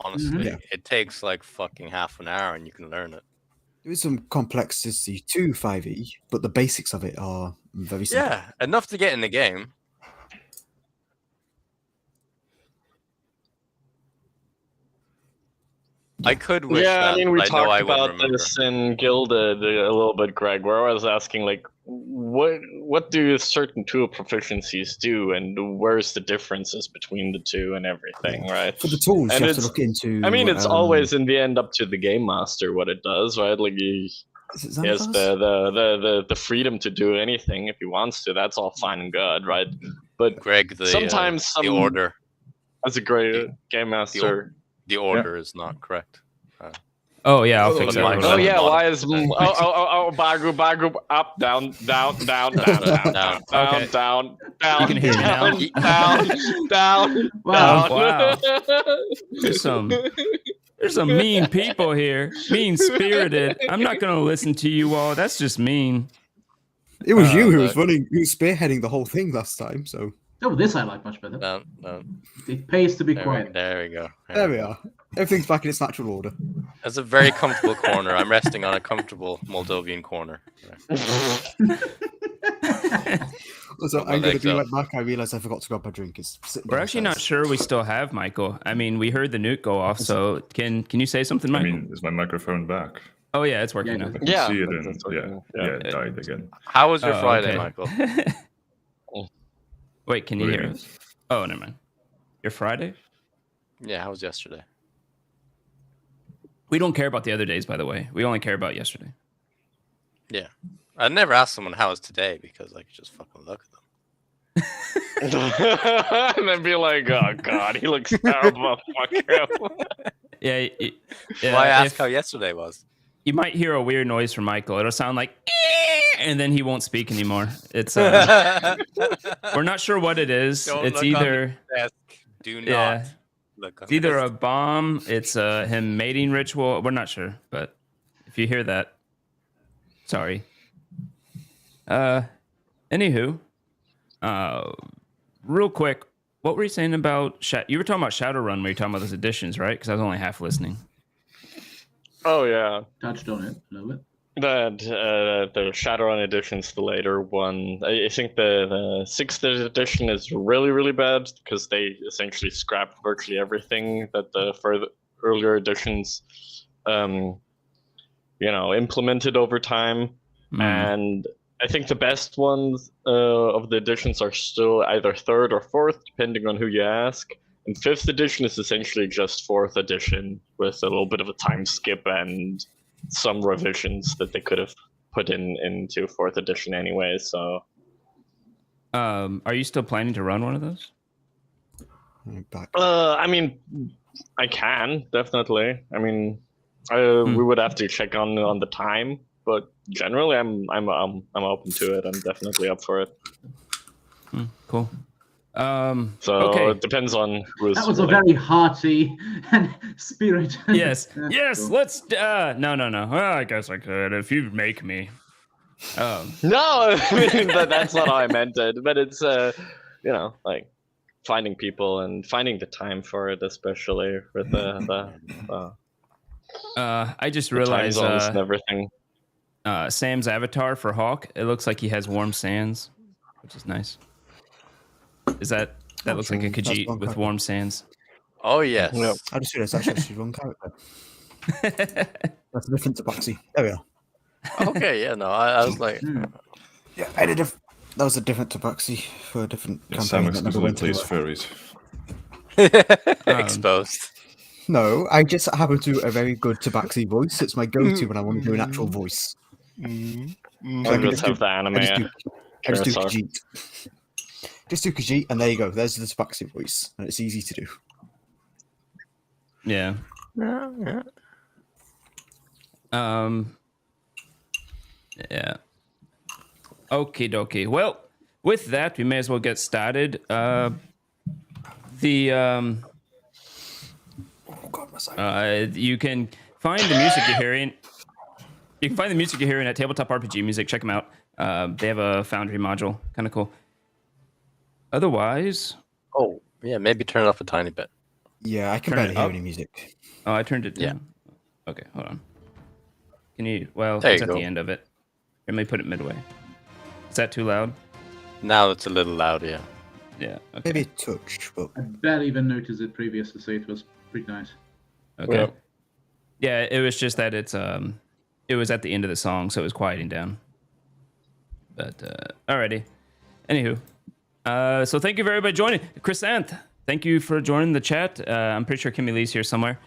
Honestly, Yeah. it takes like fucking half an hour and you can learn it. There is some complexity to 5e, but the basics of it are very simple. Yeah, enough to get in the game. I could wish Yeah, that, I mean, we but I know I talked won't about remember. this in Gilded a little bit, Greg, where I was asking, like, what do certain tool proficiencies do, and where's the differences between the two and everything, right? For the tools, And you have to it's- look into. I mean, it's always in the end up to the game master what it does, right? Like he Is it has Xanathars? the freedom to do anything if he wants to. That's all fine and good, right? But Greg, sometimes the order, as a great game master. the order is not correct. Oh yeah, I'll Oh, fix but that. Michael- Oh real yeah, bottom. why is bagu up down down down down down down Okay. down down You can hear me now? down down Wow. down. Wow. There's some mean people here, mean spirited. I'm not gonna listen to you all. That's just mean. It was you who was look. running, who was spearheading the whole thing last time. So Oh, this I like much better. Down. It pays to be There, quiet. there we go. there we are. Everything's back in its natural order. That's a very comfortable corner. I'm resting on a comfortable Moldovan corner. So Put my I'm going to legs be up. right back. I realised I forgot to grab my drink. It's sitting We're actually not downstairs. sure we still have Michael. I mean, we heard the nuke go off. So can you say something, I Michael? mean, is my microphone back? Oh yeah, it's working Yeah, now. I can Yeah, see it that's in, working. yeah, Yeah. it died again. How was your Oh, Friday, okay. Michael? Wait, can you What do hear you us? Oh, never mind. Your Friday? Yeah, how was yesterday? We don't care about the other days, by the way. We only care about yesterday. Yeah. I'd never ask someone how was today because I could just fucking look at them. And then be like, oh god, he looks terrible. Fuck him. Yeah. Why ask if- how yesterday was? You might hear a weird noise from Michael. It'll sound like, and then he won't speak anymore. It's we're not sure what it is. Don't It's look on either Desk. Do not yeah, look on it's either this. a bomb. It's him mating ritual. We're not sure, but if you hear that, sorry. Anywho, real quick, what were you saying about you were talking about Shadowrun when you were talking about those editions, right? Because I was only half listening. Oh yeah. Touched on it a little bit. The Shadowrun edition's the later one. I think the 6th edition is really, really bad because they essentially scrapped virtually everything that the further earlier editions, implemented over time. And I think the best ones of the editions are still either 3rd or 4th, depending on who you ask. And 5th edition is essentially just 4th edition with a little bit of a time skip and some revisions that they could have put into 4th edition anyway. So, Are you still planning to run one of those? I'm back. I mean, I can definitely. I mean, we would have to check on the time, but generally, I'm open to it. I'm definitely up for it. Cool. So okay. it depends on who's. That was a willing. very hearty and spirit. Yes. Yeah, Yes. cool. Let's. No. Well, I guess I could if you make me. No, I mean, that's not how I meant it. But it's like finding people and finding the time for it, especially with I just time realized zones and everything. Sam's avatar for Hawk. It looks like he has warm sands, which is nice. Is that looks like a That's Khajiit one with character. warm sands? Oh, yes. Yep. I just realised that's actually wrong character. That's a different tabaxi. There we are. Okay, yeah, no, I was like, Yeah, I did. That was a different tabaxi for a different Yeah, campaign Sam that never exclusively went plays anywhere. furries. exposed. No, I just happen to do a very good tabaxi voice. It's my go-to when I want to do an actual voice. So I can Hundreds just do- have the anime. I just do Carousel. Khajiit. Just do Khajiit, and there you go. There's the tabaxi voice, and it's easy to do. Yeah. Yeah. Okie dokie. Well, with that, we may as well get started. Oh God, my side. You can find the music you're hearing. You can find the music you're hearing at Tabletop RPG Music. Check them out. They have a Foundry module. Kind of cool. Otherwise, Oh, yeah, maybe turn it up a tiny bit. Yeah, I can Turn it barely hear up? any music. Oh, I turned it Yeah. down. Okay, hold on. Can you? Well, There it's you at go. the end of it. Let me put it midway. Is that too loud? Now it's a little loud, yeah. Yeah. Okay. Maybe a touch, but I barely even noticed it previously, so it was pretty nice. Okay. Yeah. Yeah, it was just that it was at the end of the song, so it was quieting down. But alrighty. Anywho, so thank you for everybody joining. Chrysanth, thank you for joining the chat. I'm pretty sure Kimmy Lee's here somewhere.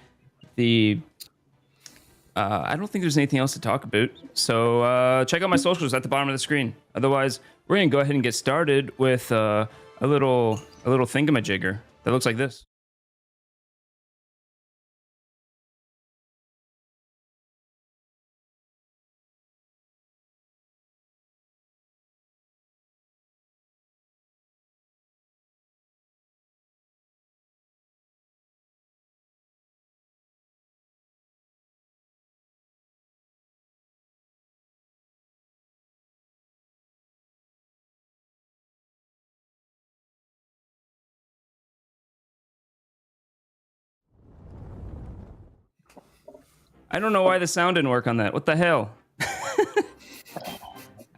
I don't think there's anything else to talk about. So check out my socials at the bottom of the screen. Otherwise, we're gonna go ahead and get started with a little thingamajigger that looks like this. I don't know why the sound didn't work on that. What the hell?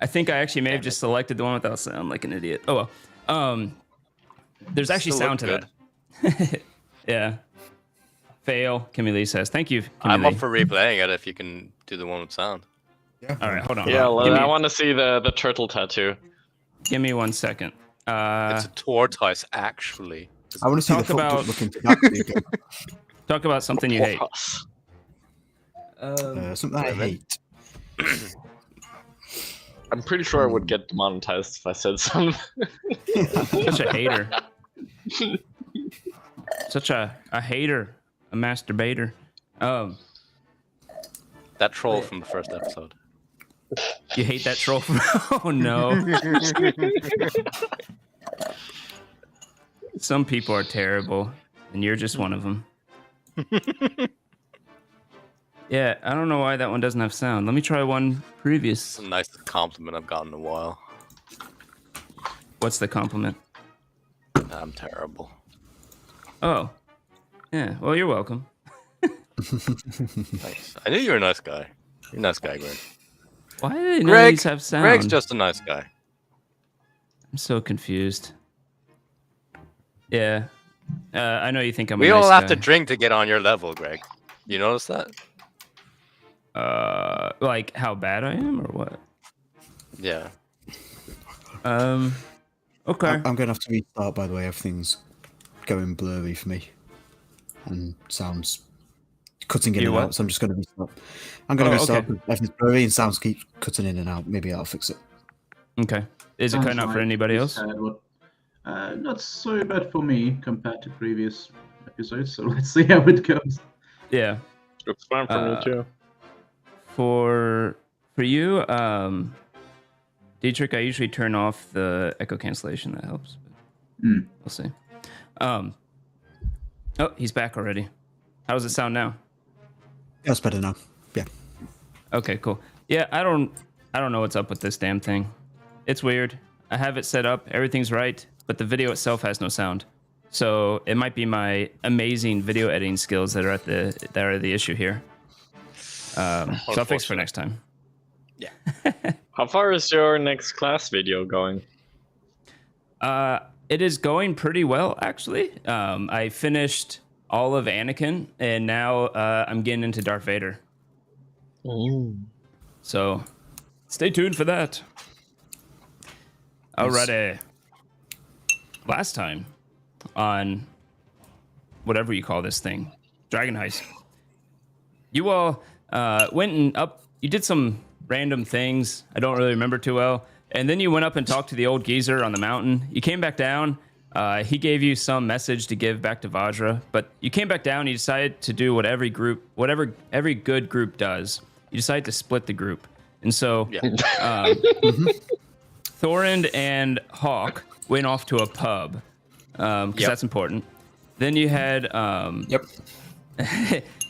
I think I actually may have just selected the one without sound like an idiot. Oh well. There's actually Still sound to look that. Yeah. Fail, Kimmy Lee says. Thank you, Kimmy I'm Lee. up for replaying it if you can do the one with sound. yeah. All right, hold on. Yeah, hold on. I want to see the turtle tattoo. Give me 1 second. It's a tortoise, actually. I want to see the Talk fucked about- up looking tabaxi again. Talk about something you hate. Horse. Something I hate. I'm pretty sure I would get demonetized if I said something. Such a hater. Such a hater. A masturbator. That troll from the first episode. You hate that troll from... Oh, no. Some people are terrible, and you're just one of them. Yeah, I don't know why that one doesn't have sound. Let me try one previous. It's the nicest compliment I've gotten in a while. What's the compliment? I'm terrible. Oh. Yeah, well, you're welcome. Thanks. I knew you were a nice guy. You're a nice guy, Greg. Why do none of Greg, these have sound? Greg's just a nice guy. I'm so confused. Yeah. I know you think I'm We a nice all have guy. to drink to get on your level, Greg. You notice that? Like how bad I am or what? Yeah. Okay. I'm going to have to restart, by the way. Everything's going blurry for me. And sounds cutting in You and what? out, so I'm just going to restart. I'm going to Oh, restart. okay. But everything's blurry and sounds keep cutting in and out. Maybe I'll fix it. Okay. Is it Sounds cutting out for like anybody you else? said what- not so bad for me compared to previous episodes, so let's see how it goes. Yeah. It's fine for me too. For you, Dietrich, I usually turn off the echo cancellation. That helps. But Hmm. We'll see. Oh, he's back already. How does it sound now? That's better now. Yeah. Okay, cool. Yeah, I don't know what's up with this damn thing. It's weird. I have it set up, everything's right, but the video itself has no sound. So it might be my amazing video editing skills that are the issue here. So I'll fix for next time. Yeah. How far is your next class video going? It is going pretty well, actually. I finished all of Anakin, and now I'm getting into Darth Vader. So stay tuned for that. Alrighty. Last time on whatever you call this thing, Dragon Heist, you all went and up. You did some random things I don't really remember too well, and then you went up and talked to the old geezer on the mountain. You came back down. He gave you some message to give back to Vajra, but you came back down. And you decided to do what every good group does. You decided to split the group, and so Thorand and Hawk went off to a pub because that's important. Then you had Yep.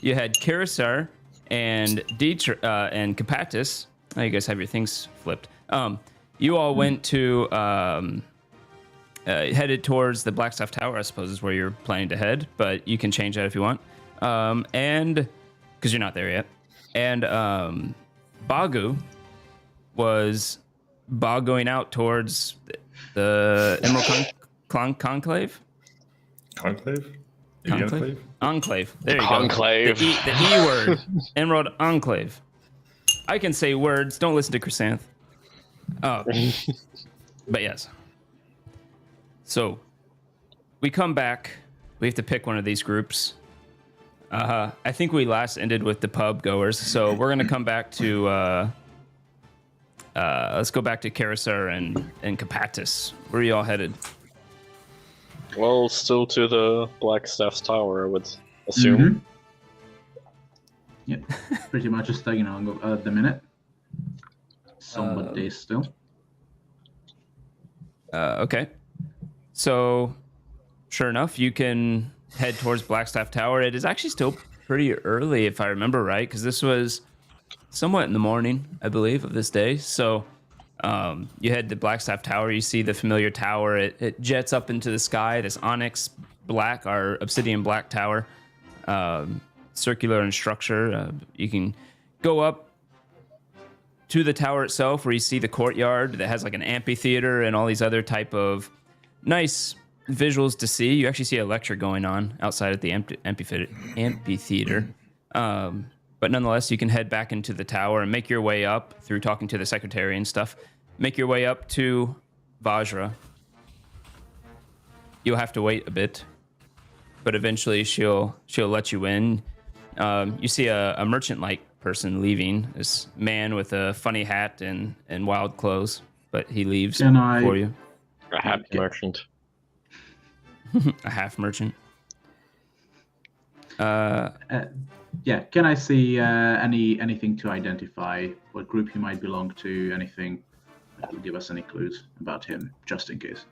you had Kirisar and and Capatis. Oh, you guys have your things flipped. You all went to headed towards the Blackstaff Tower, I suppose, is where you're planning to head, but you can change that if you want. And because you're not there yet. And Bagu was going out towards the Emerald Conclave? Conclave? The Conclave? Enclave? Enclave. There you Conclave. go. The E word. Emerald Enclave. I can say words. Don't listen to Chrysanth. But yes. So, we come back. We have to pick one of these groups. I think we last ended with the pub goers, so we're gonna come back to. Let's go back to Carisar and Capatis. Where are you all headed? Well, still to the Blackstaff's Tower, I would assume. Mhm. Yep, pretty much a staggering angle at the minute. Somewhat days still. Okay. So, sure enough, you can head towards Blackstaff Tower. It is actually still pretty early, if I remember right, because this was somewhat in the morning, I believe, of this day. So, you head to Blackstaff Tower. You see the familiar tower. It jets up into the sky. This onyx black, or obsidian black tower, circular in structure. You can go up to the tower itself, where you see the courtyard that has like an amphitheater and all these other type of nice visuals to see. You actually see a lecture going on outside at the amphitheater. But nonetheless, you can head back into the tower and make your way up through talking to the secretary and stuff. Make your way up to Vajra. You'll have to wait a bit, but eventually she'll let you in. You see a merchant-like person leaving. This man with a funny hat and wild clothes, but he leaves for you. A happy merchant. A half merchant. Yeah, can I see anything to identify what group he might belong to? Anything that will give us any clues about him, just in case?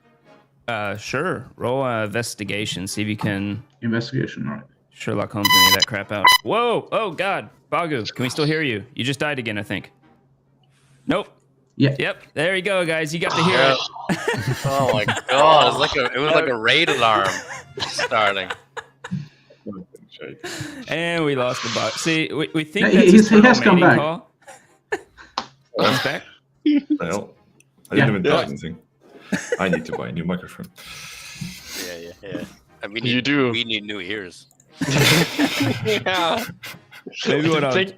Sure. Roll investigation. See if you can Investigation, all right. Sherlock Holmes any of that crap out. Whoa! Oh God, Bagu, can we still hear you? You just died again, I think. Nope. Yeah. Yep. There you go, guys. You got to hear it. Oh my god! It was like a raid alarm starting. And we lost the bot. See, we think Yeah, that's his he has come mating back. call. Oh, he's back. well, I didn't even touch anything. I need to buy a new microphone. Yeah. And we You do. We need new ears. Yeah. Maybe what I I'll think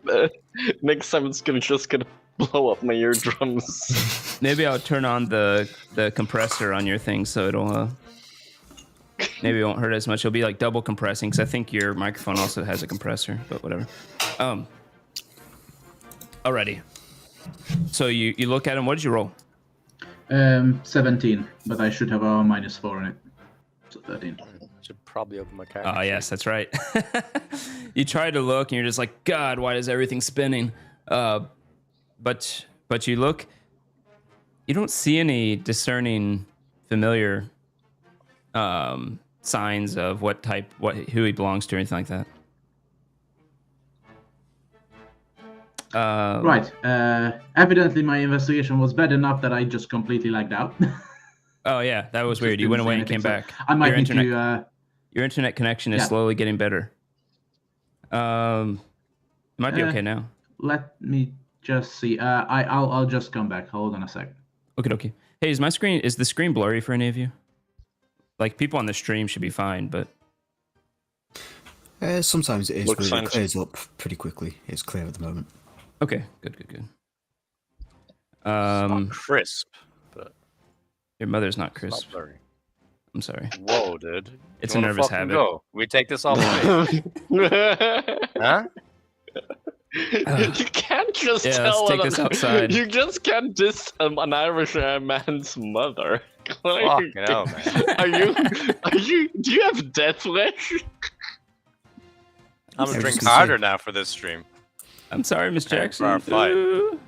next time it's just gonna blow up my eardrums. maybe I'll turn on the compressor on your thing so it'll maybe it won't hurt as much. It'll be like double compressing because I think your microphone also has a compressor, but whatever. Alrighty. So you look at him. What did you roll? 17, but I should have a -4 in it. So 13. Should probably open my character. Oh, yes, that's right. You try to look, and you're just like, God, why is everything spinning? But you look, you don't see any discerning, familiar signs of who he belongs to, or anything like that. Right. Evidently, my investigation was bad enough that I just completely lagged out. Oh yeah, that was weird. You went away and came back. I might Your need internet- to. Your internet connection is Yeah. slowly getting better. It might be okay now. Let me just see. I'll just come back. Hold on a sec. Okay. Hey, is the screen blurry for any of you? Like people on the stream should be fine, but Sometimes it is, Looks but fine. it clears up pretty quickly. It's clear at the moment. okay, good. It's not crisp, but Your mother's not it's crisp. not blurry. I'm sorry. Whoa, dude. It's You a wanna nervous fucking habit. Go? We take this off. Huh? You can't just Yeah, tell let's take this outside. You just can't diss an Irish man's mother. Fucking hell, man. Do you have death wish? I'm gonna Yeah, drink just gonna harder now for this stream. I'm sorry, Miss Okay, Jackson. for our fight. Ooh.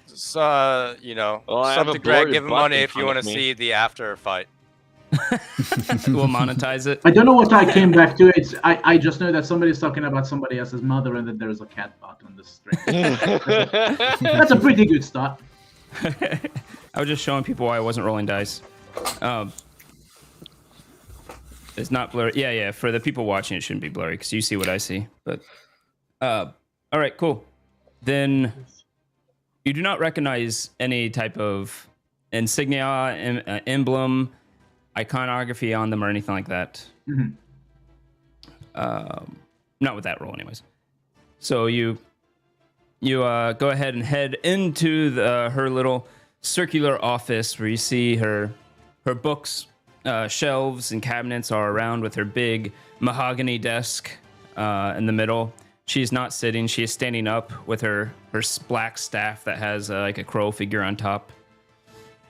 So, Well, I have sub a to Greg, blurry give him butt money in if you front want of to me. see the after fight. We'll monetize it. I don't know what I came back to. I just know that somebody's talking about somebody else's mother, and that there's a cat bot on the stream. That's a pretty good start. I was just showing people why I wasn't rolling dice. It's not blurry. Yeah. For the people watching, it shouldn't be blurry because you see what I see. But all right, cool. Then you do not recognize any type of insignia, emblem, iconography on them or anything like that. Mhm. Not with that roll, anyways. So you go ahead and head into her little circular office where you see her books, shelves and cabinets are around with her big mahogany desk in the middle. She's not sitting; she is standing up with her black staff that has like a crow figure on top.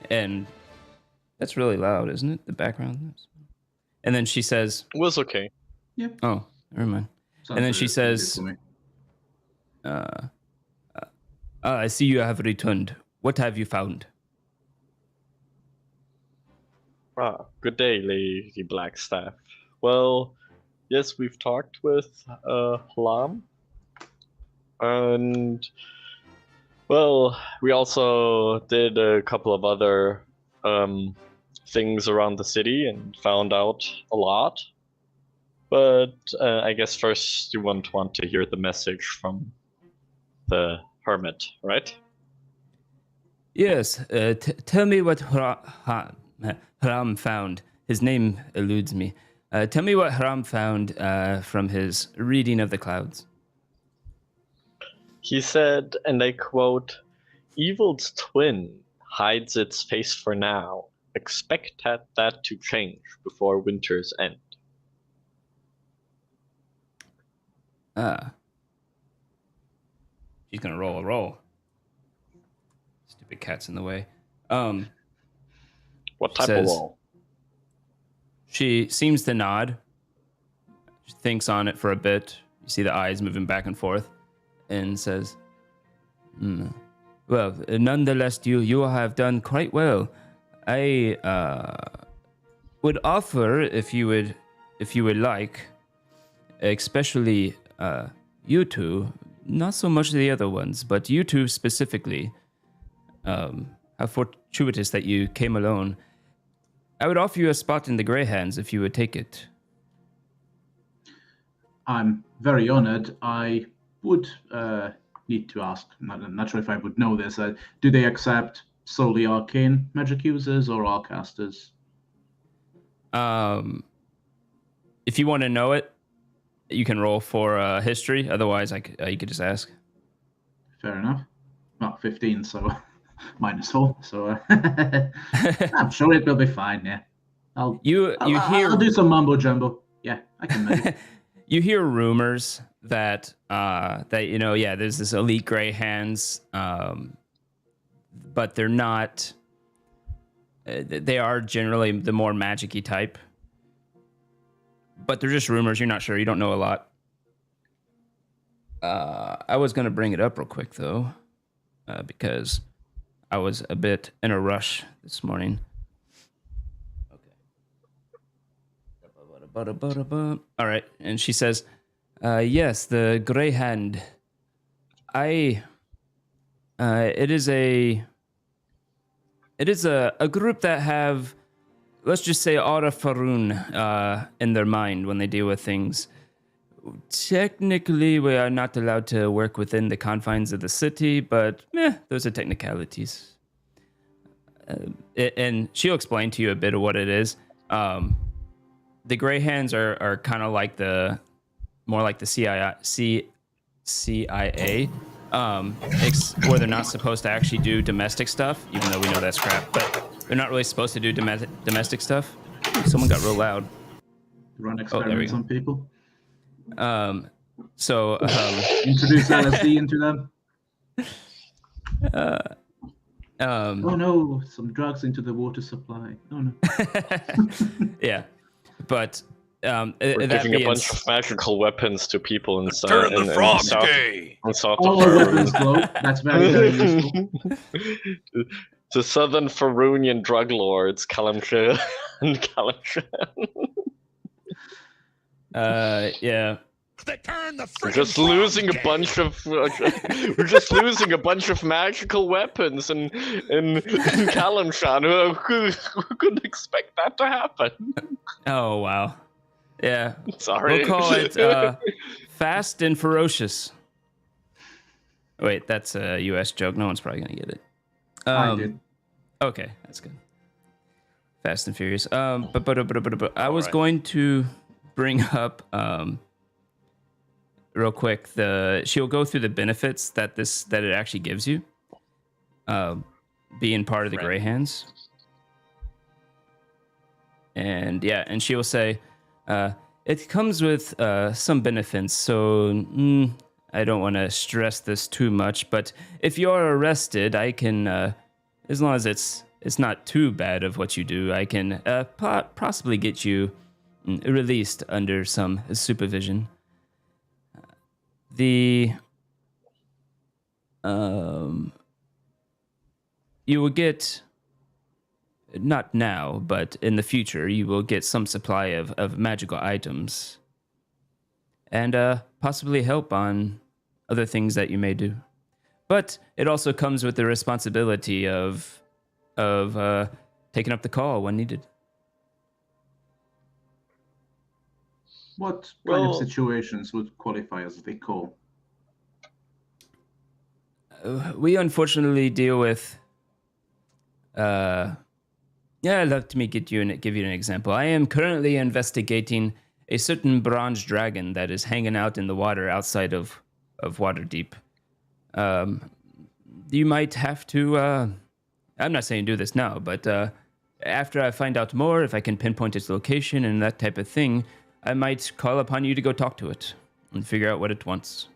And that's really loud, isn't it? The background. And then she says, It was okay. "Oh, never mind." Sounds And then she good says, for me. I see you have returned. What have you found? Good day, Lady Blackstaff. Well, yes, we've talked with Lam. And, well, we also did a couple of other things around the city and found out a lot. But I guess first you won't want to hear the message from the hermit, right? Yes, tell me what Haram found. His name eludes me. Tell me what Haram found from his reading of the clouds. He said, and I quote, "Evil's twin hides its face for now. Expect that to change before winter's end." She's gonna roll a roll. Stupid cat's in the way. What type Says- of wall? She seems to nod. She thinks on it for a bit. You see the eyes moving back and forth, and says, "Well, nonetheless, you have done quite well. I would offer, if you would like, especially you two, not so much the other ones, but you two specifically. How fortuitous that you came alone. I would offer you a spot in the Grey Hands if you would take it." I'm very honored. I would need to ask, I'm not sure if I would know this, do they accept solely arcane magic users or all casters? If you want to know it, you can roll for history. Otherwise, you could just ask. Fair enough. Well, 15, so -4. So I'm sure it will be fine. Yeah, I'll do some mumbo jumbo. Yeah, I can manage. You hear rumors that there's this elite Grey Hands, but they're not. They are generally the more magic-y type, but they're just rumors. You're not sure. You don't know a lot. I was gonna bring it up real quick though, because I was a bit in a rush this morning. Okay. All right, and she says, "Yes, the Grey Hand. It is a group that have, let's just say, Aura Faroon in their mind when they deal with things. Technically, we are not allowed to work within the confines of the city, but those are technicalities." And she'll explain to you a bit of what it is. The Grey Hands are kind of like more like the CIA, where they're not supposed to actually do domestic stuff, even though we know that's crap. But they're not really supposed to do domestic stuff. Someone got real loud. Run experiments on people. Introduce LSD into them. Oh no, some drugs into the water supply. Oh no. Yeah, but We're that giving a bunch of magical weapons to people in South. Turn the frogs gay. On South All our weapons glow. That's very, very useful. The Southern Faroonian drug lords, Kalamshir and Kalamshir. Yeah. We're just losing a bunch of we're just losing a bunch of magical weapons in Kalimshan. Who could expect that to happen? Oh wow. Yeah. Sorry. We'll call it Fast and Ferocious. Wait, that's a US joke. No one's probably gonna get it. I did. Okay, that's good. Fast and Furious. But I was going to bring up real quick. She'll go through the benefits that it actually gives you. Being part of the Greyhands. And yeah, and she will say, it comes with some benefits, so I don't want to stress this too much, but if you're arrested, I can, as long as it's not too bad of what you do, I can possibly get you released under some supervision. You will get, not now, but in the future, you will get some supply of magical items and possibly help on other things that you may do. But it also comes with the responsibility of taking up the call when needed. What kind of situations would qualify as the call? We unfortunately deal with. Let me give you an example. I am currently investigating a certain bronze dragon that is hanging out in the water outside of Waterdeep. You might have to. I'm not saying do this now, but after I find out more, if I can pinpoint its location and that type of thing, I might call upon you to go talk to it and figure out what it wants.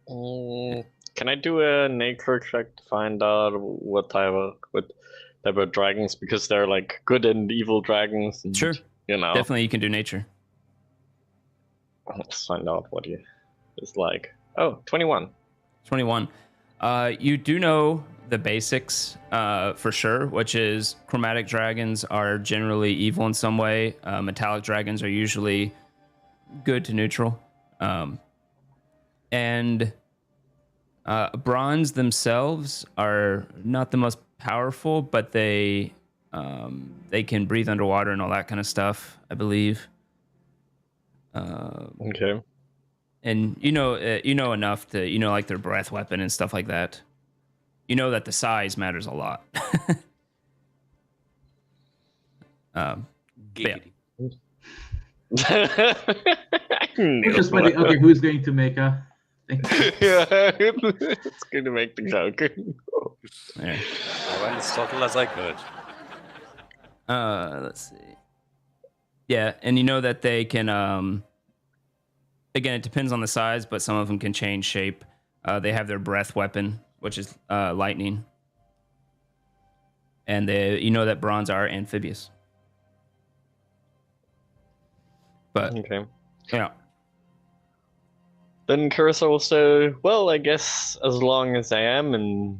Can I do a nature check to find out what type of dragons? Because they're like good and evil dragons. And, sure. Definitely you can do nature. Let's find out what he is like. Oh, 21. 21. You do know the basics for sure, which is chromatic dragons are generally evil in some way. Metallic dragons are usually good to neutral. And bronze themselves are not the most powerful, but they can breathe underwater and all that kind of stuff, I believe. Okay. And you know enough to like their breath weapon and stuff like that. You know that the size matters a lot. Giggity. Just waiting. Okay, who's going to make a thing? Yeah, it's going to make the joke. Yeah. I went as subtle as I could. Let's see. Yeah, and you know that they can. Again, it depends on the size, but some of them can change shape. They have their breath weapon, which is lightning, and you know that bronze are amphibious. But okay. Yeah. Then Carissa will say, well, I guess as long as I am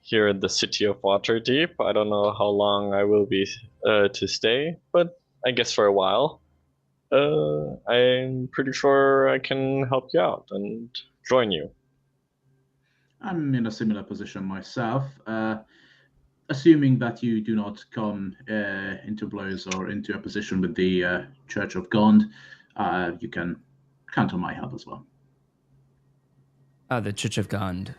here in the city of Waterdeep, I don't know how long I will be to stay, but I guess for a while. I'm pretty sure I can help you out and join you. I'm in a similar position myself. Assuming that you do not come into blows or into a position with the Church of Gond, you can count on my help as well. The Church of Gond.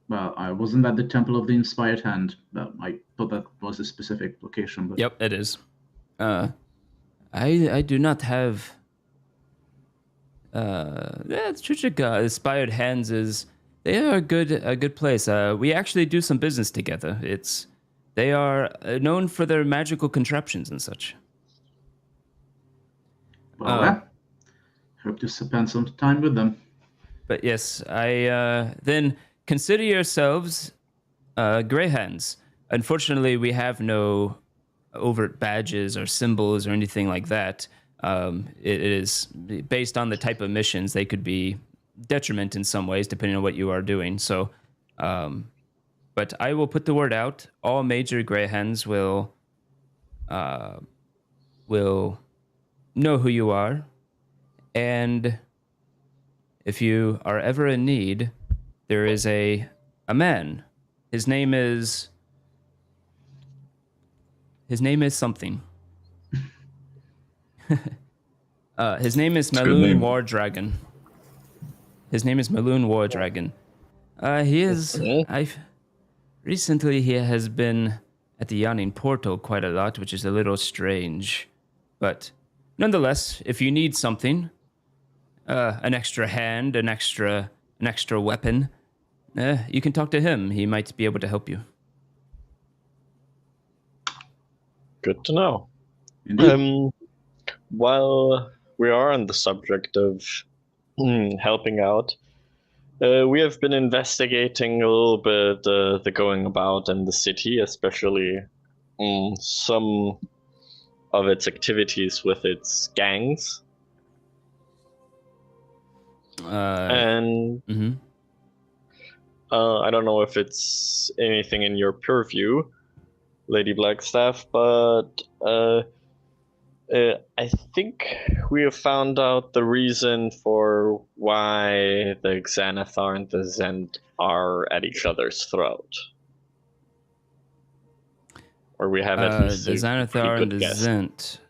Well, I wasn't at the Temple of the Inspired Hand, but I thought that was a specific location. But... Yep, it is. I do not have. The Church of God, Inspired Hands they are a good place. We actually do some business together. They are known for their magical contraptions and such. Well, hope to spend some time with them. But yes, I then consider yourselves Greyhands. Unfortunately, we have no overt badges or symbols or anything like that. It is based on the type of missions. They could be detriment in some ways, depending on what you are doing. So, but I will put the word out. All major Greyhands will know who you are, and if you are ever in need, there is a man. His name is something. His name is It's a good Maloon name. War Dragon. His name is Maloon War Dragon. He is. Recently he has been at the Yawning Portal quite a lot, which is a little strange, but nonetheless, if you need something, an extra hand, an extra weapon, you can talk to him. He might be able to help you. Good to know. Indeed. While we are on the subject of helping out, we have been investigating a little bit the going about in the city, especially some of its activities with its gangs. And I don't know if it's anything in your purview, Lady Blackstaff, but I think we have found out the reason for why the Xanathar and the Zend are at each other's throat. Or we have at least the a Xanathar and the guess. Zend.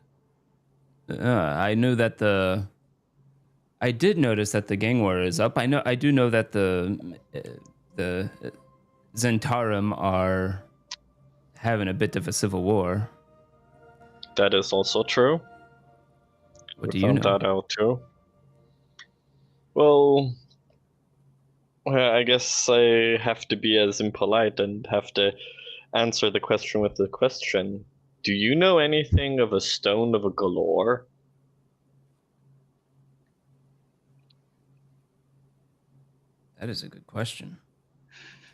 I knew that I did notice that the gang war is up. I do know that the Zentarum are having a bit of a civil war. That is also true. What do We you found know? that out too. Well, I guess I have to be as impolite and have to answer the question with the question. Do you know anything of a stone of a galore? That is a good question.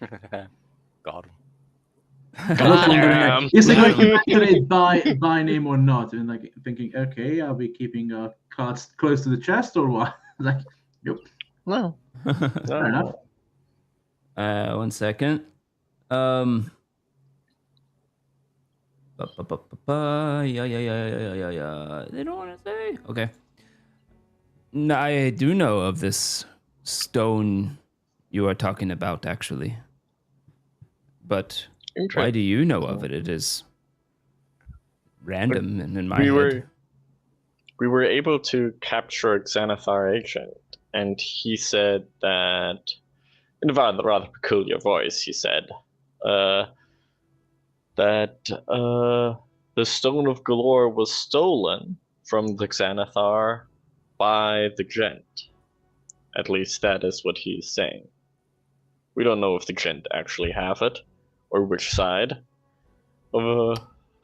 Got him. I was wondering, is it going to Got mention it by name or not? And like thinking, okay, are we keeping our cards close to the chest or what? Like, yep, No. fair enough. 1 second. Yeah. They don't want to say. Okay. No, I do know of this stone you are talking about, actually. But why do you know of it? It is random and in my head. We were able to capture a Xanathar agent, and he said that, in a rather peculiar voice, he said that the Stone of Galore was stolen from the Xanathar by the Gent. At least that is what he's saying. We don't know if the Gent actually have it, or which side of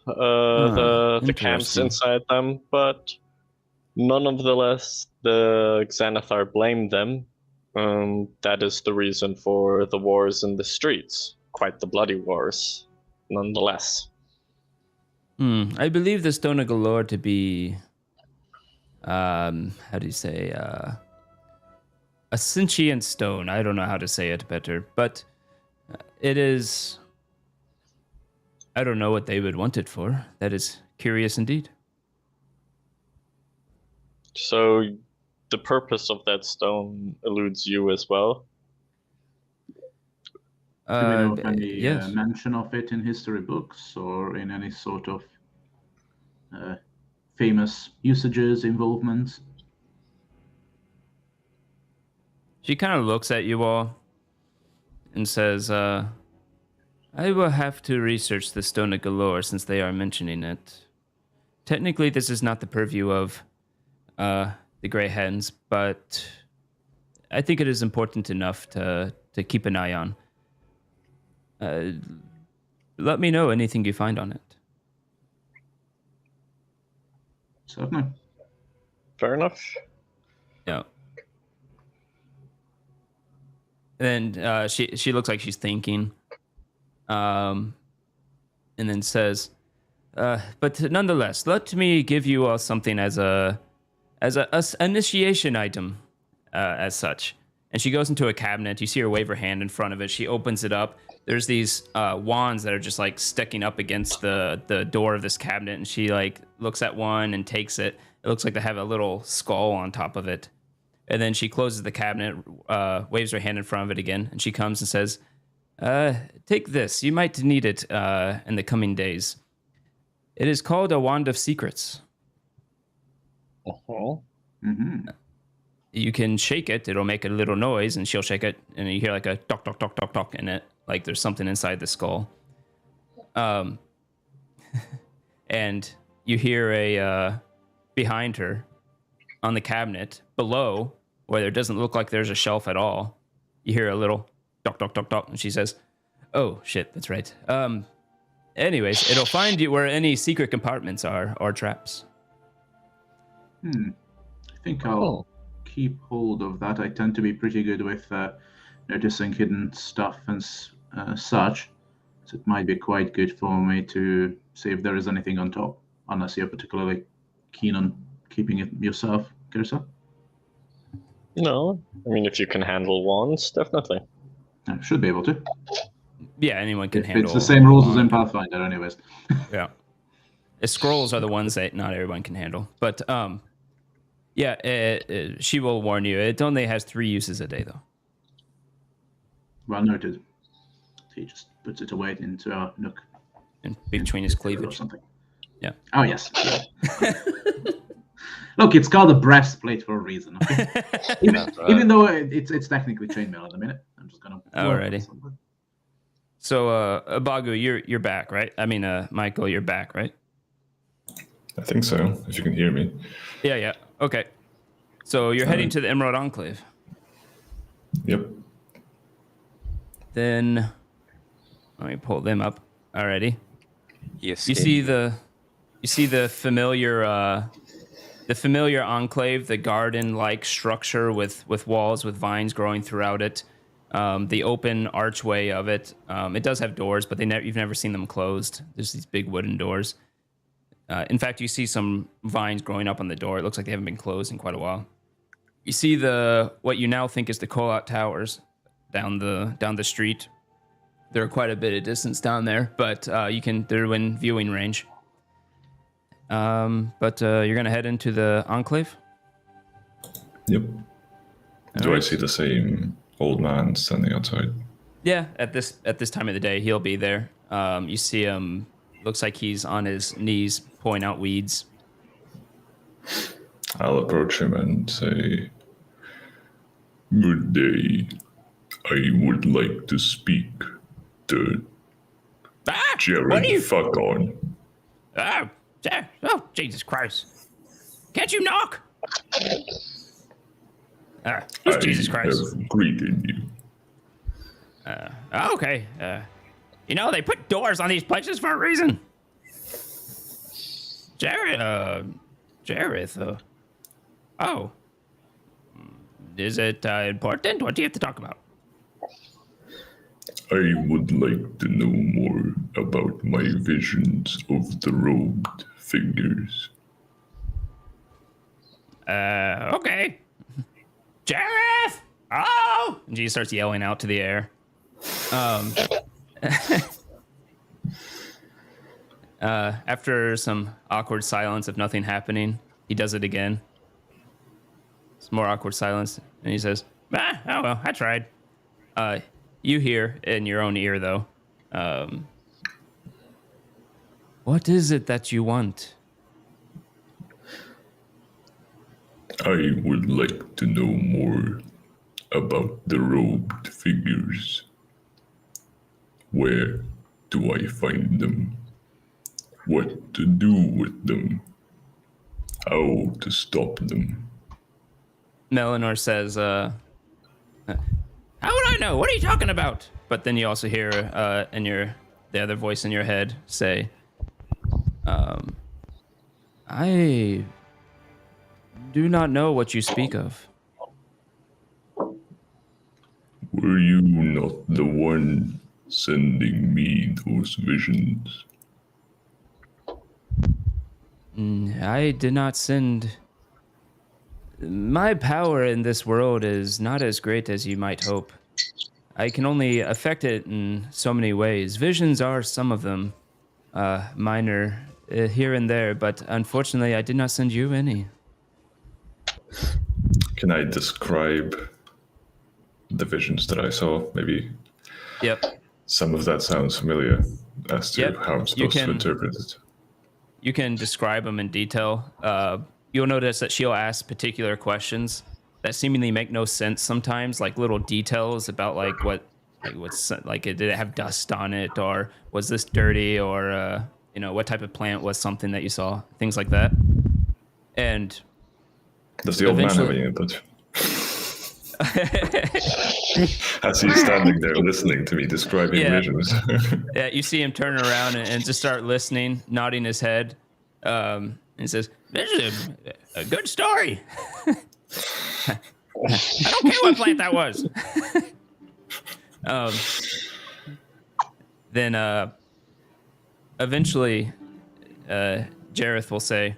the camps inside them, but nonetheless, the Xanathar blamed them. That is the reason for the wars in the streets. Quite the bloody wars, nonetheless. I believe the Stone of Galore to be, how do you say, a sentient stone. I don't know how to say it better, but it is. I don't know what they would want it for. That is curious indeed. So, the purpose of that stone eludes you as well? Do we know of any mention of it in history books or in any sort of famous usages, involvements? She kind of looks at you all and says, I will have to research the Stone of Galore since they are mentioning it. Technically, this is not the purview of the Grey Hens, but I think it is important enough to keep an eye on. Let me know anything you find on it. Certainly. Fair enough. Yeah. And she looks like she's thinking, and then says, "But nonetheless, let me give you all something as a initiation item, as such." And she goes into a cabinet. You see her wave her hand in front of it. She opens it up. there's these wands that are just like sticking up against the door of this cabinet, and she like looks at one and takes it. It looks like they have a little skull on top of it. And then she closes the cabinet, waves her hand in front of it again, and she comes and says, take this. You might need it in the coming days. It is called a Wand of Secrets. Uh-huh. Mm-hmm. You can shake it. It'll make a little noise, and she'll shake it, and you hear like a tock, tock, tock, tock, tock in it, like there's something inside the skull. And you hear a, behind her, on the cabinet, below, where there doesn't look like there's a shelf at all, you hear a little tock, tock, tock, tock, and she says, oh, shit, that's right. Anyways, it'll find you where any secret compartments are, or traps. I think I'll keep hold of that. I tend to be pretty good with noticing hidden stuff and such, so it might be quite good for me to see if there is anything on top, unless you're particularly keen on keeping it yourself, Gersa. No, I mean, if you can handle wands, definitely. I should be able to. Yeah, anyone can handle. It's the same rules as in Pathfinder, anyways. Yeah. The scrolls are the ones that not everyone can handle. But, yeah, she will warn you. It only has 3 uses a day, though. Well noted. He just puts it away into a nook. In between his Or cleavage. something. Yeah. Oh, yes. Look, it's called a breastplate for a reason. Okay? Even though it's technically chainmail at the minute. I'm just going to... Alrighty. So, Bagu, you're back, right? I mean, Michael, you're back, right? I think so, if you can hear me. Yeah. Okay. So you're heading to the Emerald Enclave. Yep. Then let me pull them up. Alrighty. Yes. You see the familiar enclave, the garden-like structure with walls with vines growing throughout it. The open archway of it. It does have doors, but you've never seen them closed. There's these big wooden doors. In fact, you see some vines growing up on the door. It looks like they haven't been closed in quite a while. You see what you now think is the Call-Out Towers down the street. They're quite a bit of distance down there, but they're in viewing range. But you're gonna head into the Enclave? Yep. Do I see the same old man standing outside? Yeah, at this time of the day, he'll be there. You see him. Looks like he's on his knees, pulling out weeds. I'll approach him and say, "Good day. I would like to speak to Jared Fuck on." Oh, Jesus Christ. Can't you knock? Who's Jesus Christ? I have greeted you. Okay. They put doors on these places for a reason. Jareth. Oh. Is it important? What do you have to talk about? I would like to know more about my visions of the robed figures. Okay. Jareth! Oh! And she starts yelling out to the air. After some awkward silence of nothing happening, he does it again. Some more awkward silence, and he says, oh well, I tried. You hear in your own ear, though. What is it that you want? I would like to know more about the robed figures. Where do I find them? What to do with them? How to stop them? Melanor says, how would I know? What are you talking about? But then you also hear the other voice in your head say, I do not know what you speak of. Were you not the one sending me those visions? I did not send... My power in this world is not as great as you might hope. I can only affect it in so many ways. Visions are some of them, minor here and there, but unfortunately, I did not send you any. Can I describe the visions that I saw? Maybe. Yep. Some of that sounds familiar as to how I'm supposed to interpret it. You can describe them in detail. You'll notice that she'll ask particular questions that seemingly make no sense sometimes, like little details about did it have dust on it, or was this dirty, or what type of plant was something that you saw, things like that. And does the old man have any input? As he's standing there listening to me describing visions. Yeah, you see him turn around and just start listening, nodding his head, and says, "This is a good story. I don't care what plant that was." Then eventually, Jareth will say,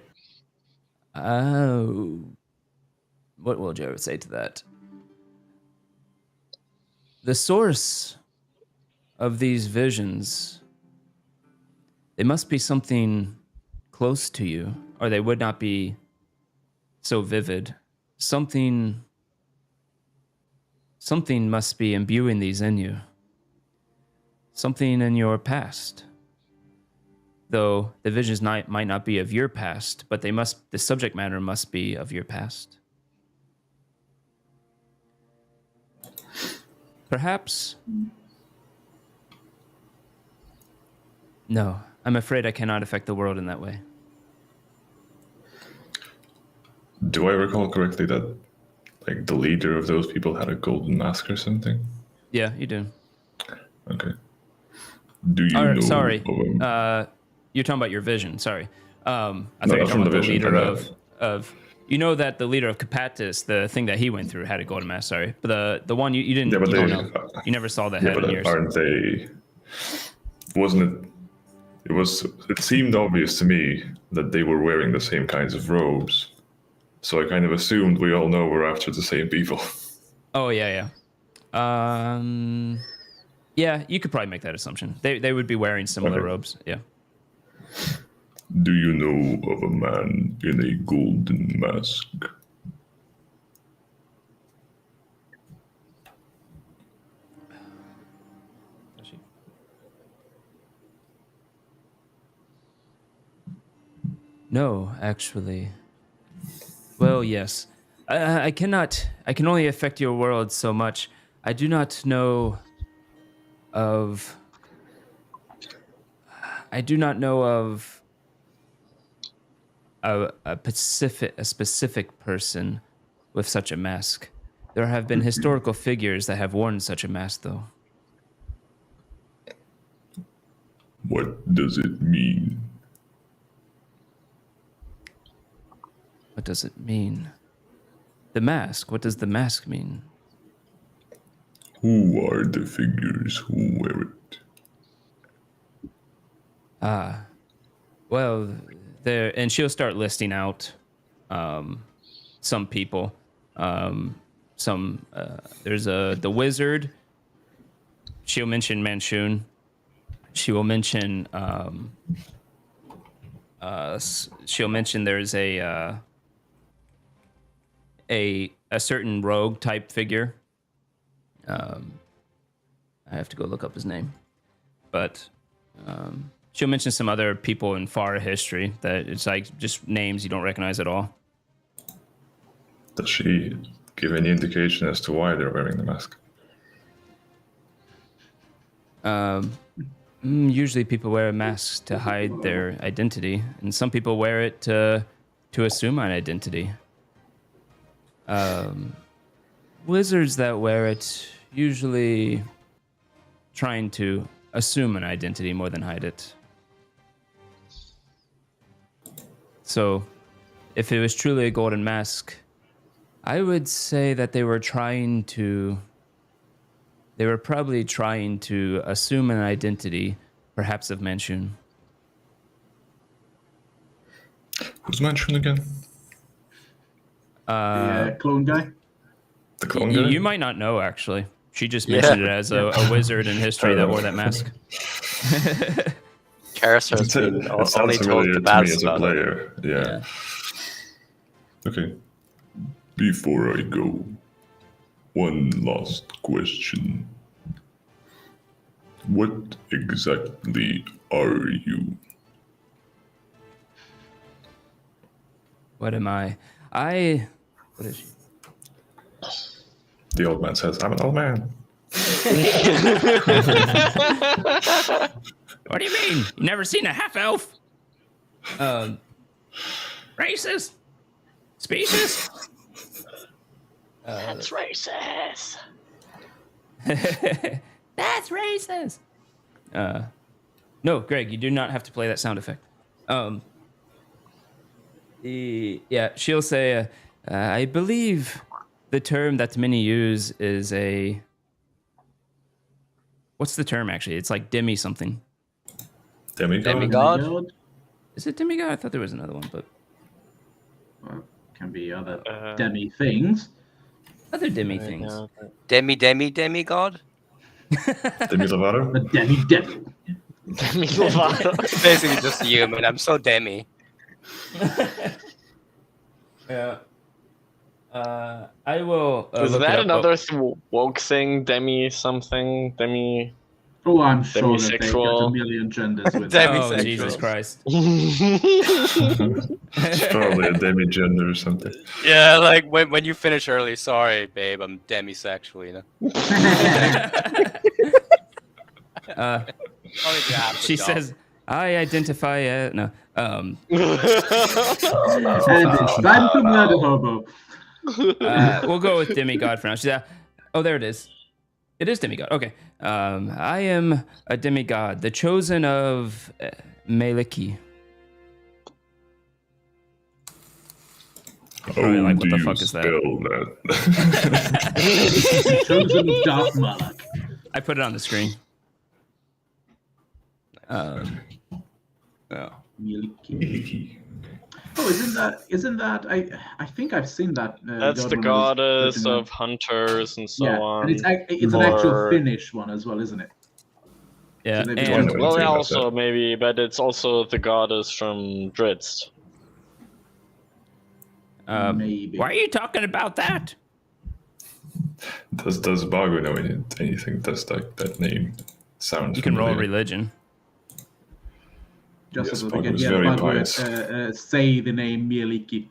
"Oh, what will Jareth say to that? The source of these visions, they must be something close to you, or they would not be so vivid. Something must be imbuing these in you. Something in your past. Though the visions might not be of your past, but the subject matter must be of your past. Perhaps. No, I'm afraid I cannot affect the world in that way." Do I recall correctly that, like, the leader of those people had a golden mask or something? Yeah, you do. Okay. Do you know? Sorry. You're talking about your vision. Sorry. I thought you were talking about the leader of. You know that the leader of Capatis, the thing that he went through, had a golden mask. Sorry, but the one you didn't. Yeah, but you don't know. You never saw the head. Yeah, but aren't they? Wasn't it? It was. It seemed obvious to me that they were wearing the same kinds of robes, so I kind of assumed we all know we're after the same people. Oh yeah. Yeah, you could probably make that assumption. They would be wearing similar robes. Yeah. Do you know of a man in a golden mask? No, actually. Well, yes. I cannot. I can only affect your world so much. I do not know of. I do not know of a specific person with such a mask. There have been historical figures that have worn such a mask, though. What does it mean? What does it mean? The mask. What does the mask mean? Who are the figures who wear it? Well, there, and she'll start listing out some people. There's the wizard. She'll mention Manchun. She will mention she'll mention there's a certain rogue type figure. I have to go look up his name, but she'll mention some other people in far history that it's like just names you don't recognize at all. Does she give any indication as to why they're wearing the mask? Usually people wear masks to hide their identity, and some people wear it to assume an identity. Wizards that wear it usually trying to assume an identity more than hide it. So, if it was truly a golden mask, I would say that they were probably trying to assume an identity, perhaps of Manchun. Who's Manchun again? The clone guy? The clone guy? You might not know, actually. She just mentioned it as a wizard in history that wore that mask. Karisar's been It only sounds told familiar the to bad me as a about it. player. Yeah. Okay. Before I go, one last question. What exactly are you? What am I? What is she? The old man says, I'm an old man. What do you mean? You never seen a half elf? Racist? Species? That's racist. That's racist. No, Greg, you do not have to play that sound effect. She'll say, I believe the term that many use is a... What's the term, actually? It's like demi something. Demigod? Demigod? Is it demigod? I thought there was another one, but... Well, can be other demi things. Other demi things. Demigod? Demi Lovato? The demi. Demi Lovato. Basically just a human. I'm so demi. Yeah. I will. Is look that it up. another woke thing? Demi something? Demi. Oh, I'm sure that they got Demisexual. a million genders with Demi- that. Oh, Jesus Christ. It's probably a demigender or something. Yeah, like when you finish early, sorry, babe, I'm demisexual, you know? Probably the after She job. says, I identify as... No. And it's time to murder hobo. We'll go with demigod for now. She's oh, there it is. It is demigod. Okay. I am a demigod, the chosen of Maliki. Probably like, what the fuck is that? that? Chosen of Darth Malak. I put it on the screen. Yeah. Milky. Oh, isn't that? I think I've seen that. That's the when I was goddess looking of hunters and so yeah, on. and it's an actual Or- Finnish one as well, isn't it? Yeah. So maybe And one- Well, Something like also that. maybe, but it's also the goddess from Drizzt. Maybe. why are you talking about that? Does Bago know anything? Does that name sound You can roll familiar? religion. Just Yes, so that Bug we can was get very Bug pious. say the name Mieliki.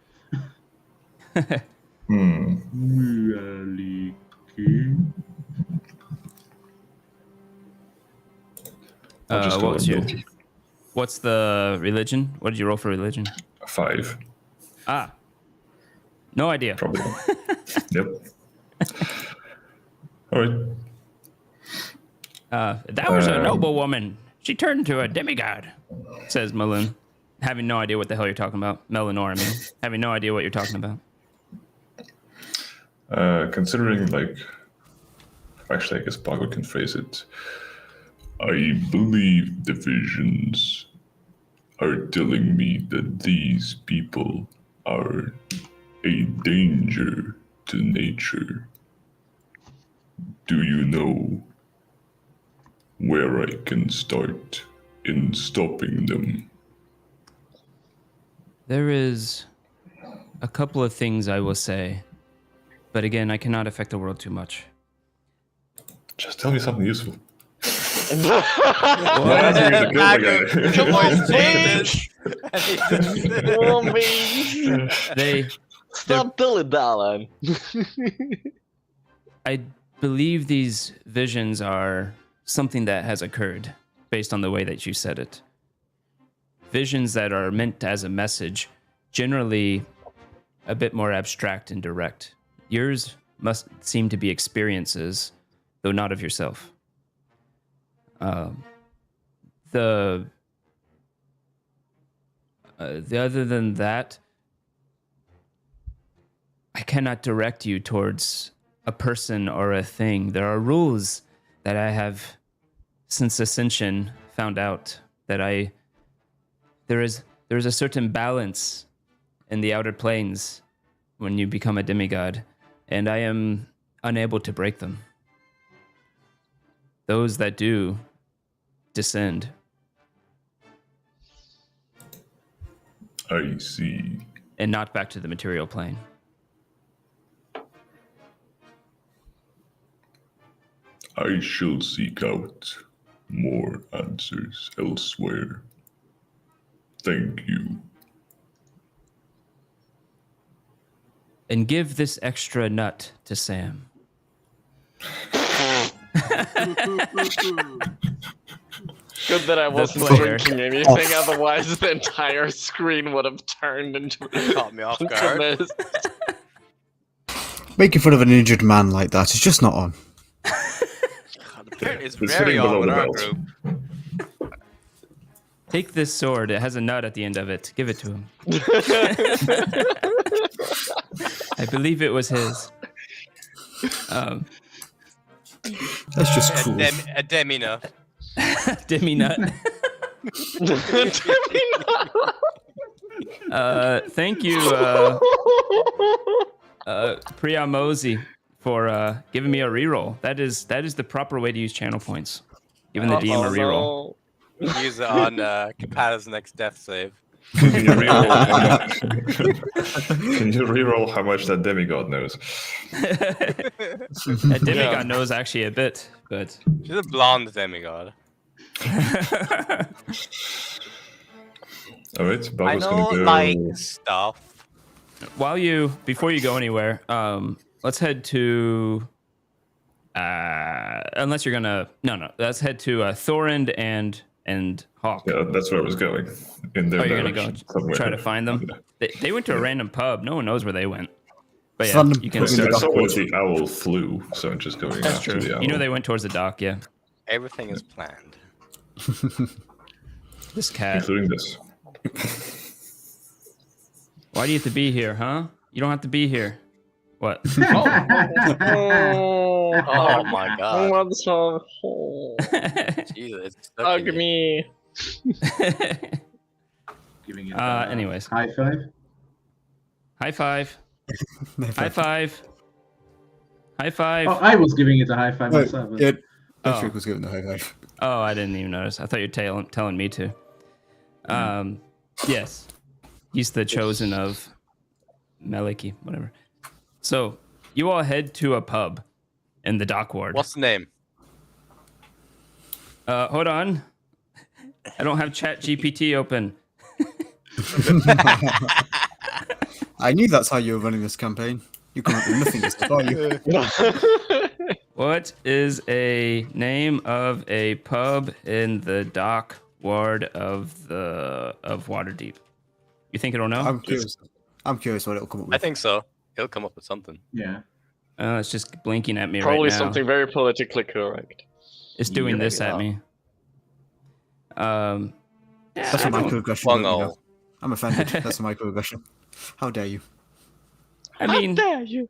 Mieliki. I'll just go What was with your... What's the religion? What did you roll for religion? 5. No idea. Probably. Yep. All right. That was a noble woman. She turned into a demigod, says Malin, having no idea what the hell you're talking about. Melanor, I mean. Having no idea what you're talking about. Considering, like, actually, I guess Bago can phrase it. I believe the visions are telling me that these people are a danger to nature. Do you know where I can start in stopping them? There is a couple of things I will say, but again, I cannot affect the world too much. Just tell me something useful. Your voice changes. Oh, man. They, Stop dilly dallying. I believe these visions are something that has occurred based on the way that you said it. Visions that are meant as a message, generally a bit more abstract and direct. Yours must seem to be experiences, though not of yourself. The other than that, I cannot direct you towards a person or a thing. There are rules that I have, since Ascension, found out that there is a certain balance in the outer planes when you become a demigod, and I am unable to break them. those that do descend. I see. And not back to the material plane. I shall seek out more answers elsewhere. Thank you. And give this extra nut to Sam. Good that I wasn't player. drinking anything, otherwise the entire screen would have turned into Caught me off guard. this. Making fun of an injured man like that is just not on. God, the parent is It's very sitting on below with the our belt. group. Take this sword. It has a nut at the end of it. Give it to him. I believe it was his. That's just cool. A demi nut. Demi nut. Thank you, Priya Mosey, for giving me a reroll. That is the proper way to use channel points. Giving the DM a reroll. Use it on Kapata's next death save. Can you reroll how much? Can you reroll how much that demigod knows? That demigod knows actually a bit, but She's a blonde demigod. All right, I Barbara's know, gonna go. like, stuff. before you go anywhere, let's head to. Unless you're gonna let's head to Thorand and Hawk. Yeah, that's where I was going. In their You're gonna go direction, somewhere. try to find them. They went to a random pub. No one knows where they went. But yeah, Random you can. pub in Yeah, I the saw dock. where the owl flew, so I'm just going That's after true. the owl. You know they went towards the dock. Yeah. Everything is planned. This cat. Including this. Why do you have to be here, huh? You don't have to be here. What? Oh my god. What's wrong? Jesus. It's stuck Hug in you. me. Giving it Anyways. high five. High five. High five. High five. Oh, I was giving it a high five No, myself. but- yeah, Oh. Patrick was giving the high five. Oh, I didn't even notice. I thought you were telling me to. Yes. He's the chosen of Meliki, whatever. So, you all head to a pub in the dock ward. What's the name? Hold on. I don't have Chat GPT open. I knew that's how you were running this campaign. You come up with nothing to supply you. What is a name of a pub in the dock ward of Waterdeep? You think it'll know? I'm curious. I'm curious what it'll come up with. I think so. He'll come up with something. Yeah. It's just blinking at me Probably right now. something very politically correct. It's doing Yeah, this at maybe me. That's a microaggression. don't you know? Bungo. I'm offended. That's a microaggression. How dare you? I mean, The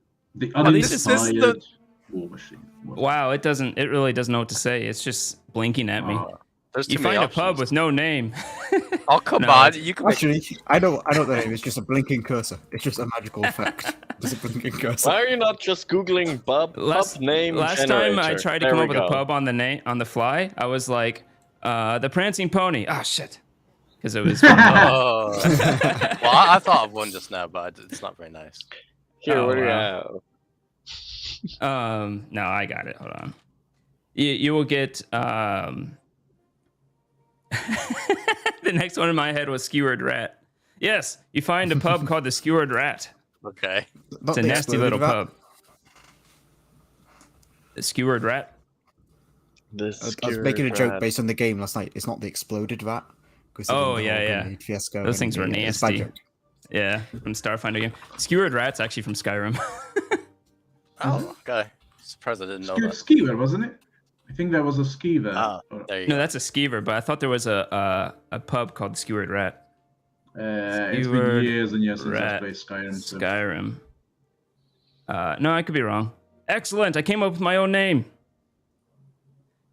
least it's this uninspired war machine. wow, it really doesn't know what to say. It's just blinking at me. There's You too many find a pub options. with no name. Oh, come No, on. You can make Actually, I know the name. It's just a blinking cursor. It's just a magical effect. Just a blinking cursor. Why are you not just googling pub name Last time I generator? tried to There come we up with a go. pub on the fly, I was like, the Prancing Pony. Ah, shit. Because it was. Oh. Well, I thought of one just now, but it's not very nice. Here, Oh, what do you wow. have? No, I got it. Hold on. You will get. The next one in my head was Skewered Rat. Yes, you find a pub called the Skewered Rat. Okay. Not It's a the nasty exploded little rat. pub. The Skewered Rat. I was making a joke based on the game last night. It's not the exploded rat. 'cause they Oh, did the yeah, whole yeah. grenade Fiasco Those and things were it's a bad nasty. joke. Yeah, from Starfinder game. Skewered Rat's actually from Skyrim. Oh, okay. Surprised I didn't know that. Skeever, wasn't it? I think there was a skeever. Ah, there you No, go. that's a skeever, but I thought there was a pub called Skewered Rat. It's been Skewered years and years since I rat. played Skyrim. So. Skyrim. No, I could be wrong. Excellent. I came up with my own name.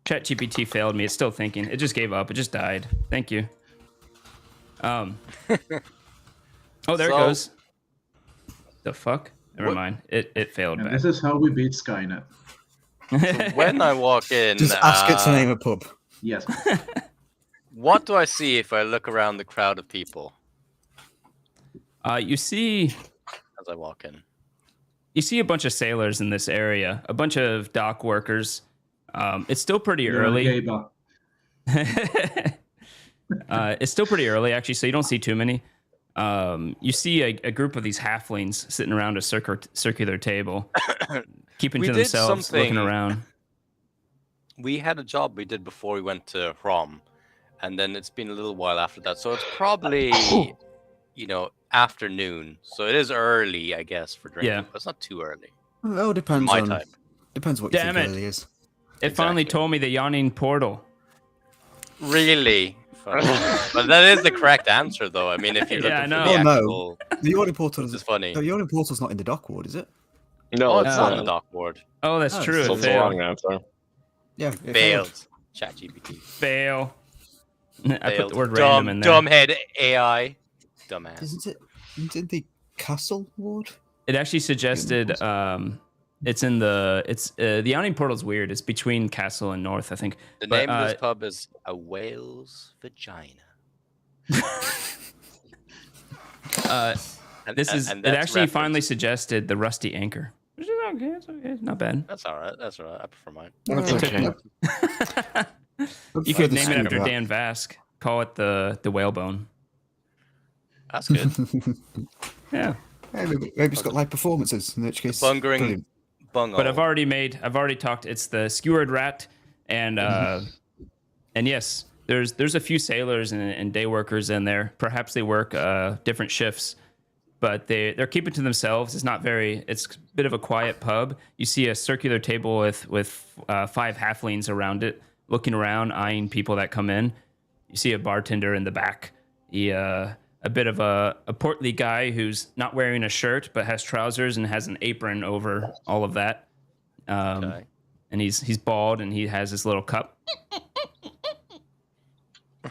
ChatGPT failed me. It's still thinking. It just gave up. It just died. Thank you. Oh, there it So- goes. The fuck? Never What- mind. It failed And back. this is how we beat Skynet. So when I walk in, Just ask it to name a pub. Yes. What do I see if I look around the crowd of people You see as I walk in? You see a bunch of sailors in this area, a bunch of dock workers. It's still pretty You're early. a gay bar. It's still pretty early, actually, so you don't see too many. You see a group of these halflings sitting around a circular table, keeping to themselves, looking around. We had a job we did before we went to Rom, and then it's been a little while after that. So it's probably, afternoon. So it is early, I guess, for drinking, but it's not too early. Well, depends My on type. Depends what you think early is. It finally told me the yawning portal. Really? But that is the correct answer, though. I mean, if you look at the actual... The yawning portal is funny. The yawning portal's not in the dock ward, is it? No, it's not in the dock ward. Oh, that's true. It's the wrong answer. Yeah, failed. ChatGPT. Fail. I put the word random in there. Dumbhead AI. Dumbass. Isn't it in the castle ward? It actually suggested it's in the yawning portal's weird. It's between castle and north, I think. The name of this pub is A Whale's Vagina. It actually finally suggested the Rusty Anchor. Which is okay. It's okay. Not bad. That's all right. That's all right. I prefer mine. That's okay. You could name it after Dan Vask. Call it the whalebone. That's good. Yeah. Hey, maybe it's got live performances, in which case. Bungering. But I've already talked. It's the skewered rat, and yes, there's a few sailors and day workers in there. Perhaps they work different shifts, but they're keeping to themselves. It's a bit of a quiet pub. You see a circular table with 5 halflings around it, looking around, eyeing people that come in. You see a bartender in the back. A bit of a portly guy who's not wearing a shirt but has trousers and has an apron over all of that. And he's bald and he has his little cup.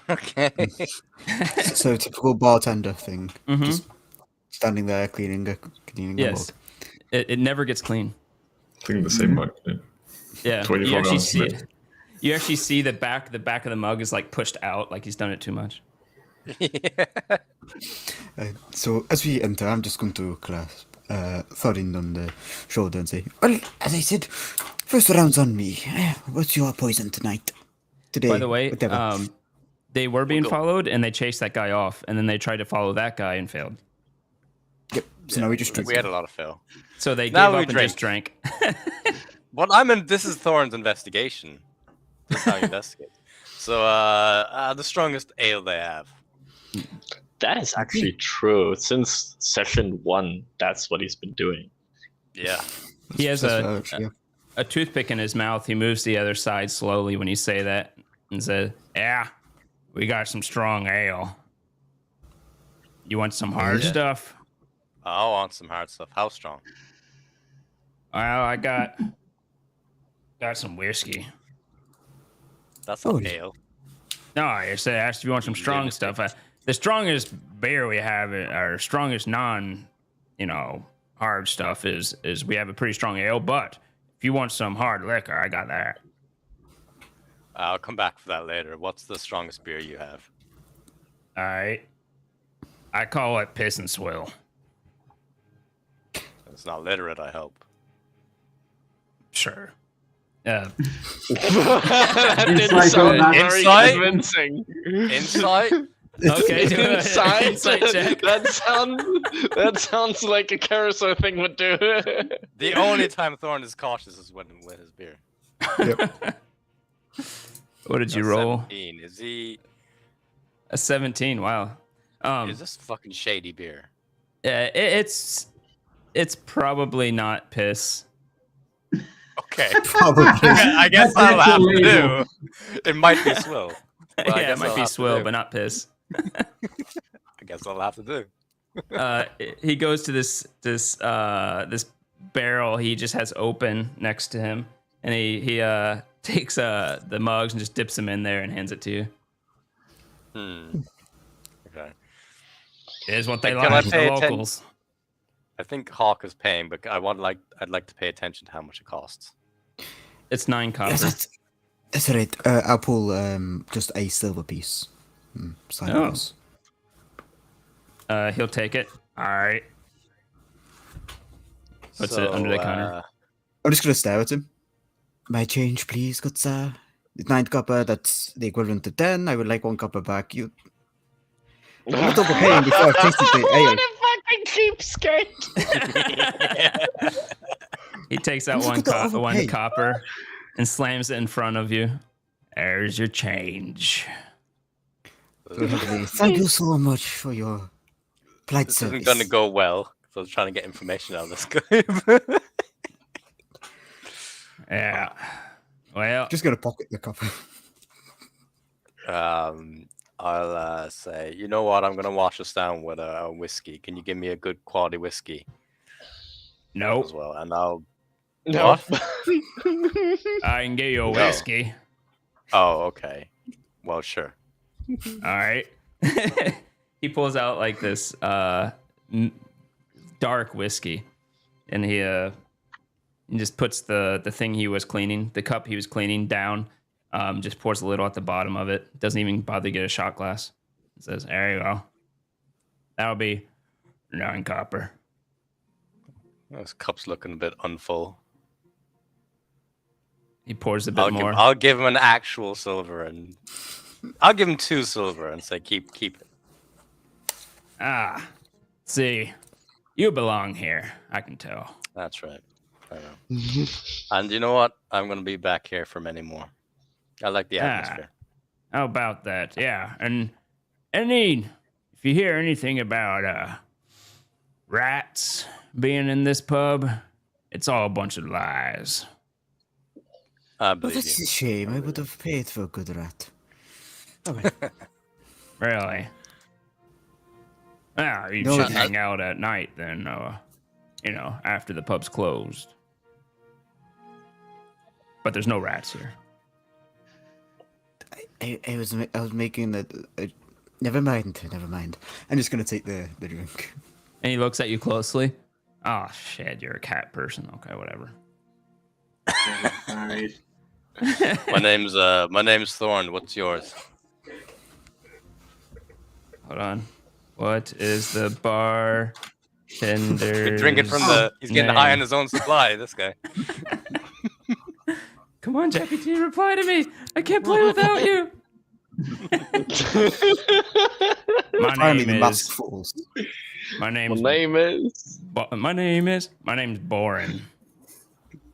Okay. So typical bartender thing. Just standing there cleaning a mug. It never gets clean. Cleaning the same mug. Yeah. 24 hours. You actually see the back of the mug is like pushed out, like he's done it too much. So as we enter, I'm just going to clasp Thorin on the shoulder and say, "Well, as I said, first round's on me. What's your poison tonight? Today." By the way, they were being followed, and they chased that guy off, and then they tried to follow that guy and failed. Yep. So now we just drink. We had a lot of fail. So they gave up and just drank. This is Thorin's investigation. That's how he investigates. So the strongest ale they have. That is actually true. Since session 1, that's what he's been doing. Yeah. He has a toothpick in his mouth. He moves to the other side slowly when you say that and says, "Yeah, we got some strong ale. You want some hard stuff?" I want some hard stuff. How strong? Well, I got some whiskey. That's not ale. No, I asked if you want some strong stuff. The strongest beer we have, our strongest hard stuff is we have a pretty strong ale. But if you want some hard liquor, I got that. I'll come back for that later. What's the strongest beer you have? All right. I call it Piss and Swill. It's not literate, I hope. Sure. That didn't sound very convincing. Insight? Okay. Insight check. That sounds like a carousel thing would do. The only time Thorn is cautious is when with his beer. Yep. What did you roll? 17. Is he a 17? Wow. Is this fucking shady beer? Yeah, it's probably not piss. Okay. Probably. I guess I'll have to do. It might be swill. Yeah, it might be swill, but not piss. I guess I'll have to do. He goes to this barrel he just has open next to him, and he takes the mugs and just dips them in there and hands it to you. Okay. Here's what they like, the locals. I think Hawk is paying, but I'd like to pay attention to how much it costs. It's 9 copper. Yes, that's right. I'll pull just a silver piece. Slide Oh. across. He'll take it. All right. Puts it under the counter. I'm just gonna stare at him. My change, please, good sir. 9 copper, that's the equivalent to 10. I would like 1 copper back. You're not overpaying before I've tasted the ale. What a fucking cheapskate! He takes out one copper and slams it in front of you. There's your change. Thank you so much for your polite This service. isn't going to go well. So I was trying to get information out of this guy. Yeah. Well, Just gonna pocket the copper. I'll say, you know what? I'm going to wash this down with a whiskey. Can you give me a good quality whiskey? nope. As well, and I'll. No. What? I can get you a whiskey. Oh, okay. Well, sure. All right. He pulls out like this dark whiskey, and he just puts the thing he was cleaning, the cup he was cleaning, down. Just pours a little at the bottom of it. Doesn't even bother to get a shot glass. It says, "There you go. That'll be 9 copper." This cup's looking a bit unfull. He pours a bit more. I'll give him an actual silver, and I'll give him 2 silver and say keep it. See, you belong here. I can tell. That's right. I know. And you know what? I'm gonna be back here for many more. I like the atmosphere. How about that? Yeah, and if you hear anything about rats being in this pub, it's all a bunch of lies. I Oh, believe that's you. a shame. I would have paid for a good rat. Oh, well. Really? Well, you No, should hang out at night then, after the pub's closed. But there's no rats here. I was making that. Never mind. I'm just gonna take the drink. And he looks at you closely. Oh shit, you're a cat person. Okay, whatever. Sorry. My name's Thorn. What's yours? Hold on. What is the bartender? Drinking from the. He's getting high on his own supply. This guy. Come on, Jackie T, reply to me. I can't play without you. My name is Boren.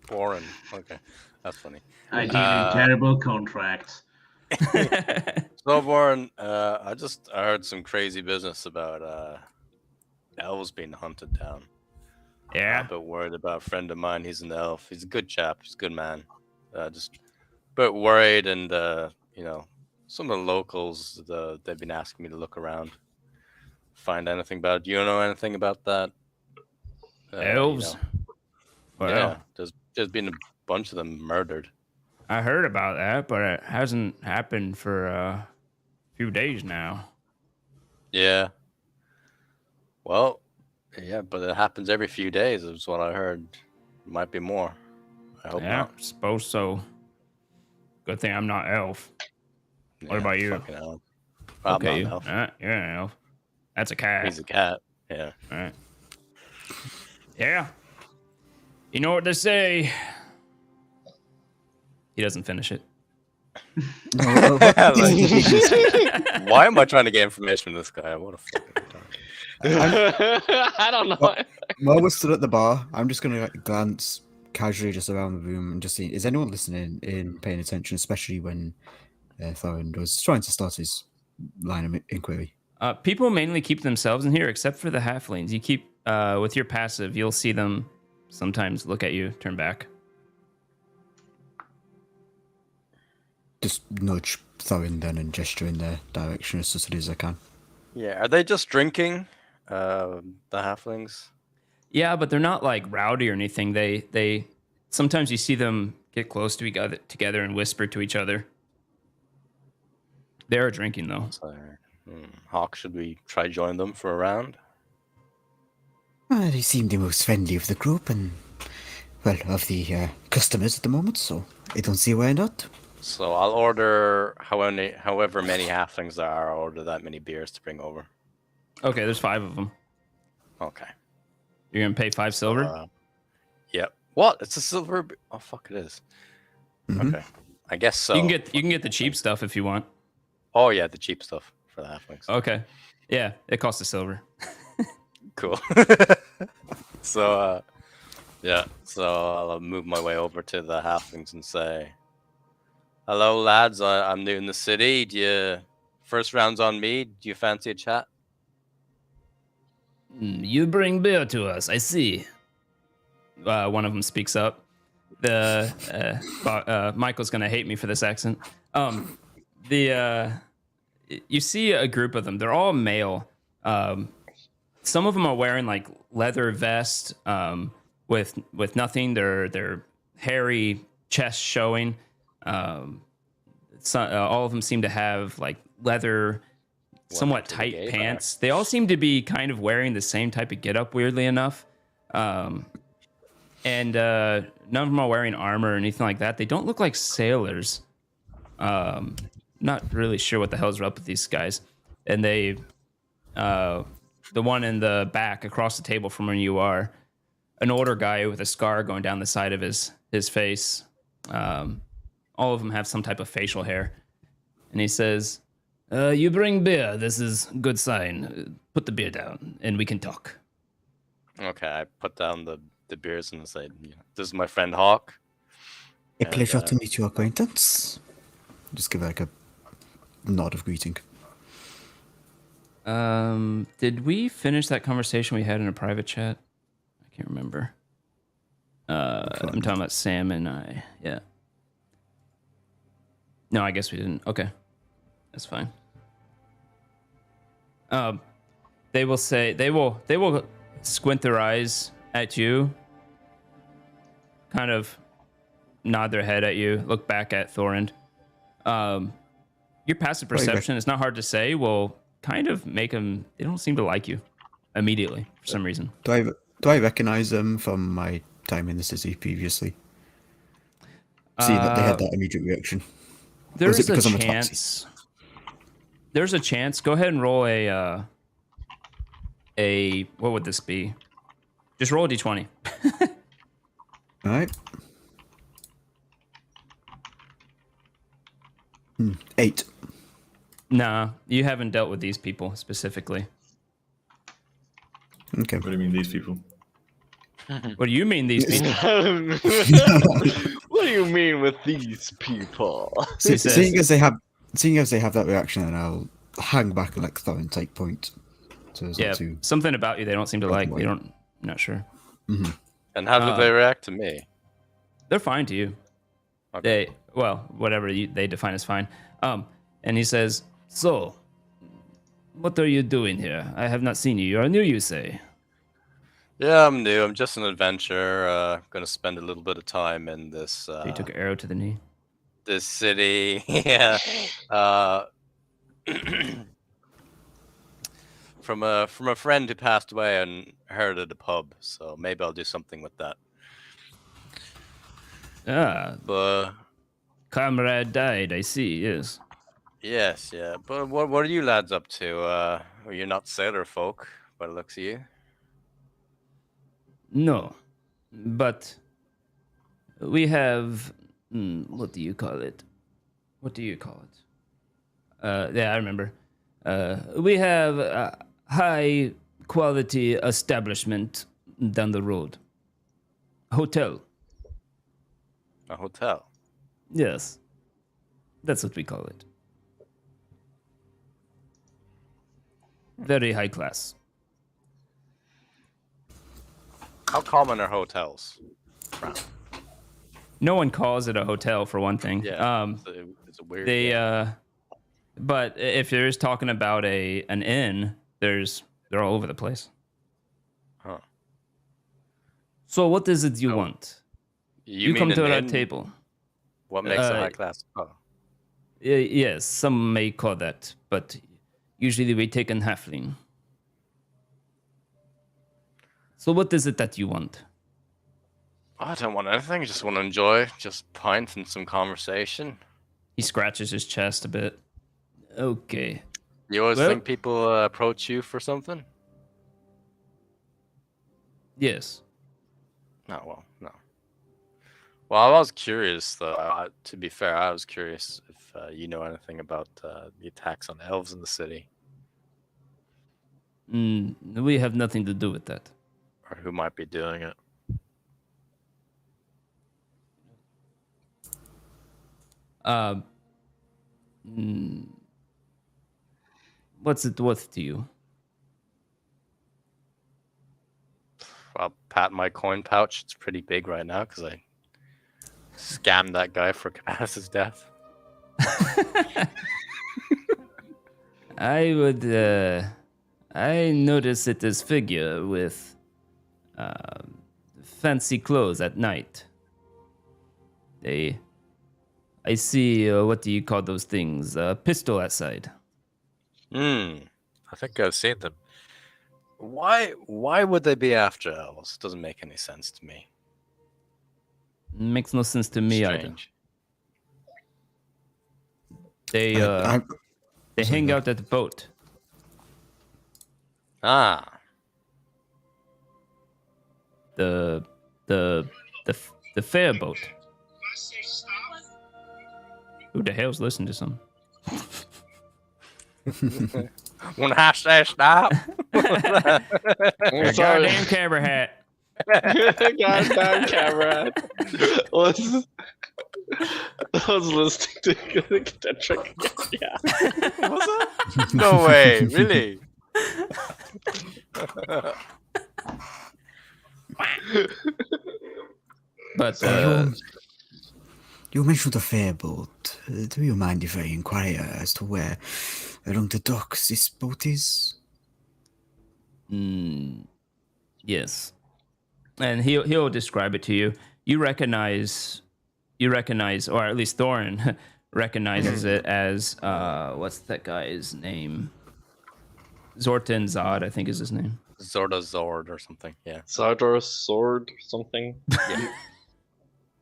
Boring. Okay, that's funny. I deal in terrible contracts. So Boren, I heard some crazy business about elves being hunted down. Yeah. I'm a bit worried about a friend of mine. He's an elf. He's a good chap. He's a good man. Just a bit worried, and some of the locals, they've been asking me to look around, find anything about it. Do you know anything about that? Elves? Well, yeah, there's been a bunch of them murdered. I heard about that, but it hasn't happened for a few days now. Yeah. Well, yeah, but it happens every few days, is what I heard. Might be more. I hope not. Suppose so. Good thing I'm not elf. Yeah, what about you? Fucking elf. I'm Okay, not an elf. you're an elf. That's a cat. He's a cat. Yeah. All right. Yeah. You know what they say. He doesn't finish it. Why am I trying to get information from this guy? What a fucking retard. I don't know. While we're still at the bar, I'm just gonna glance casually just around the room and just see, is anyone listening in, paying attention, especially when Thorin was trying to start his line of inquiry. People mainly keep themselves in here, except for the halflings. You keep, with your passive, you'll see them sometimes look at you, turn back. Just nudge Thorin then and gesture in their direction as subtly as I can. Yeah, are they just drinking, the halflings? Yeah, but they're not like rowdy or anything. They sometimes you see them get close to together and whisper to each other. They are drinking though. So, Hawk, should we try join them for a round? They seem the most friendly of the group and, well, of the customers at the moment, so I don't see why not. So I'll order however many halflings there are. I'll order that many beers to bring over. Okay, there's 5 of them. Okay. You're gonna pay 5 silver? Yep. What? It's a silver. Oh fuck! It is. Okay. I guess so. You can get the cheap stuff if you want. Oh yeah, the cheap stuff for the halflings. Okay. Yeah, it costs a silver. Cool. So yeah. So I'll move my way over to the halflings and say, "Hello, lads. I'm new in the city. First round's on me. Do you fancy a chat?" You bring beer to us. I see. One of them speaks up. Michael's gonna hate me for this accent. You see a group of them. They're all male. Some of them are wearing like leather vests with nothing. Their hairy chest showing. All of them seem to have like leather, somewhat tight pants. They all seem to be kind of wearing the same type of getup. Weirdly enough. And none of them are wearing armor or anything like that. They don't look like sailors. Not really sure what the hell's up with these guys. And the one in the back across the table from where you are, an older guy with a scar going down the side of his face. All of them have some type of facial hair. And he says, you bring beer. This is a good sign. Put the beer down and we can talk. Okay, I put down the beers and say, "This is my friend Hawk. A pleasure to meet your acquaintance." Just give like a nod of greeting. Did we finish that conversation we had in a private chat? I can't remember. I'm talking about Sam and I. Yeah. No, I guess we didn't. Okay, that's fine. They will squint their eyes at you, kind of nod their head at you, look back at Thorund. Your passive perception, it's not hard to say, will kind of make them, they don't seem to like you immediately for some reason. Do I recognize them from my time in the city previously? Seeing that they had that immediate reaction. There's a chance. There's a chance. Go ahead and roll a what would this be? Just roll a d20. All right. 8. Nah, you haven't dealt with these people specifically. Okay. What do you mean, these people? What do you mean, these people? What do you mean with these people? Seeing as they have that reaction, then I'll hang back and let Thorin take point. So something about you they don't seem to like. I'm not sure. Mm-hmm. And how do they react to me? They're fine to you. Okay. Whatever they define as fine. And he says, "So, what are you doing here? I have not seen you. You are new, you say?" Yeah, I'm new. I'm just an adventurer. Gonna spend a little bit of time in this. He took an arrow to the knee. This city, yeah. From a friend who passed away and heard at a pub, so maybe I'll do something with that. But comrade died. I see. Yes. Yes, yeah. But what are you lads up to? You're not sailor folk, by the looks of you. No, but we have. What do you call it? Yeah, I remember. We have a high quality establishment down the road. Hotel. A hotel? Yes. That's what we call it. Very high class. How common are hotels? No one calls it a hotel, for one thing. Yeah, it's a weird. But if there is talking about an inn, they're all over the place. Huh. So what is it you want? You come to our table. What makes a high class? Oh. Yes, some may call that, but usually we take in halfling. So what is it that you want? I don't want anything. I just want to enjoy just pint and some conversation. He scratches his chest a bit. Okay. You always Well- think people approach you for something? Yes. No, well, no. Well, I was curious, though. To be fair, I was curious if you know anything about the attacks on elves in the city, We have nothing to do with that. or who might be doing it. What's it worth to you? I'll pat my coin pouch. It's pretty big right now because I scammed that guy for Capatis' death. I would. I notice it is figure with fancy clothes at night. I see. What do you call those things? A pistol outside. I think I've seen them. Why would they be after elves? Doesn't make any sense to me. Makes no sense to me either. Strange. They they hang out at the boat. Ah, The fair boat. Who the hell's listening to some? one hashtag stop. Goddamn camera hat. Goddamn camera. I was listening to that trick. Yeah. Was it? No way, really? But You mentioned the fair boat. Do you mind if I inquire as to where along the docks this boat is? yes, and he'll describe it to you. You recognize, or at least Thorin recognizes it as what's that guy's name? Zortan Zod, I think is his name. Zorda Zord or something. Yeah. Zardo's sword or something. Yeah.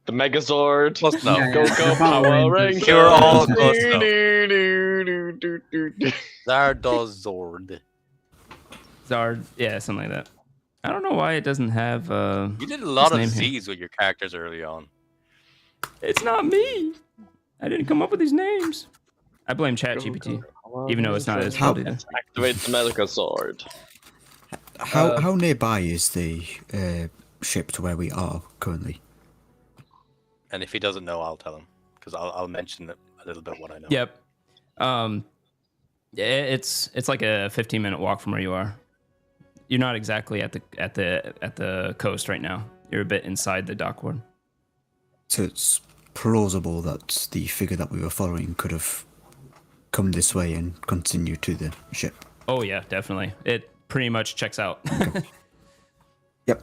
The Megazord. Close enough. Yeah, Go yeah. go The Power Power Rangers. Rangers. You're all close Do, enough. do, do, do, do. Zarda Zord. Zard, yeah, something like that. I don't know why it doesn't have. You did a lot of name here? Z's with your characters early on. It's not me. I didn't come up with these names. I blame ChatGPT, even though it's not his fault either. Activate the Megazord. How nearby is the ship to where we are currently? And if he doesn't know, I'll tell him because I'll mention a little bit what I know. Yep. It's like a 15-minute walk from where you are. You're not exactly at the coast right now. You're a bit inside the dock ward. So it's plausible that the figure that we were following could have come this way and continued to the ship. Oh yeah, definitely. It pretty much checks out. Yep.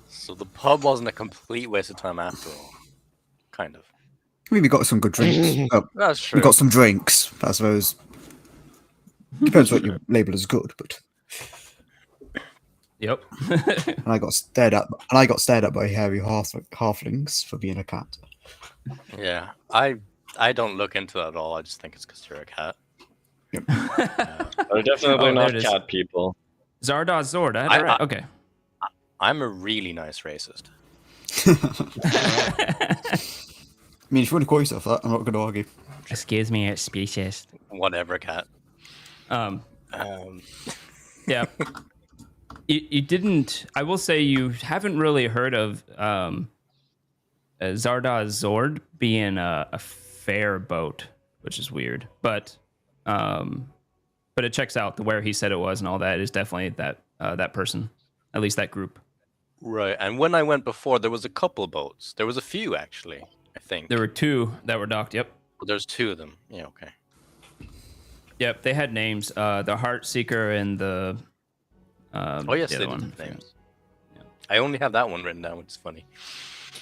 So the pub wasn't a complete waste of time after all. Kind of. I mean, we got some good drinks. Oh, That's true. we got some drinks, I suppose. Depends what you label as good, but Yep. and I got stared at by hairy halflings for being a cat. Yeah, I don't look into that at all. I just think it's because you're a cat. Yep. They're definitely Oh, there not it is. cat people. Zardoz Zord. I had it right. Okay. I'm a really nice racist. I mean, if you want to call yourself that, I'm not going to argue. Excuse me, it's speciest. Whatever, cat. Yeah. You didn't. I will say you haven't really heard of Zardoz Zord being a fair boat, which is weird. But it checks out. The where he said it was and all that is definitely that person, at least that group. Right, and when I went before, there was a couple boats. There was a few actually. I think There were two that were docked. Yep. there's two of them. Yeah, okay. Yep. They had names. The Heart Seeker and the. Oh yes, the they other did one. have names. I only have that one written down, which is funny.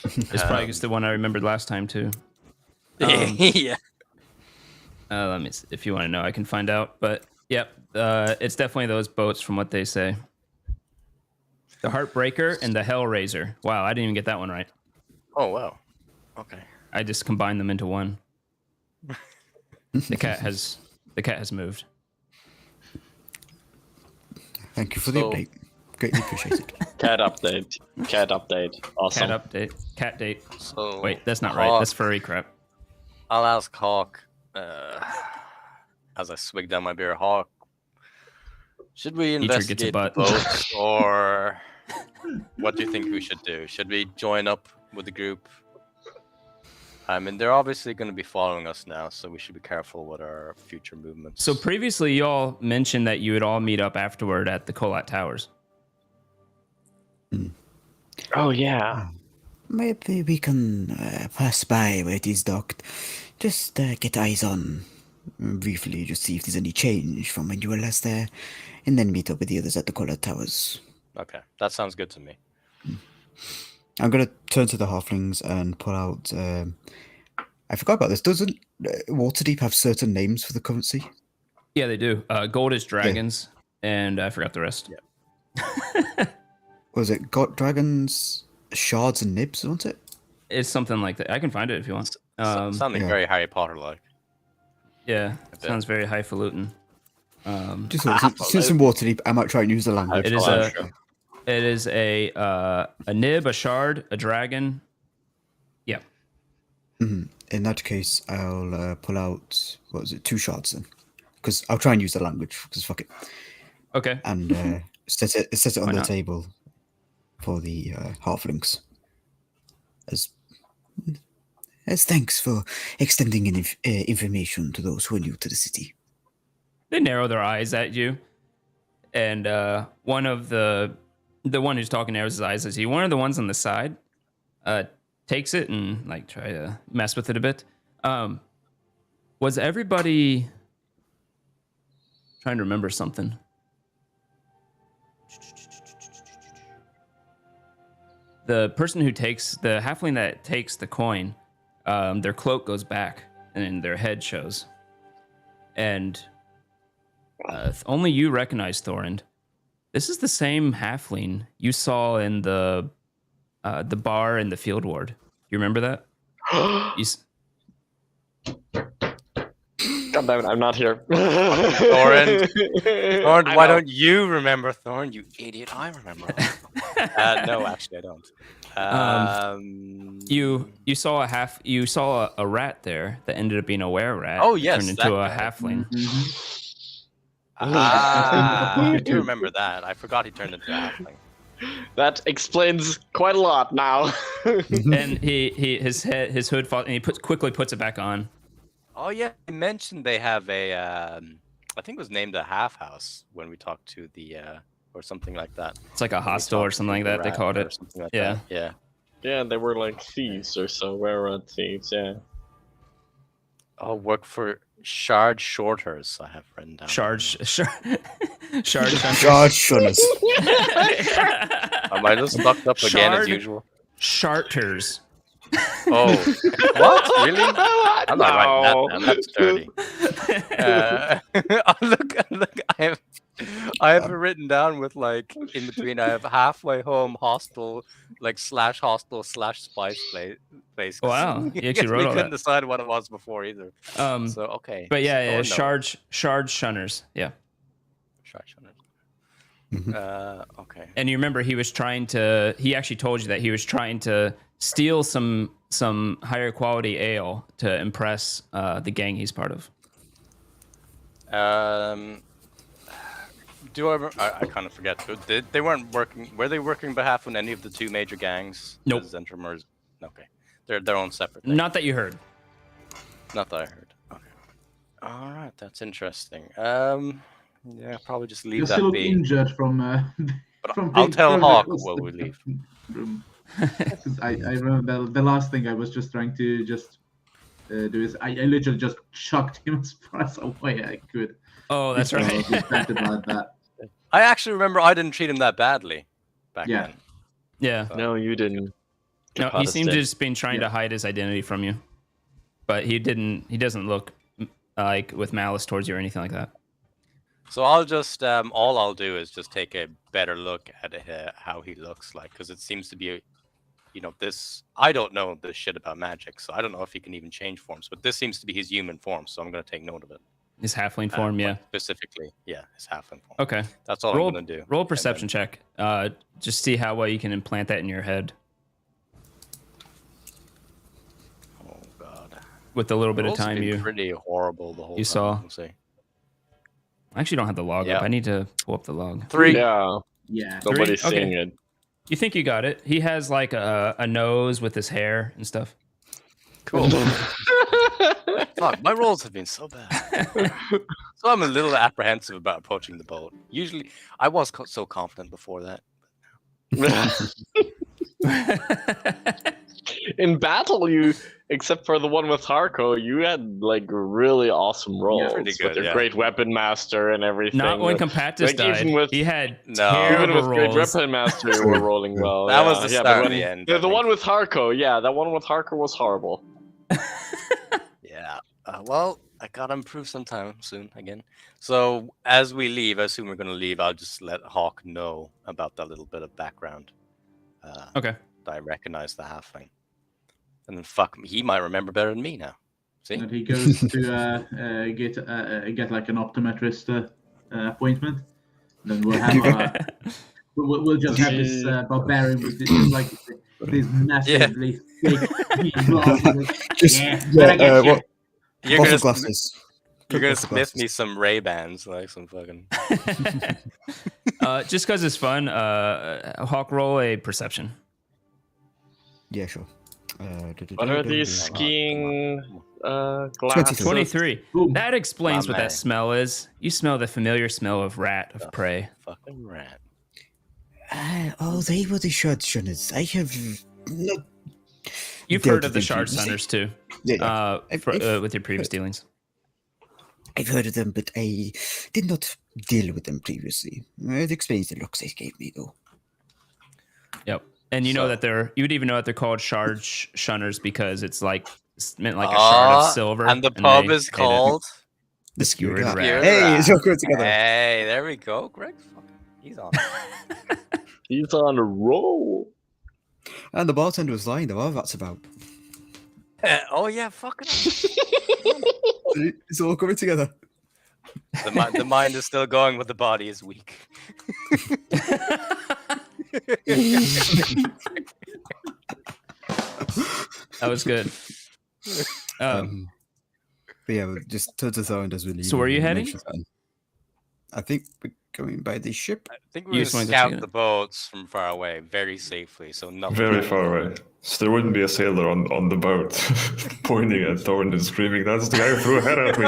It's probably just the one I remembered last time too. Yeah. Let me see. If you want to know, I can find out. But yep, it's definitely those boats from what they say. the Heartbreaker, and the Hellraiser. Wow, I didn't even get that one right. Oh wow. Okay. I just combined them into one. The cat has moved. Thank you for the update. Greatly appreciated. Cat update. Cat update. Awesome. Cat update. Cat date. So Wait, that's not Hawk, right. That's furry crap. I'll ask Hawk as I swig down my beer. Hawk, should we investigate the boat, or what do you think we should do? Should we join up with the group? I mean, they're obviously going to be following us now, so we should be careful with our future movements. So previously, you all mentioned that you would all meet up afterward at the Colat Towers. Oh, yeah. Maybe we can pass by where it is docked. Just get eyes on briefly, just see if there's any change from when you were last there, and then meet up with the others at the Colat Towers. Okay, that sounds good to me. I'm going to turn to the halflings and pull out... I forgot about this. Doesn't Waterdeep have certain names for the currency? Yeah, they do. Gold is dragons, and I forgot the rest. Yeah. Was it got dragons, shards, and nibs, wasn't it? It's something like that. I can find it if you want. Something very Harry Potter-like. Yeah, sounds very highfalutin. Just since in Waterdeep, I might try and use the language. It is a nib, a shard, a dragon. Yeah. Mm-hmm. In that case, I'll pull out, what was it, 2 shards then? Because I'll try and use the language, because fuck it. Okay. And set it on the table for the halflings. As thanks for extending information to those who are new to the city. They narrow their eyes at you, and one of the one who's talking narrows his eyes at you. One of the ones on the side takes it and like try to mess with it a bit. Was everybody trying to remember something? The person who takes the halfling that takes the coin, their cloak goes back and their head shows, and only you recognize Thorund. This is the same halfling you saw in the bar in the field ward. You remember that? God damn it, I'm not here. Thorund, why don't you remember Thorund? You idiot! I remember. No, actually, I don't. You saw a rat there that ended up being a were-rat. Oh yes, turned into a halfling. Mm-hmm. I do remember that. I forgot he turned into a halfling. That explains quite a lot now. And his hood falls, and he quickly puts it back on. Oh yeah, I mentioned they have a I think it was named a half house when we talked to the or something like that. It's like a hostel or something like that. They called it. Like that. Yeah. Yeah, they were like thieves or so. Were thieves? Yeah. I'll work for Shard Shorters. I have written down. Shard Shunners. Am I just locked up again as usual? Sharters. Oh, what? Really? I'm not writing that down. That's dirty. Look. I have it written down with like in between. I have halfway home hostel, like /hostel/spice place. Wow, you actually wrote all that. We couldn't decide what it was before either. So okay. But yeah, Shard Shunners. Yeah. Shard Shunners. Okay. And you remember he actually told you that he was trying to steal some higher quality ale to impress the gang he's part of. Do I kind of forget. They weren't working. Were they working on behalf of any of the 2 major gangs? Nope. Zentramers. Okay. They're their own separate thing. Not that you heard. Not that I heard. Okay. All right. That's interesting. Yeah, probably just leave that be. You still injured from. But I'll tell Hawk when we leave. I remember the last thing I was just trying to do is I literally just chucked him as far as away I could. Oh, that's right. About that. I actually remember I didn't treat him that badly back then. Yeah. So. No, you didn't. No, he seemed to just been trying to hide his identity from you, but he doesn't look like with malice towards you or anything like that. So I'll just all I'll do is just take a better look at how he looks like, because it seems to be, this. I don't know this shit about magic, so I don't know if he can even change forms. But this seems to be his human form, so I'm gonna take note of it. His halfling form, yeah. Specifically, yeah, his halfling form. Okay, that's all I'm gonna do. Roll a perception check. Just see how well you can implant that in your head. Oh God. With a little bit of time, you pretty horrible the whole you time, saw. we'll see. I actually don't have the log up. I need to pull up the log. 3. Yeah. Nobody's Okay. seeing it. You think you got it? He has like a nose with his hair and stuff. Cool. Fuck, my rolls have been so bad. So I'm a little apprehensive about approaching the boat. Usually, I was so confident before that. In battle, except for the one with Harko, you had like really awesome rolls pretty good, with your yeah. great weapon master and everything. Not when Compatus died. Even with, he had even terrible with great rolls. weapon master, you were rolling well. That was the yeah, start but of the end. The one with Harko, that one with Harko was horrible. Yeah. Well, I gotta improve sometime soon again. So as we leave, as soon we're gonna leave, I'll just let Hawk know about that little bit of background. Okay. That I recognize the halfling, and then fuck me, he might remember better than me now. See? And he goes to get like an optometrist appointment. Then we'll have we'll just have this barbarian with this massively thick glasses. You're gonna glasses. You're gonna smith me some Ray-Bans, like some fucking. Just because it's fun, Hawk, roll a perception. Yeah, sure. What are these skiing glasses? 23. Boom. That explains My what man. that smell is. You smell the familiar smell of rat, of prey. Fucking rat. They were the shard shunners. I have not. You've dealt heard of with the them shard previously. sunners too, Yeah, with your previous dealings. I've heard of them, but I did not deal with them previously. It explains the looks they gave me, though. Yep. And you know that you would even know that they're called shard shunners because it's meant like a shard of silver. And the pub they is hate it. called The Skewered skewered rat. rat. Hey, it's all good together. Hey, there we go, Greg. He's on. He's on a roll. And the bartender was lying. There are rats about. Oh yeah, fucking. It's all coming together. The mind is still going, but the body is weak. That was good. But yeah, just to Thorin as we leave. So where are you heading? I think we're going by the ship. I think You we're just going wanted to to scout check it. the boats from far away, very safely, so nothing. Very far away. So there wouldn't be a sailor on the boat pointing at Thorn and screaming, "That's the guy who threw a head at me."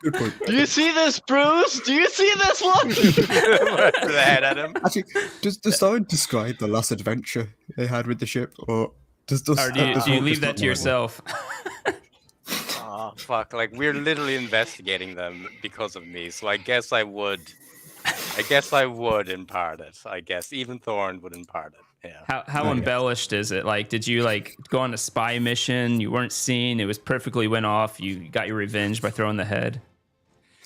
Good point. Do you see this, Bruce? Do you see this one? the head at him. Actually, does Thorin describe the last adventure they had with the ship, or Or do you leave that to yourself? Oh fuck! Like we're literally investigating them because of me, so I guess I would impart it. I guess even Thorn would impart it. Yeah. How embellished is it? Like, did you go on a spy mission? You weren't seen. It was perfectly went off. You got your revenge by throwing the head.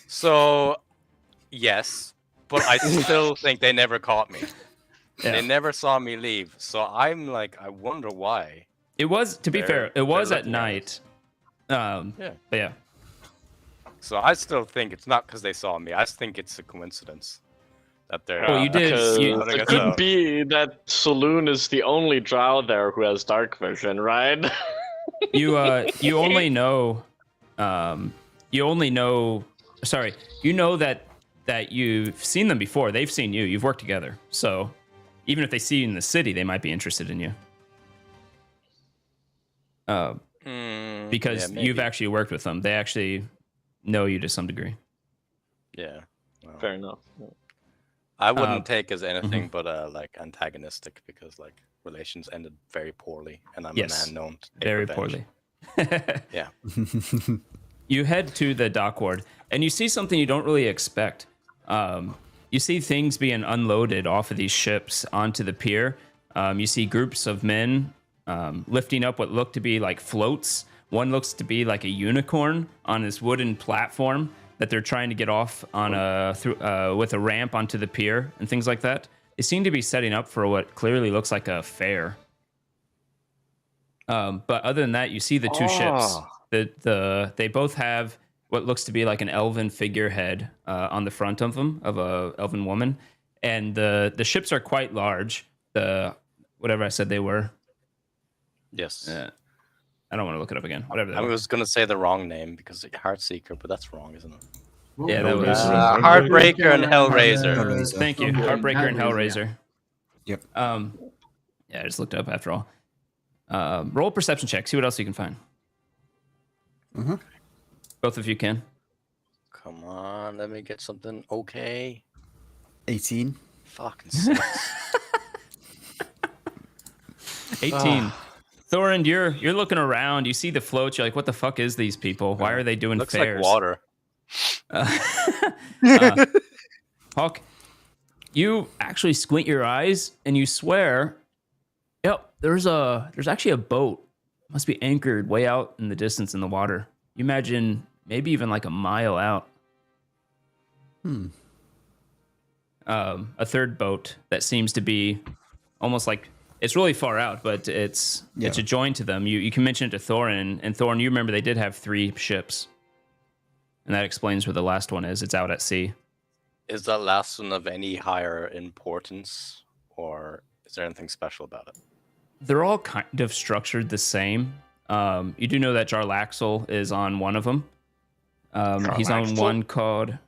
So, yes, but I still think they never caught me. Yeah. They never saw me leave. So I'm like, I wonder why. It was, to be fair, it was they're at looking at night. Yeah. But yeah. So I still think it's not because they saw me. I just think it's a coincidence that they're. Well, you did- Because you- it could be that Saloon is the only drow there who has dark vision, right? You only know that you've seen them before. They've seen you. You've worked together. So even if they see you in the city, they might be interested in you. Because yeah, you've maybe. actually worked with them. They actually know you to some degree. Yeah. Well, Fair enough. I wouldn't take as anything but like antagonistic because like relations ended very poorly, and I'm Yes, a man known to take very revenge. poorly. Yeah. You head to the dock ward, and you see something you don't really expect. You see things being unloaded off of these ships onto the pier. You see groups of men lifting up what look to be like floats One looks to be like a unicorn on this wooden platform that they're trying to get off on with a ramp onto the pier and things like that. They seem to be setting up for what clearly looks like a fair. But other than that, you see the two ships. They both have what looks to be like an elven figurehead on the front of them, of a elven woman, and the ships are quite large. Whatever I said they were. Yes. I don't want to look it up again. Whatever. I was gonna say the wrong name because it's Heartseeker, but that's wrong, isn't it? Yeah, that was Heartbreaker and Hellraiser. Thank you, Heartbreaker and Hellraiser. Yep. Yeah, I just looked up after all. Roll a perception check. See what else you can find. Mm-hmm. Both of you can. Come on, let me get something okay. 18. Fucking sucks. 18. Thorin, you're looking around. You see the floats. You're like, what the fuck is these people? Why are they doing Looks fairs? like water. Hawk, you actually squint your eyes and you swear, yep, there's actually a boat. Must be anchored way out in the distance in the water. You imagine maybe even like a mile out. A third boat that seems to be almost like it's really far out, but it's adjoined to them. You can mention it to Thorin, and Thorin, you remember they did have 3 ships. And that explains where the last one is. It's out at sea. Is that last one of any higher importance, or is there anything special about it? They're all kind of structured the same. You do know that Jarlaxle is on one of them. He's on one called...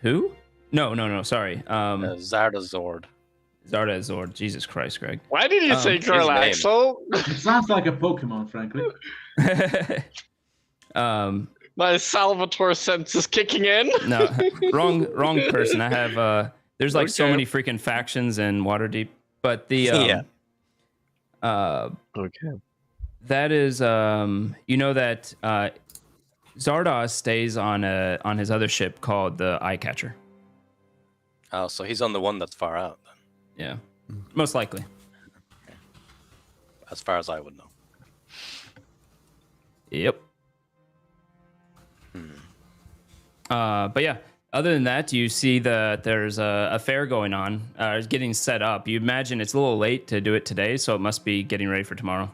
who? No, sorry. Zardazord. Zardazord. Jesus Christ, Greg. Why did you say Jarlaxle? It sounds like a Pokemon, frankly. My Salvatore sense is kicking in. No, wrong person. I have there's like so many freaking factions in Waterdeep, but the okay. That is you know that Zardoz stays on his other ship called the Eyecatcher. Oh, so he's on the one that's far out then. Yeah, most likely. As far as I would know. Yep. But yeah, other than that, you see that there's a fair going on, getting set up. You imagine it's a little late to do it today, so it must be getting ready for tomorrow.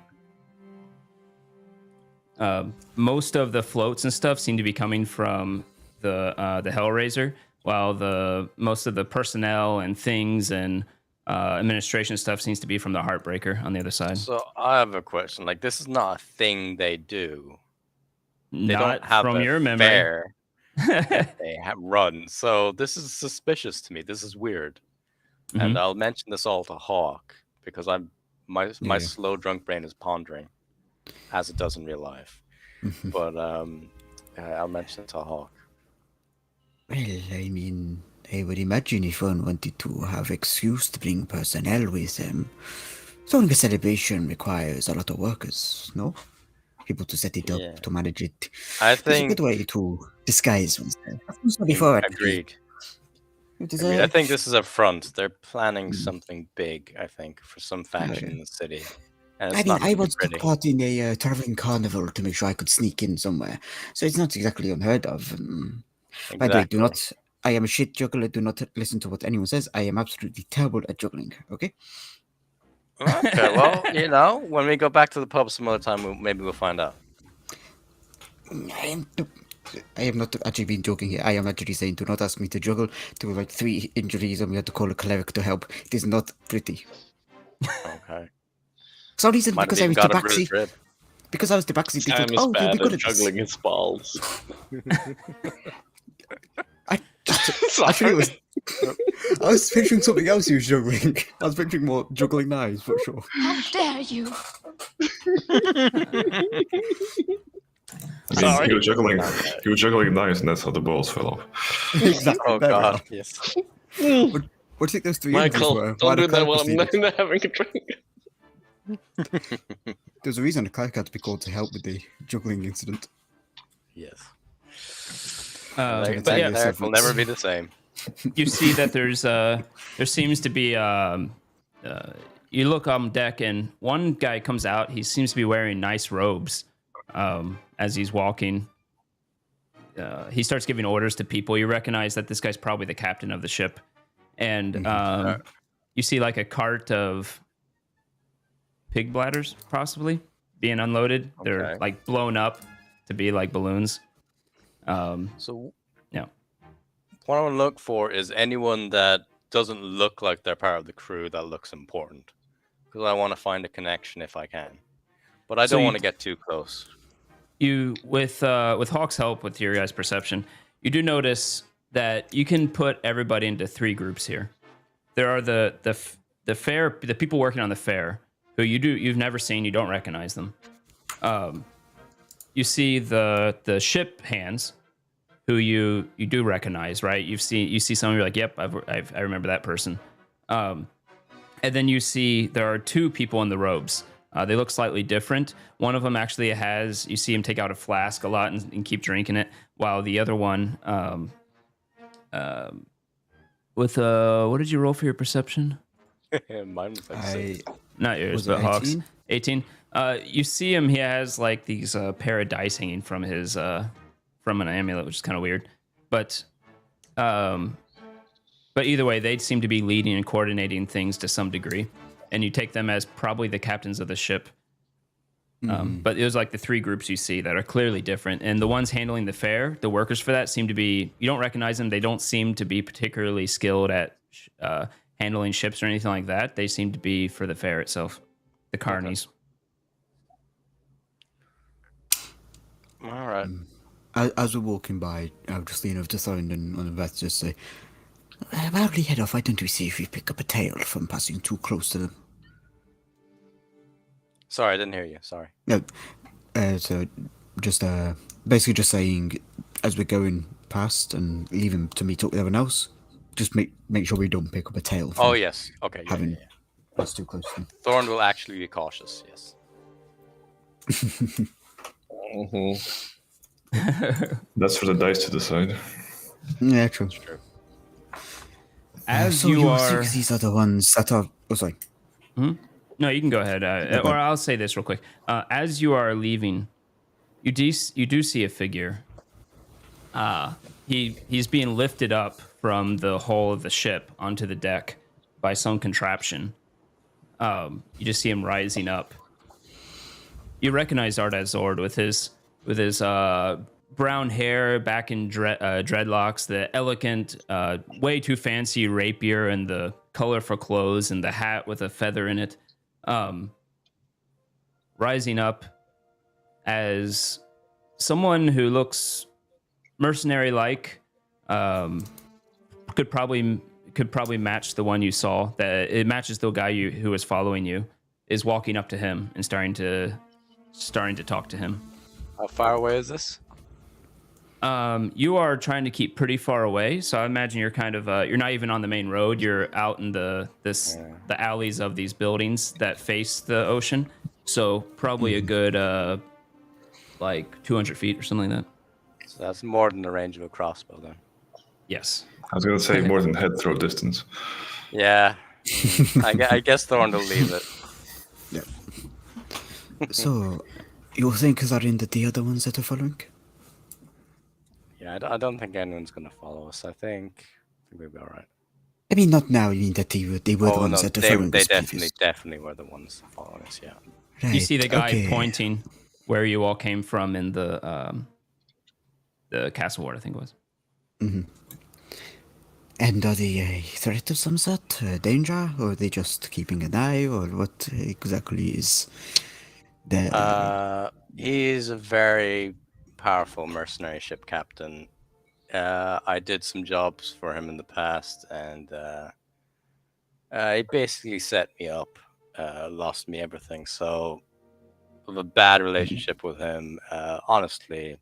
Most of the floats and stuff seem to be coming from the Hellraiser, while most of the personnel and things and administration stuff seems to be from the Heartbreaker on the other side. So I have a question. Like, this is not a thing they do. They Not don't have from a your memory. fair that they have run. So this is suspicious to me. This is weird. And I'll mention this all to Hawk because my slow drunk brain is pondering, as it does in real life. But I'll mention it to Hawk. Well, I mean, I would imagine if one wanted to have excuse to bring personnel with them, throwing a celebration requires a lot of workers, no? People to set it up, to manage it. I It's a think... good way to disguise oneself. Agreed. I think this is a front. They're planning something big, I think, for some faction in the city. And it's I once took part in a traveling carnival to make sure I could sneak in somewhere. So it's not exactly unheard of. By the way, I am a shit juggler. Do not listen to what anyone says. I am absolutely terrible at juggling, okay? Okay, well, when we go back to the pub some other time, maybe we'll find out. I am not actually being joking here. I am actually saying do not ask me to juggle. There were like 3 injuries and we had to call a cleric to help. It is not pretty. Okay. For some reason, because I was the backseat. Because I was the backseat, they thought, you'll be good at juggling his balls. Actually, I was picturing something else you were juggling. I was picturing more juggling knives, for sure. How dare you? Sorry. He was juggling knives, and that's how the balls fell off. Exactly. Oh God, yes. What do you think those 3 Michael, were? don't do that while I'm not having a drink. There's a reason the cleric had to be called to help with the juggling incident. Yes. But yeah, will never be the same. You see that there seems to be you look on deck, and one guy comes out. He seems to be wearing nice robes as he's walking. He starts giving orders to people. You recognize that this guy's probably the captain of the ship. And you see like a cart of pig bladders possibly being unloaded. Okay. They're like blown up to be like balloons. So yeah. What I want to look for is anyone that doesn't look like they're part of the crew that looks important. Because I want to find a connection if I can. But I don't want to get too close. You with Hawk's help with your guys' perception, you do notice that you can put everybody into 3 groups here. There are the people working on the fair who you've never seen, you don't recognize them. You see the ship hands who you do recognize, right? You see someone, you're like, yep, I remember that person. And then you see there are 2 people in the robes. They look slightly different. One of them actually you see him take out a flask a lot and keep drinking it, while the other one, what did you roll for your perception? Mine was like 6. Not yours, but Hawk's. 18. You see him, he has like these pair of dice hanging from his, from an amulet, which is kind of weird. But either way, they seem to be leading and coordinating things to some degree. And you take them as probably the captains of the ship. But it was like the 3 groups you see that are clearly different. And the ones handling the fair, the workers for that, seem to be, you don't recognize them. They don't seem to be particularly skilled at handling ships or anything like that. They seem to be for the fair itself, the carnies. Okay. All right. As we're walking by, I'll just lean over to Thorn and on the vet just say, while we head off, why don't we see if we pick up a tail from passing too close to them? Sorry, I didn't hear you. Sorry. No, so just basically just saying, as we're going past and leaving to meet up with everyone else, just make sure we don't pick up a tail. Oh yes. Okay. Yeah, having us too close to them. Thorn will actually be cautious. Yes. That's for the dice to decide. Yeah, true. That's true. As so you are, think these are the ones that are. Oh, sorry. No, you can go ahead. Or I'll say this real quick. As you are leaving, you do see a figure. He's being lifted up from the hull of the ship onto the deck by some contraption. You just see him rising up. You recognize Ardaz Zord with his brown hair, back in dreadlocks, the elegant, way too fancy rapier, and the colorful clothes, and the hat with a feather in it. Rising up as someone who looks mercenary-like, could probably match the one you saw. That it matches the guy who was following you. Is walking up to him and starting to talk to him. How far away is this? You are trying to keep pretty far away, so I imagine you're kind of you're not even on the main road. You're out in the alleys of these buildings that face the ocean. So probably a good like 200 feet or something like that. So that's more than the range of a crossbow, then. Yes. I was going to say more than head throw distance. Yeah. I guess Thorn will leave it. Yeah. So, you think are in the other ones that are following? Yeah, I don't think anyone's going to follow us. I think we'll be all right. I mean, not now. I mean that they were the ones that are following us. They definitely were the ones following us, yeah. Right, you see the guy pointing where you all came from in the castle ward, I think it was. Mm-hmm. And are they a threat of some sort? Danger? Or are they just keeping an eye? Or what exactly is the... He's a very powerful mercenary ship captain. I did some jobs for him in the past, and he basically set me up, lost me everything. So I have a bad relationship with him. Honestly,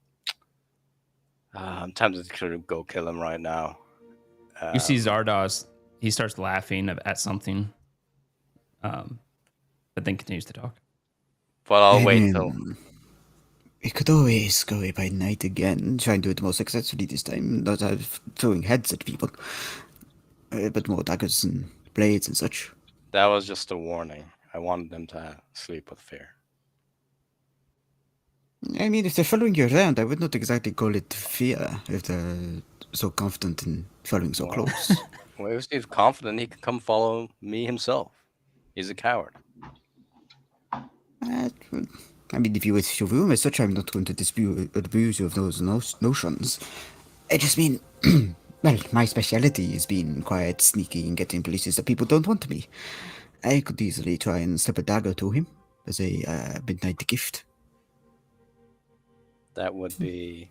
I'm tempted to go kill him right now. You see Zardoz, he starts laughing at something, but then continues to talk. But I'll wait till... We could always go by night again, try and do it more successfully this time, not have throwing heads at people, but more daggers and blades and such. That was just a warning. I wanted them to sleep with fear. I mean, if they're following you around, I would not exactly call it fear if they're so confident in following so close. Well, if he's confident, he can come follow me himself. He's a coward. I mean, if you wish to room as such, I'm not going to abuse you of those notions. I just mean, well, my speciality is being quiet, sneaky, and getting places that people don't want me. I could easily try and slip a dagger to him as a midnight gift. That would be...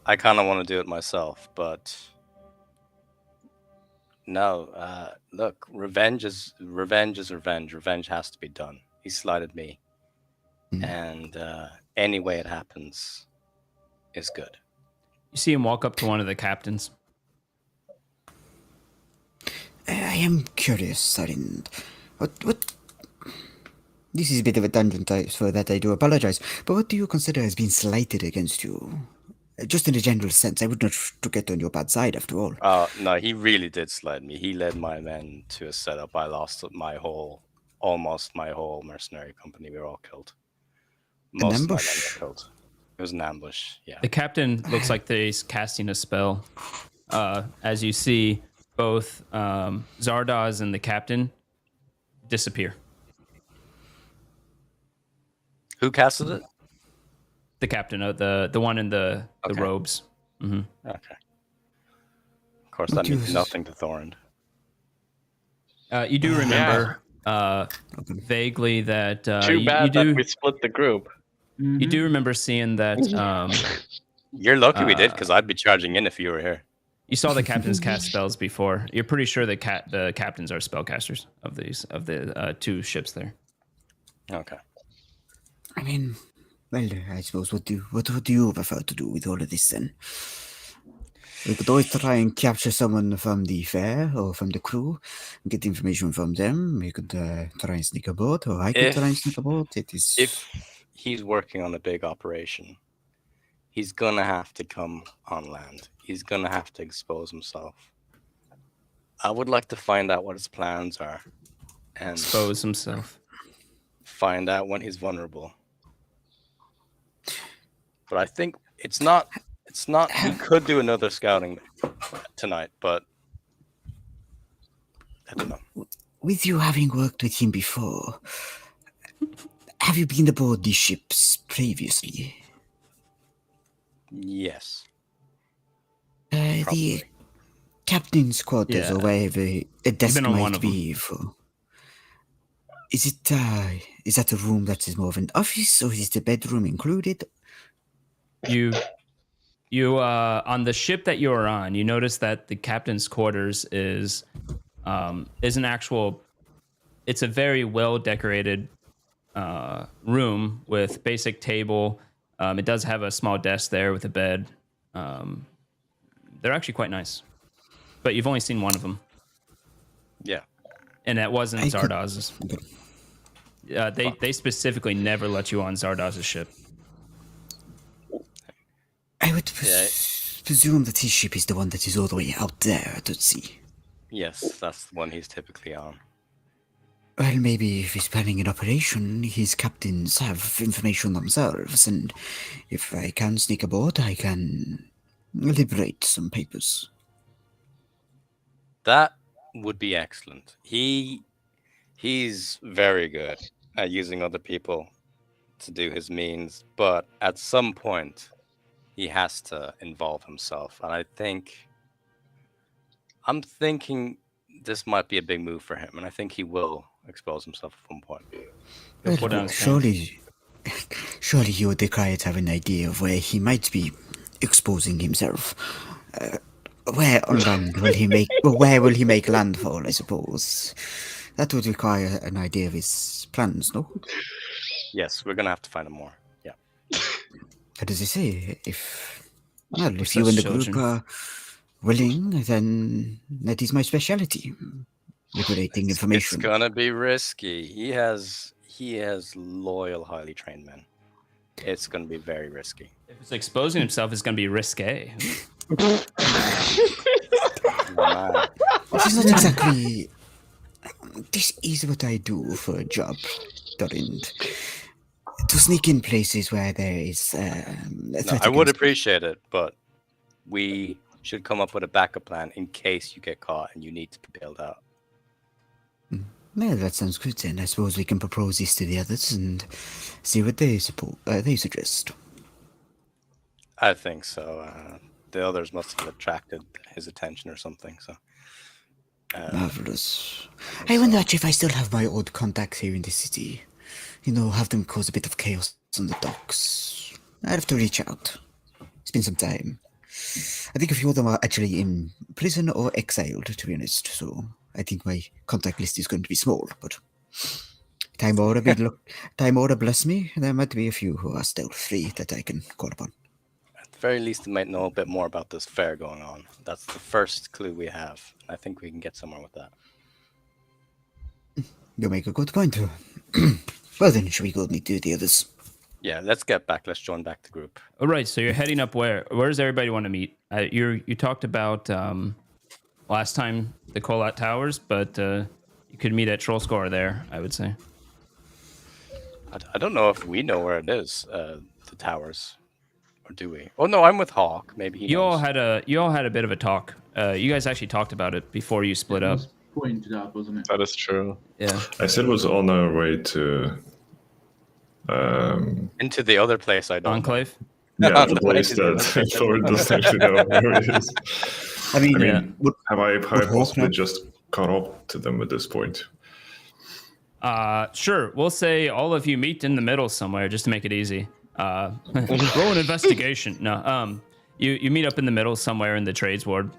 I kind of want to do it myself, but... No, look, revenge is revenge. Revenge has to be done. He slighted me. And any way it happens is good. You see him walk up to one of the captains. I am curious, Sarind. What? This is a bit of a tangent, for that I do apologize. But what do you consider has been slighted against you? Just in a general sense, I would not to get on your bad side after all. No, he really did slight me. He led my men to a setup. I lost almost my whole mercenary company. We were all killed. Most an of my ambush? men were killed. It was an ambush, yeah. The captain looks like he's casting a spell. As you see, both Zardoz and the captain disappear. Who casted it? The captain, the one in the robes. Mm-hmm. Okay. Of course, that means nothing to Thorand. You do remember vaguely that... Too bad that we split the group. You do remember seeing that... You're lucky we did, because I'd be charging in if you were here. You saw the captains cast spells before. You're pretty sure the captains are spellcasters of the two ships there. Okay. I mean, well, I suppose what do you prefer to do with all of this then? We could always try and capture someone from the fair or from the crew and get information from them. We could try and sneak aboard, or I could try and sneak aboard. If he's working on a big operation, he's gonna have to come on land. He's gonna have to expose himself. I would like to find out what his plans are and expose himself. Find out when he's vulnerable. But I think it's not. We could do another scouting tonight, but I don't know. With you having worked with him before, have you been aboard these ships previously? Yes. The captain's quarters, or wherever a desk might be for. Is that a room that is more of an office, or is the bedroom included? You on the ship that you're on, you notice that the captain's quarters is an actual. It's a very well decorated room with basic table. It does have a small desk there with a bed. They're actually quite nice, but you've only seen one of them. Yeah, and that wasn't Zardoz's. They specifically never let you on Zardoz's ship. I would presume that his ship is the one that is all the way out there at sea. Yes, that's the one he's typically on. Well, maybe if he's planning an operation, his captains have information themselves, and if I can sneak aboard, I can liberate some papers. That would be excellent. He's very good at using other people to do his means, but at some point, he has to involve himself. And I'm thinking this might be a big move for him, and I think he will expose himself at one point. Well, surely you would require to have an idea of where he might be exposing himself. Where on land will he make? Where will he make landfall? I suppose that would require an idea of his plans, no? Yes, we're gonna have to find him more. Yeah. What does he say? If you and the group are willing, then that is my specialty. Liberating information. It's gonna be risky. He has loyal, highly trained men. It's gonna be very risky. If it's exposing himself, it's gonna be risque. It's not exactly. This is what I do for a job, Dorint. To sneak in places where there is. No, I would appreciate it, but we should come up with a backup plan in case you get caught and you need to be bailed out. Well, that sounds good then. I suppose we can propose this to the others and see what they suggest. I think so. The others must have attracted his attention or something. So marvelous. I wonder actually if I still have my old contacts here in the city. Have them cause a bit of chaos on the docks. I'd have to reach out. It's been some time. I think a few of them are actually in prison or exiled, to be honest. So I think my contact list is going to be small. But time order bless me. There might be a few who are still free that I can call upon. At the very least, they might know a bit more about this fair going on. That's the first clue we have. I think we can get somewhere with that. You make a good point. Well then, should we go meet the others? Yeah, let's get back. Let's join back the group. All right, so you're heading up where? Where does everybody want to meet? You talked about last time the Colat Towers, but you could meet at Trollscore there, I would say. I don't know if we know where it is, the towers, or do we? Oh no, I'm with Hawk. Maybe he knows. You all had a bit of a talk. You guys actually talked about it before you split up. Pointed out, wasn't it? That is true. Yeah. I said was on our way to into the other place. I don't. Enclave. Yeah, the place that Thorin doesn't actually know where it is. I mean, have I possibly just caught up to them at this point? Sure. We'll say all of you meet in the middle somewhere, just to make it easy. Roll an investigation. No. You meet up in the middle somewhere in the trades ward.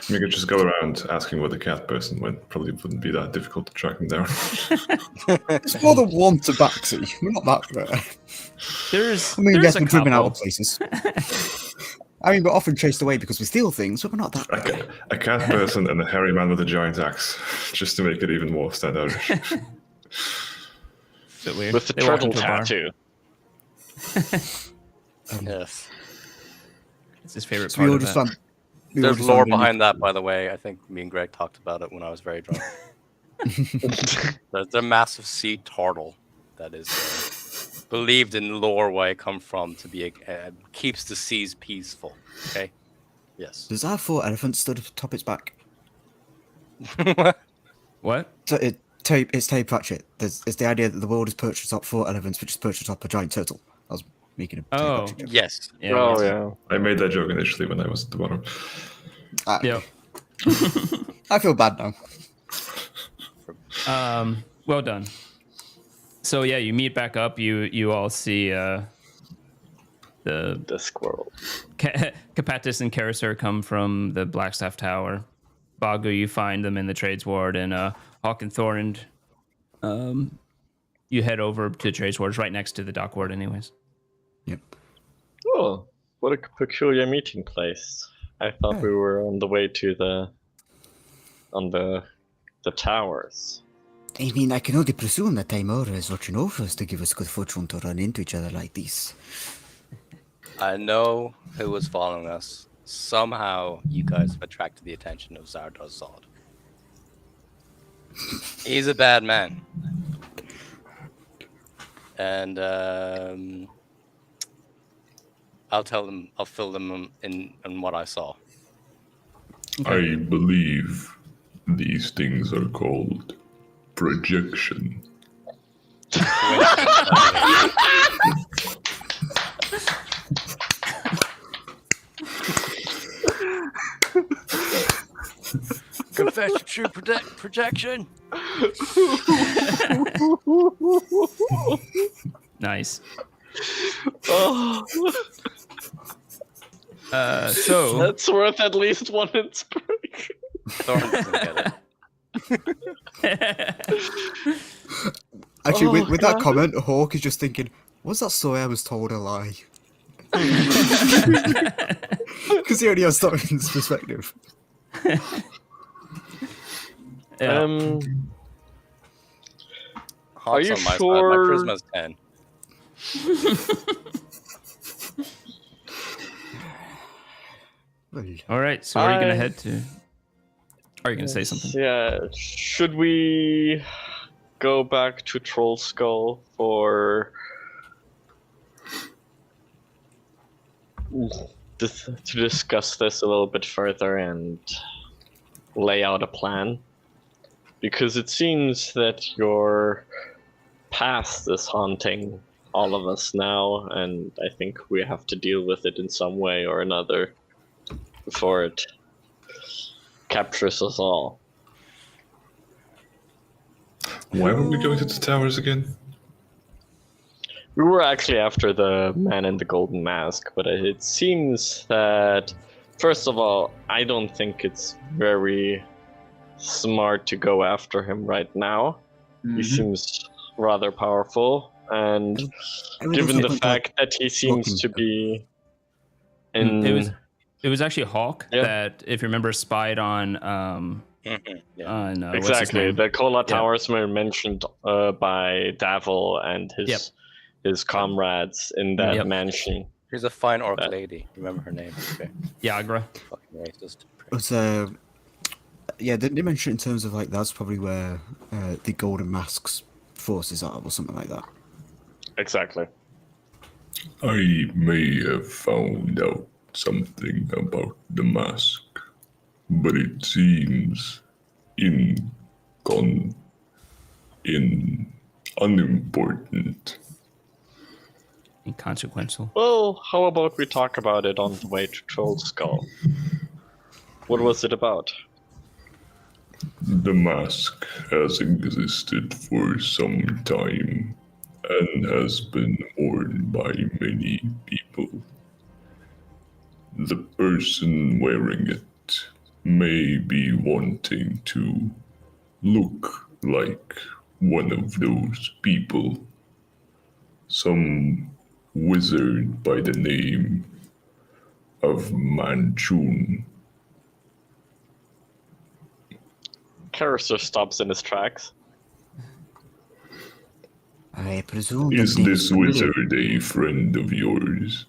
We could just go around asking where the cat person went. Probably wouldn't be that difficult to track them down. It's more than one tabaxi. We're not that rare. There's yes, a we're driven out of couple. places. I mean, we're often chased away because we steal things, but we're not that rare. A cat person and a hairy man with a giant axe, just to make it even more standoutish. Bit weird. With the They walk turtle into a bar. tattoo. Yes. It's his favorite So we part all of just that. found. There's lore behind that, by the way. I think me and Greg talked about it when I was very drunk. There's a massive sea turtle that is believed in lore where I come from to be keeps the seas peaceful. Okay. Yes. Does that have 4 elephants stood atop its back? What? So it's Terry Pratchett. It's the idea that the world is perched atop 4 elephants, which is perched atop a giant turtle. I was making a Terry Oh. Pratchett joke. Yes. Yeah, Oh, yes. yeah. I made that joke initially when I was at the bottom. Yep. I feel bad now. Well done. So yeah, you meet back up. You all see the squirrel. Capatis and Carisur come from the Blackstaff Tower. Bagu, you find them in the trades ward, and Hawk and Thornd, you head over to trades ward, right next to the dock ward, anyways. Yep. Oh, what a peculiar meeting place. I thought we were on the way to the towers. I mean, I can only presume that Taimora is watching over us to give us good fortune to run into each other like this. I know who was following us. Somehow, you guys have attracted the attention of Zardoz Zod. He's a bad man. And I'll fill them in on what I saw. I believe these things are called projection. Confess your true projection. Nice. Oh, So that's worth at least one inspiration. Thorn doesn't get it. Actually, with that comment, Hawk is just thinking, was that so I was told a lie? Because he only has Thorin's perspective. yeah. Hawk's you on my sure- side. My charisma's 10. Well, All right. So where are you gonna I- head to? Are you gonna say something? Yeah. Should we go back to Troll Skull for to discuss this a little bit further and lay out a plan? Because it seems that your past is haunting all of us now, and I think we have to deal with it in some way or another before it captures us all. Why were we going to the towers again? We were actually after the man in the golden mask, but it seems that, first of all, I don't think it's very smart to go after him right now. He seems rather powerful, and given the fact that he seems to be in... It was actually Hawk that, if you remember, spied on... exactly. The Kola Towers were mentioned by Davil and his comrades in that mansion. Here's a fine orc lady. Remember her name? Okay. Yagra. Fucking racist. They mention in terms of like that's probably where the Golden Mask's forces are, or something like that. Exactly. I may have found out something about the mask, but it seems unimportant. Inconsequential. Well, how about we talk about it on the way to Troll Skull? What was it about? The mask has existed for some time and has been worn by many people. The person wearing it may be wanting to look like one of those people. Some wizard by the name of Manchun. Carister stops in his tracks. I presume. Is this wizard a friend of yours?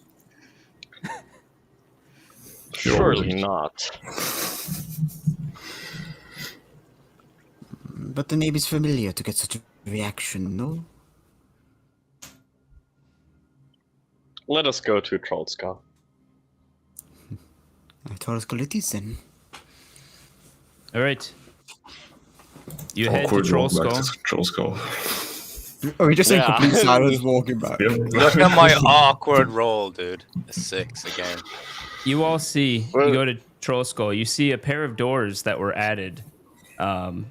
Surely not. But the name is familiar to get such a reaction, no? Let us go to Troll Skull. Troll Skull it is then. All right. You head to Troll Skull. Troll Skull. Oh, we just in complete silence walking back. Yep. Look at my awkward roll, dude. A 6 again. You all see, you go to Troll Skull, you see a pair of doors that were added. Or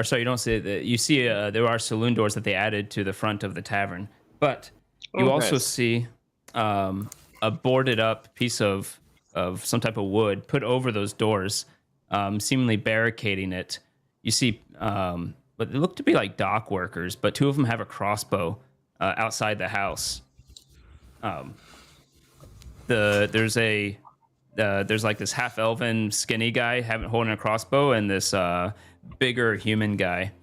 sorry, you don't see it. You see there are saloon doors that they added to the front of the tavern. But you also see a boarded up piece of some type of wood put over those doors, seemingly barricading it. You see, but they look to be like dock workers, but two of them have a crossbow outside the house. There's like this half elven skinny guy holding a crossbow, and this bigger human guy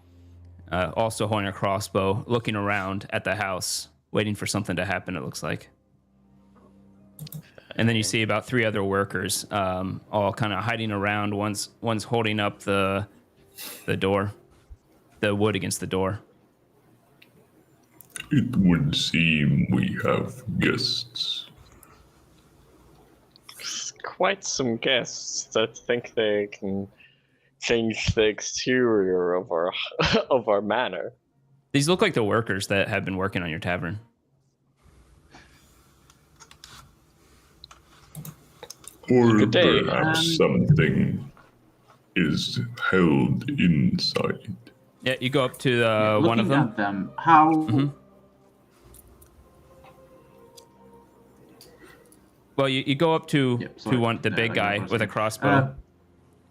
also holding a crossbow, looking around at the house, waiting for something to happen. It looks like. And then you see about 3 other workers, all kind of hiding around. One's holding up the door, the wood against the door. It would seem we have guests. Quite some guests that think they can change the exterior of our of our manor. These look like the workers that have been working on your tavern. Or perhaps something is held inside. Yeah, you go up to one of them. At them, how? Mm-hmm. Well, you go up to the big guy with a crossbow,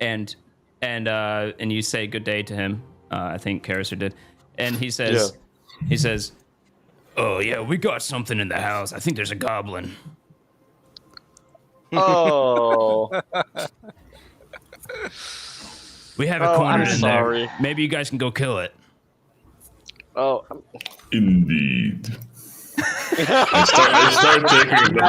and you say good day to him. I think Carister did, and he says, "Oh yeah, we got something in the house. I think there's a goblin." Oh. We have it cornered in sorry. there. Maybe you guys can go kill it. Oh. Indeed. I start taking the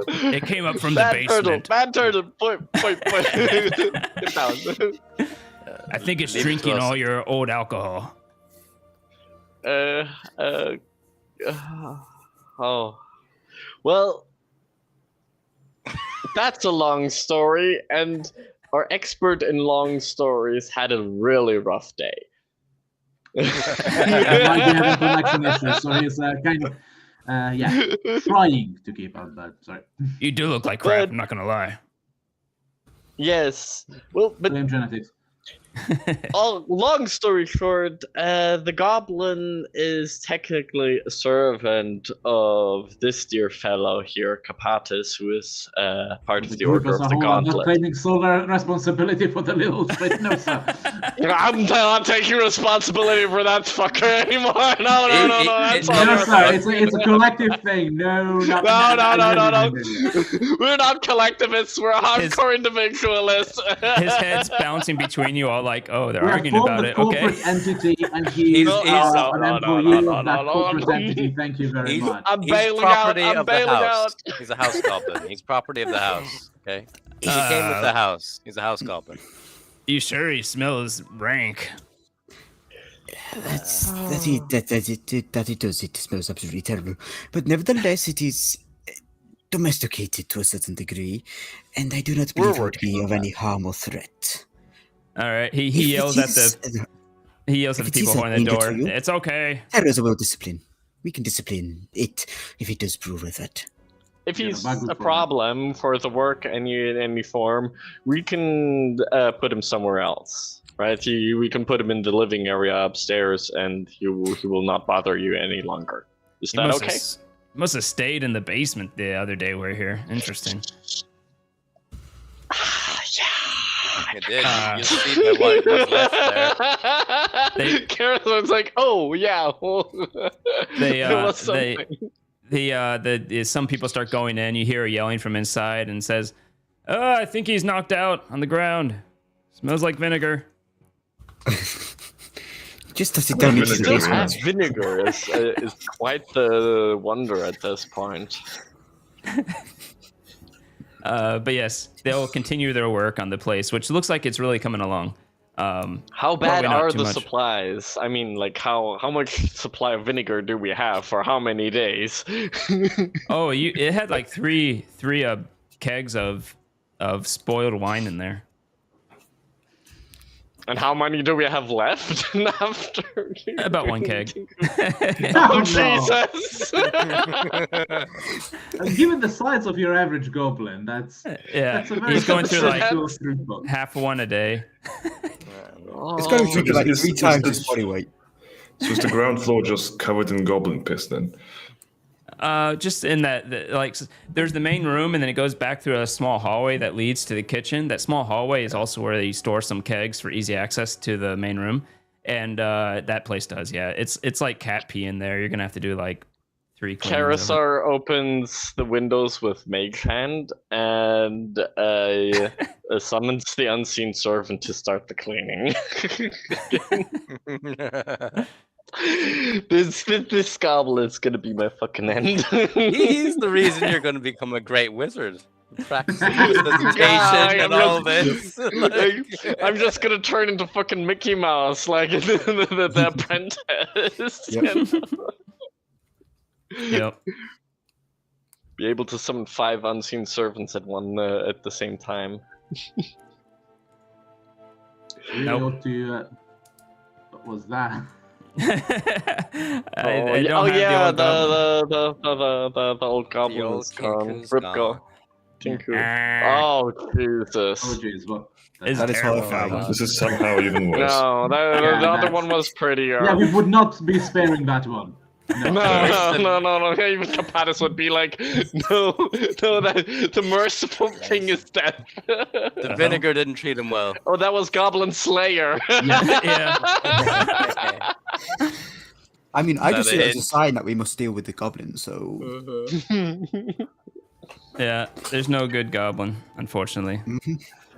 flag. It came up from the basement. Bad turtle. Point. Get down. I think it's Leave it to drinking us. all your old alcohol. Oh. Well, that's a long story, and our expert in long stories had a really rough day. He might be having connection issues, so he's kind of, trying to keep up, but sorry. You do look like crap, I'm not gonna lie. Yes. Well, but Blame genetics. long story short, the goblin is technically a servant of this dear fellow here, Capatis, who is part of the Order of the I'm not Gauntlet. claiming sole responsibility for the little bit, no, sir. I'm not taking responsibility for that fucker anymore. No, that's all No, your sir, fault. it's a collective thing. No. No. We're not collectivists. We're hardcore individualists. His head's bouncing between you all like, oh, they're We have arguing formed about a it. corporate Okay. entity, and he's No, an no, employee no, of that no. corporate entity. Thank you very much. I'm He's bailing out. property I'm of the bailing house. out. He's a house goblin. He's property of the house. Okay. He came with the house. He's a house goblin. You sure he smells rank? That it does. It smells absolutely terrible. But nevertheless, it is domesticated to a certain degree, and I do not believe it would be of any harm or threat. All right. He If yells it at the is, he yells at if the it is people a holding the danger door. to you- It's okay. there is a will discipline. We can discipline it if it does prove with that. If he's Yeah, a problem for the work in any form, we can put him somewhere else, right? We can put him in the living area upstairs, and he will not bother you any longer. Is that okay? Must have stayed in the basement the other day we were here. Interesting. It did. You see by what was left there. Carolyn's like, oh yeah. Well, there was something. Some people start going in. You hear her yelling from inside and says, "Oh, I think he's knocked out on the ground. Smells like vinegar." Just toss it down into the Still basement. has vinegar is quite the wonder at this point. But yes, they'll continue their work on the place, which looks like it's really coming along. How bad probably not are too the much. supplies? I mean, like how much supply of vinegar do we have for how many days? Oh, it had like three kegs of spoiled wine in there. And how many do we have left after? About one keg. Oh, no. Jesus! And given the size of your average goblin, that's Yeah, a very he's going through like substantial throughput. half one a day. It's going to drink like Is- 3 is times this- his body weight. So is the ground floor just covered in goblin piss then? Just in there's the main room, and then it goes back through a small hallway that leads to the kitchen. That small hallway is also where they store some kegs for easy access to the main room, and that place does. Yeah, it's like cat pee in there. You're gonna have to do like 3 cleanings of it. Karisar opens the windows with Mage Hand and summons the unseen servant to start the cleaning. This goblin is gonna be my fucking end. He's the reason you're going to become a great wizard. Practicing meditation I'm and all just- this. I'm just gonna turn into fucking Mickey Mouse, like the apprentice. Yep. Yep. Be able to summon 5 unseen servants at at the same time. We Nope. ought to, what was that? I don't have the old goblin old is gone. Kinku's Rip gone. go. Tinku. Ah, Oh Jesus. Oh jeez, what? It's That is terrible. horrifying. This is somehow even worse. No, the Yeah, other that's- one was prettier. Yeah, we would not be sparing that one. No. Even Capatis would be like, no, that the merciful thing is death. The vinegar didn't treat him well. Oh, that was Goblin Slayer. Yeah. I mean, I No, just see they it as a didn't. sign that we must deal with the goblins, so... Yeah, there's no good goblin, unfortunately.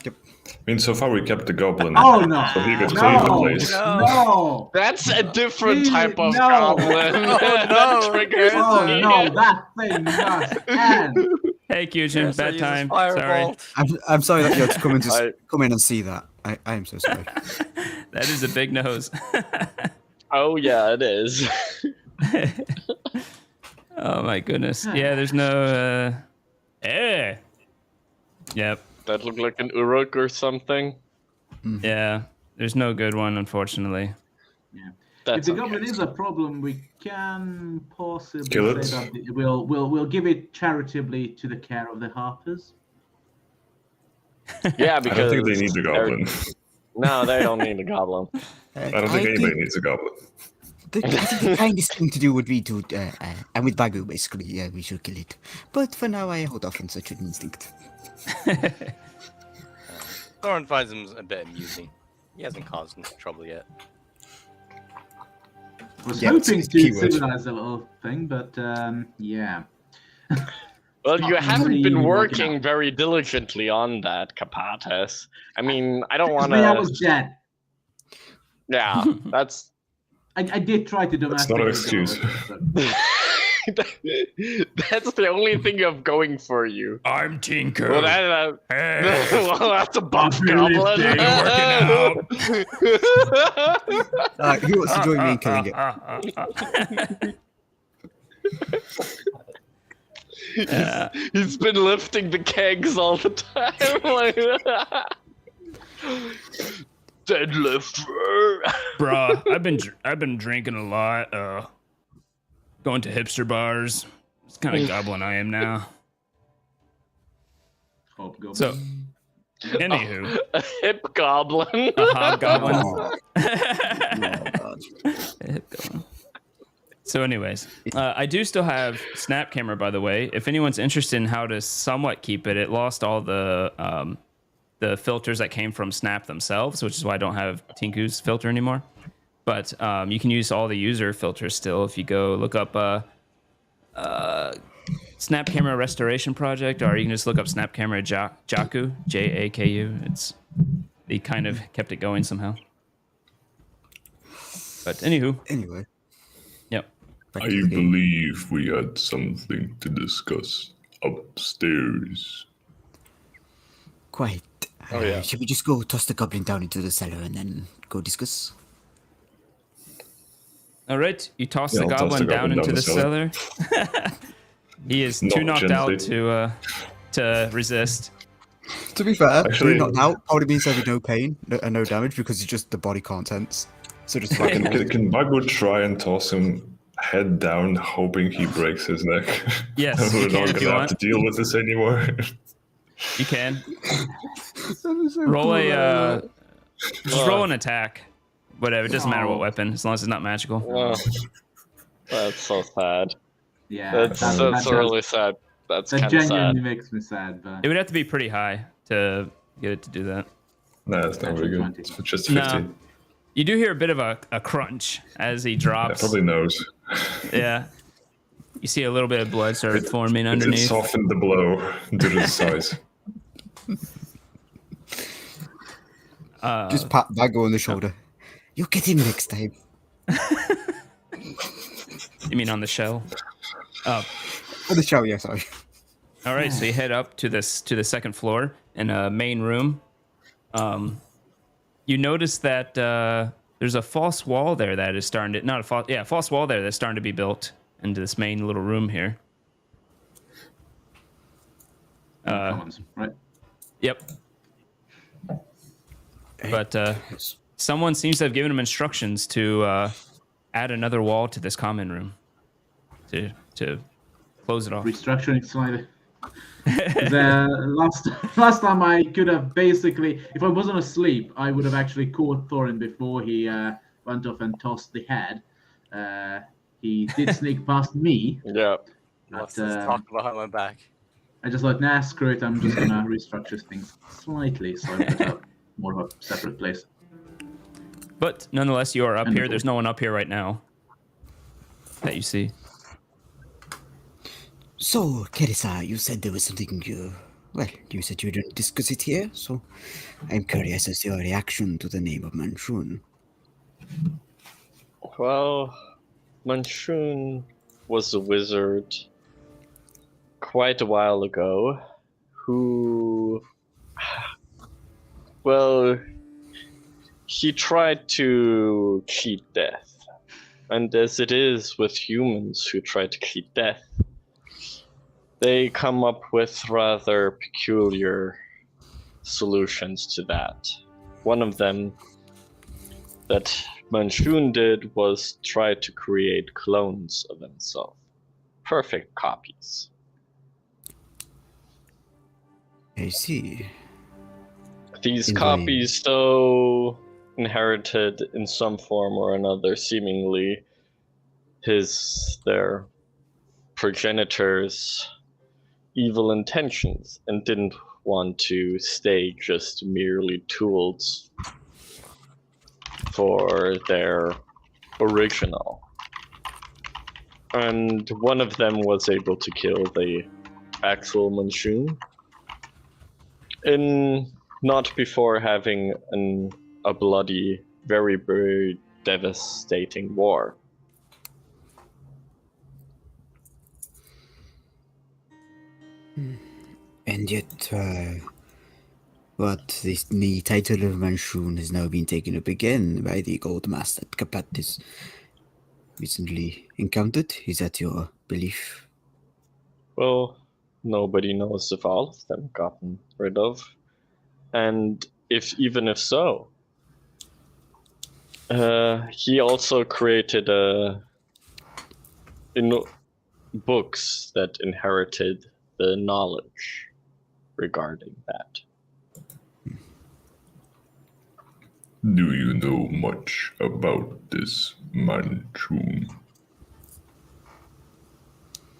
Yep. I mean, so far we kept the goblin. Oh no! So he could No! clean the place. No! That's a different Really? type of No. goblin. Oh, that no. triggers Oh me. no! That thing must end. Hey, Kyujin, Yes, I bad use time. Firebolt. Sorry. I'm sorry that you had to come in I- come in and see that. I am so sorry. That is a big nose. Oh yeah, it is. Oh my goodness. Yeah, there's no. Yep. That looked like an Uruk or something. Yeah. There's no good one, unfortunately. Yeah. That's If the okay. goblin is a problem, we can possibly Kill it. say that we'll give it charitably to the care of the Harpers. Yeah, I because don't think they need the goblin. No, they don't need a goblin. I don't think anybody needs a goblin. I think the kindest thing to do would be to, and with Bagu basically, yeah, we should kill it. But for now, I hold off on such an instinct. Thorin finds him a bit amusing. He hasn't caused him trouble yet. I was Yeah, hoping it's to keyword. civilize the little thing, but yeah. Well, It's you not haven't really been working working out. very diligently on that, Kapates. I mean, I don't want I to. was dead. Yeah, that's. I did try to That's domesticate not an the excuse. goblin, but- That's the only thing you have going for you. I'm Tinker. Well, well, that's a buff Really goblin. big. Who wants to join me in killing it? He's been lifting the kegs all the time. Like, deadlifter. Bruh, I've been drinking a lot. Going to hipster bars. It's kind of goblin I am now. Hobgoblin. So, anywho, A hip goblin. a hobgoblin. Oh, God. A hip goblin. So, anyways, I do still have Snap Camera, by the way. If anyone's interested in how to somewhat keep it, it lost all the filters that came from Snap themselves, which is why I don't have Tinku's filter anymore. But you can use all the user filters still if you go look up Snap Camera Restoration Project, or you can just look up Snap Camera Jaku, Jaku. They kind of kept it going somehow. But anywho, Anyway, yep. back I to the game. believe we had something to discuss upstairs. Quite. Oh, yeah. Should we just go toss the goblin down into the cellar and then go discuss? All right, you toss Yeah, the I'll toss goblin the down goblin into down the the cellar. He is Not too knocked out gently. to resist. To be fair, Actually- being knocked out probably means having no pain and no damage because the body can't tense. So just like an Can Bagu try and toss him head down, hoping he breaks his neck? Yes, And you we're can not if you gonna have want. to deal with this anymore. You can roll a just roll an attack. Whatever, it doesn't matter what weapon, as long as it's not magical. Oh, that's so sad. Yeah, That's really sad. That's that kind of genuinely sad. makes me sad, but It would have to be pretty high to get it to do that. Nah, that's not very good. 20. It's just No. 15. You do hear a bit of a crunch as he Yeah, drops. probably knows. Yeah. You see a little bit of blood start forming It underneath. softened the blow due to the size. just pat Bago on the shoulder. You'll get him next time. You mean on the shell? Oh. On the show, yeah, sorry. All right, so you head up to the second floor in a main room. You notice that there's a false wall there that is starting to false wall there that's starting to be built into this main little room here. commons, right? Yep. But someone seems to have given him instructions to add another wall to this common room to close it off. Restructuring slightly. Last time I could have basically, if I wasn't asleep, I would have actually caught Thorin before he went off and tossed the head. He did sneak past me. Yeah. Let's But, just talk behind my back. I just like, nah, screw it. I'm just gonna restructure things slightly so I've got more of a separate place. But nonetheless, you are up And here. the- There's no one up here right now that you see. So, Kerisa, you said there was something Well, you said you didn't discuss it here, so I'm curious as to your reaction to the name of Manchun. Well, Manchun was a wizard quite a while ago who, well, he tried to cheat death. And as it is with humans who try to cheat death, they come up with rather peculiar solutions to that. One of them that Manchun did was try to create clones of himself. Perfect copies. I see. These copies, though, inherited in some form or another, seemingly, their progenitors' evil intentions and didn't want to stay just merely tools for their original. And one of them was able to kill the actual Manchun, not before having a bloody, very, very devastating war. And yet, the title of Manchun has now been taken up again by the Gold Master that Kapat has recently encountered. Is that your belief? Well, nobody knows if all of them gotten rid of. And even if so, he also created books that inherited the knowledge regarding that. Do you know much about this Manchun?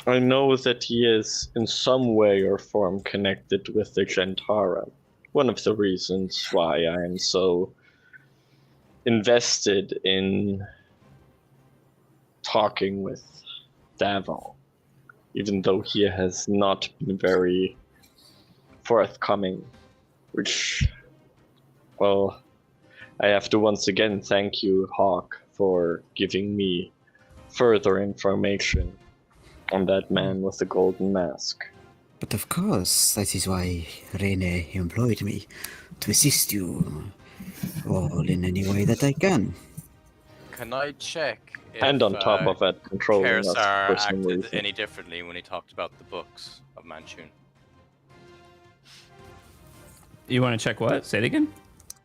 I know that he is in some way or form connected with the Gentara. One of the reasons why I am so invested in talking with Davon, even though he has not been very forthcoming, which, well, I have to once again thank you, Hawk, for giving me further information on that man with the golden mask. But of course, that is why Rene employed me, to assist you all in any way that I can. Can I check if and on top of that, controlling us for some acted reason. any differently when he talked about the books of Manchun? You want to check what? Say it again?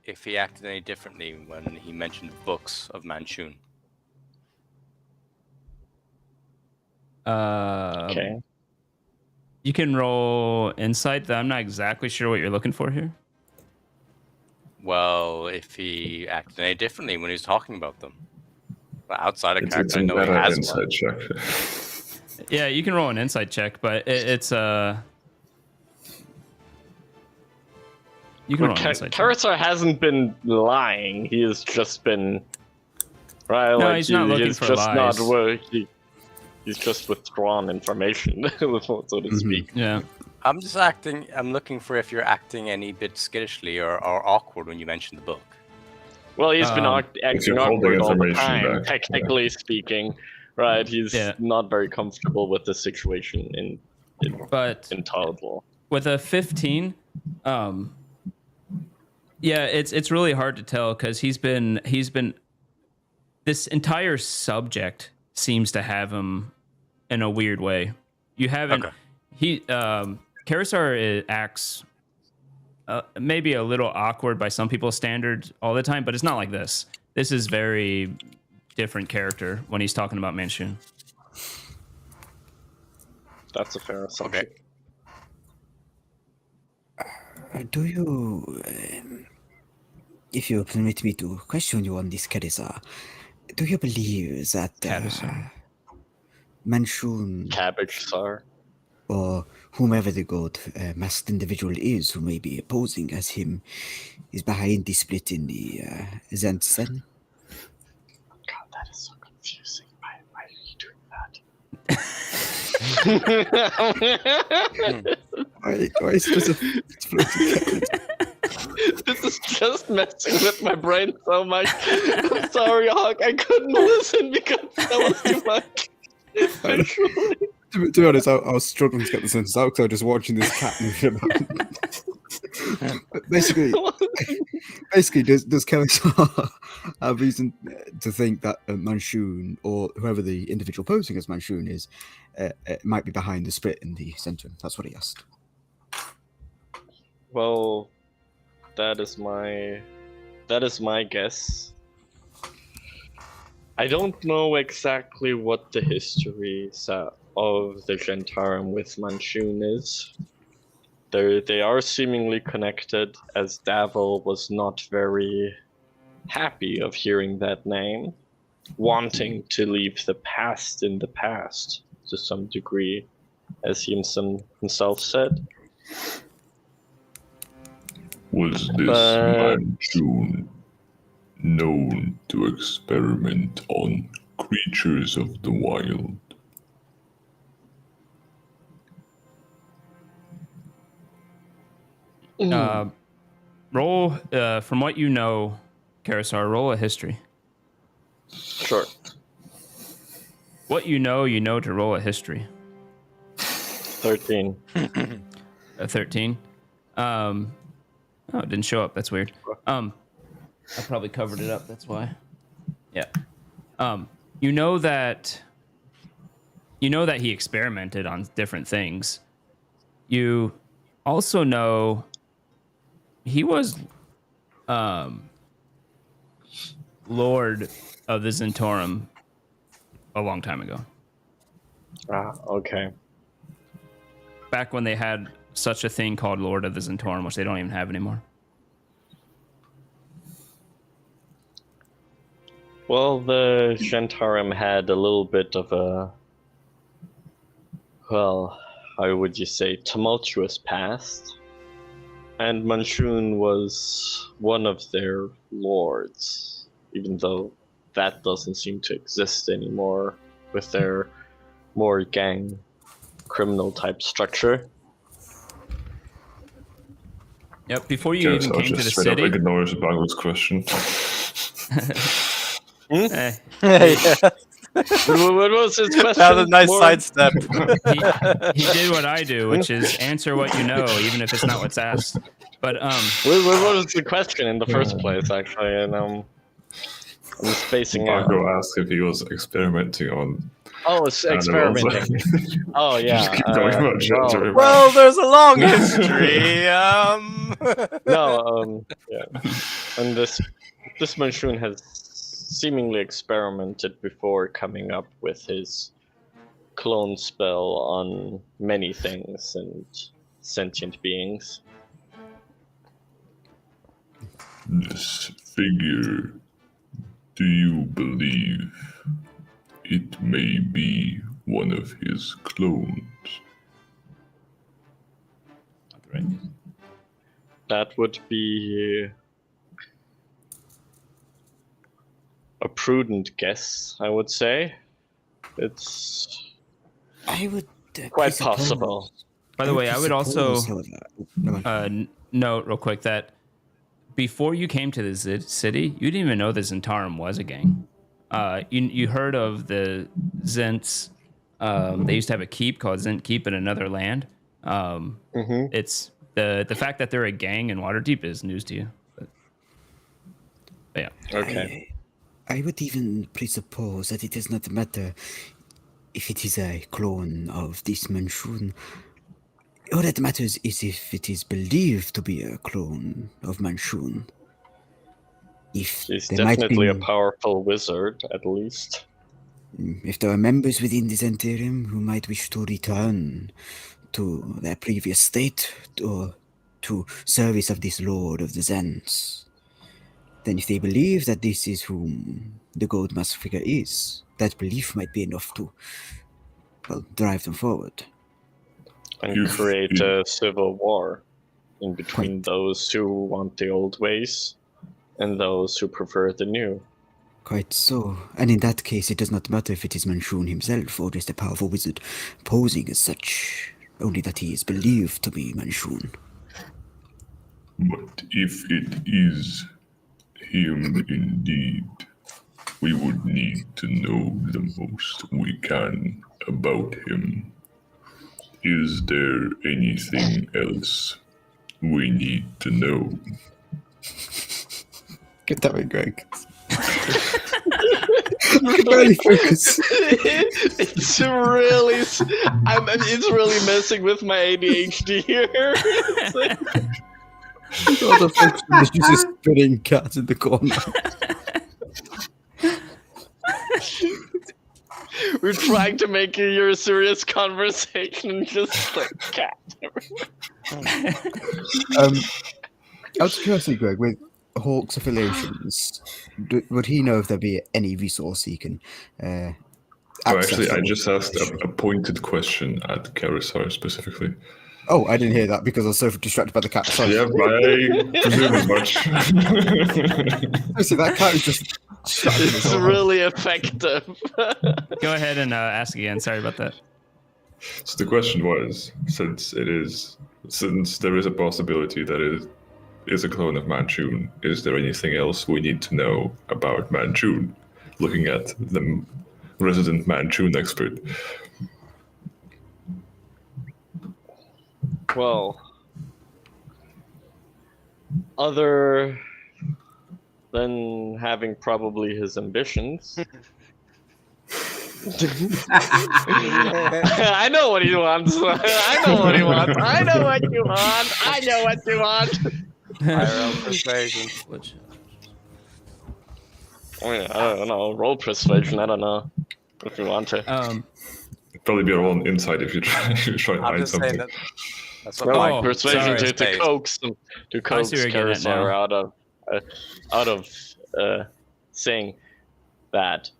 If he acted any differently when he mentioned the books of Manchun. Okay. You can roll insight. I'm not exactly sure what you're looking for here. Well, if he acted any differently when he was talking about them. But outside of It's character, I a know he meta has insight one. check. Yeah, you can roll an insight check, but it's you can roll an insight check. Karazar hasn't been lying. He has just been right. No, like he's not looking he's for just lies. not where he's just withdrawn information, so to speak. Yeah. I'm looking for if you're acting any bit skittishly or awkward when you mention the book. Well, he's been acting awkward all the time, back, technically speaking. Right, he's not very comfortable with the situation in total. With a 15, it's really hard to tell because he's been this entire subject seems to have him in a weird way. You haven't Karazar acts maybe a little awkward by some people's standards all the time, but it's not like this. This is very different character when he's talking about Manchun. That's a fair assumption. Do you, if you permit me to question you on this, Karazar, do you believe that Manchun, Cabbage Sar, or whomever the god masked individual is who may be posing as him, is behind the split in the Zentsen? God, that is so confusing. Why are you doing that? Why is it just a floating This is just messing with my brain so much. I'm sorry, Hawk. I couldn't listen because that was too much. Actually. To be honest, I was struggling to get the sentence out because I was just watching this cat moving about. basically, does Kelisar have reason to think that Manchun, or whoever the individual posing as Manchun is, might be behind the split in the center? That's what he asked. Well, that is my guess. I don't know exactly what the history of the Gentarum with Manchun is. They are seemingly connected, as Davil was not very happy of hearing that name, wanting to leave the past in the past to some degree, as he himself said. Was this Manchun known to experiment on creatures of the wild? Roll, from what you know, Kelisar, roll a history. Sure. What you know to roll a history. 13. A 13. Oh, it didn't show up. That's weird. I probably covered it up. That's why. Yeah. You know that he experimented on different things. You also know he was Lord of the Zentorum a long time ago. Okay. Back when they had such a thing called Lord of the Zentorum, which they don't even have anymore. Well, the Gentarum had a little bit of a, well, how would you say, tumultuous past. And Manchun was one of their lords, even though that doesn't seem to exist anymore with their more gang criminal type structure. Yep, before you even came to the straight city. Up ignores Bagwell's question. Yeah. What was his question? That was a nice sidestep. He did what I do, which is answer what you know, even if it's not what's asked. But what was the question in the first place, actually? And I'm spacing out. Bago asked if he was experimenting on. Oh, it's experimenting. Oh yeah. Just keep going about Gentarum. Well, there's a long history. No. Yeah. And this Manchun has seemingly experimented before coming up with his clone spell on many things and sentient beings. This figure, do you believe it may be one of his clones? That would be a prudent guess, I would say. It's quite possible. By the way, I would also note real quick that before you came to the city, you didn't even know the Zentarum was a gang. You heard of the Zents. They used to have a keep called Zent Keep in another land. It's the fact that they're a gang in Waterdeep is news to you. But yeah. Okay. I would even presuppose that it does not matter if it is a clone of this Manchun. All that matters is if it is believed to be a clone of Manchun. He's definitely a powerful wizard, at least. If there are members within the Zentarum who might wish to return to their previous state or to service of this Lord of the Zens, then if they believe that this is whom the Gold Mask figure is, that belief might be enough to, well, drive them forward. And create a civil war in between those who want the old ways and those who prefer the new. Quite so. And in that case, it does not matter if it is Manchun himself or just a powerful wizard posing as such. only that he is believed to be Manchun. But if it is him indeed, we would need to know the most we can about him. Is there anything else we need to know? Get that one, Greg. Really focus. It's really messing with my ADHD here. It's like, All the folks from the just spinning cat in the corner. we're trying to make a serious conversation and just like cat. Out of curiosity, Greg, with Hawk's affiliations, would he know if there'd be any resource he can Oh, access? actually, I just asked a pointed question at Karisar specifically. Oh, I didn't hear that because I was so distracted by the cat. Sorry. Yeah, I presume as much. See, that cat is just... It's really effective. Go ahead and ask again. Sorry about that. So the question was, since there is a possibility that it is a clone of Manchun, is there anything else we need to know about Manchun? Looking at the resident Manchun expert. Well, other than having probably his ambitions. I know what he wants. I know what he wants. I know what you want. I know what you want. Higher persuasion. I don't know. Roll persuasion. I don't know if you want to. It'd probably be your own insight if you try to I'm hide just saying something. that. That's what my Persuasion sorry. to coax where you're getting at now. Karisar out of saying that.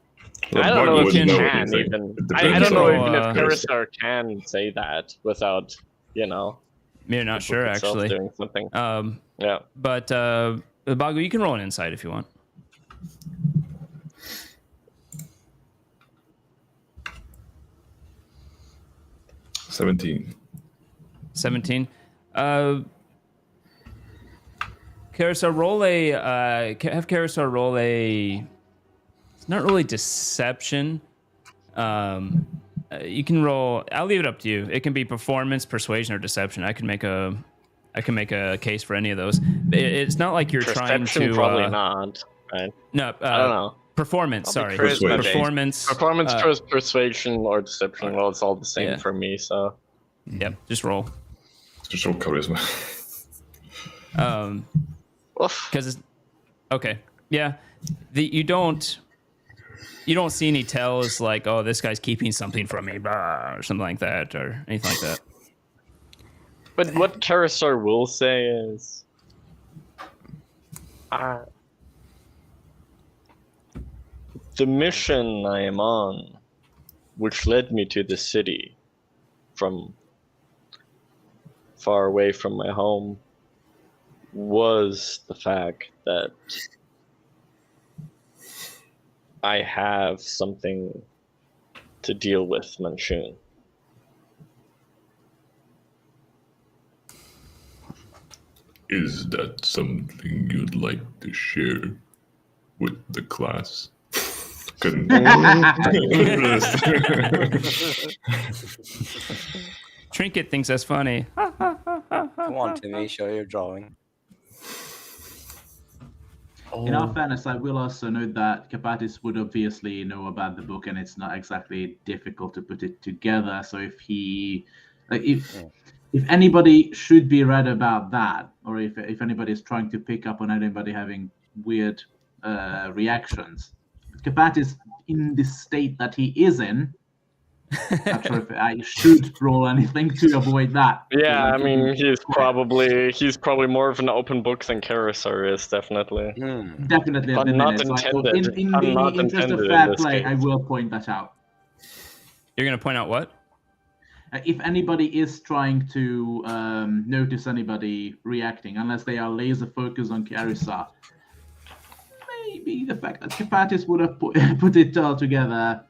Well, I don't Bug know if wouldn't he know can anything. even. It I depends don't know on even if Karisar. Karisar can say that without, You're not the sure, book itself actually. doing something. Yeah. But Bagu, you can roll an insight if you want. $17. 17. Karisar, have Karisar roll a. It's not really deception. You can roll. I'll leave it up to you. It can be performance, persuasion, or deception. I can make a case for any of those. It's not like you're trying Perception, to. probably not. Right? No, I don't know. performance. Probably Sorry, charisma based. performance. Performance, persuasion, or deception. Well, it's all the same Yeah. for me. So Yep, just roll. Just show charisma. Oof. Because it's okay. Yeah, you don't see any tells like, oh, this guy's keeping something from me, blah, or something like that, or anything like that. But what Karisar will say is, the mission I am on, which led me to the city from far away from my home, was the fact that I have something to deal with Manchun. Is that something you'd like to share with the class? Couldn't. Trinket thinks that's funny. Come on, Timmy, show your drawing. In all fairness, I will also note that Kapatis would obviously know about the book, and it's not exactly difficult to put it together. So if anybody should be read about that, or if anybody is trying to pick up on anybody having weird reactions, Kapatis in the state that he is in, not sure if I should roll anything to avoid that. Yeah, I mean, he's probably more of an open book than Karisar is, definitely. Definitely at Pun the not minute. So intended. in Pun the not interest of intended in fair this play, case. I will point that out. You're gonna point out what? If anybody is trying to notice anybody reacting, unless they are laser focused on Karisar, maybe the fact that Kapatis would have put it all together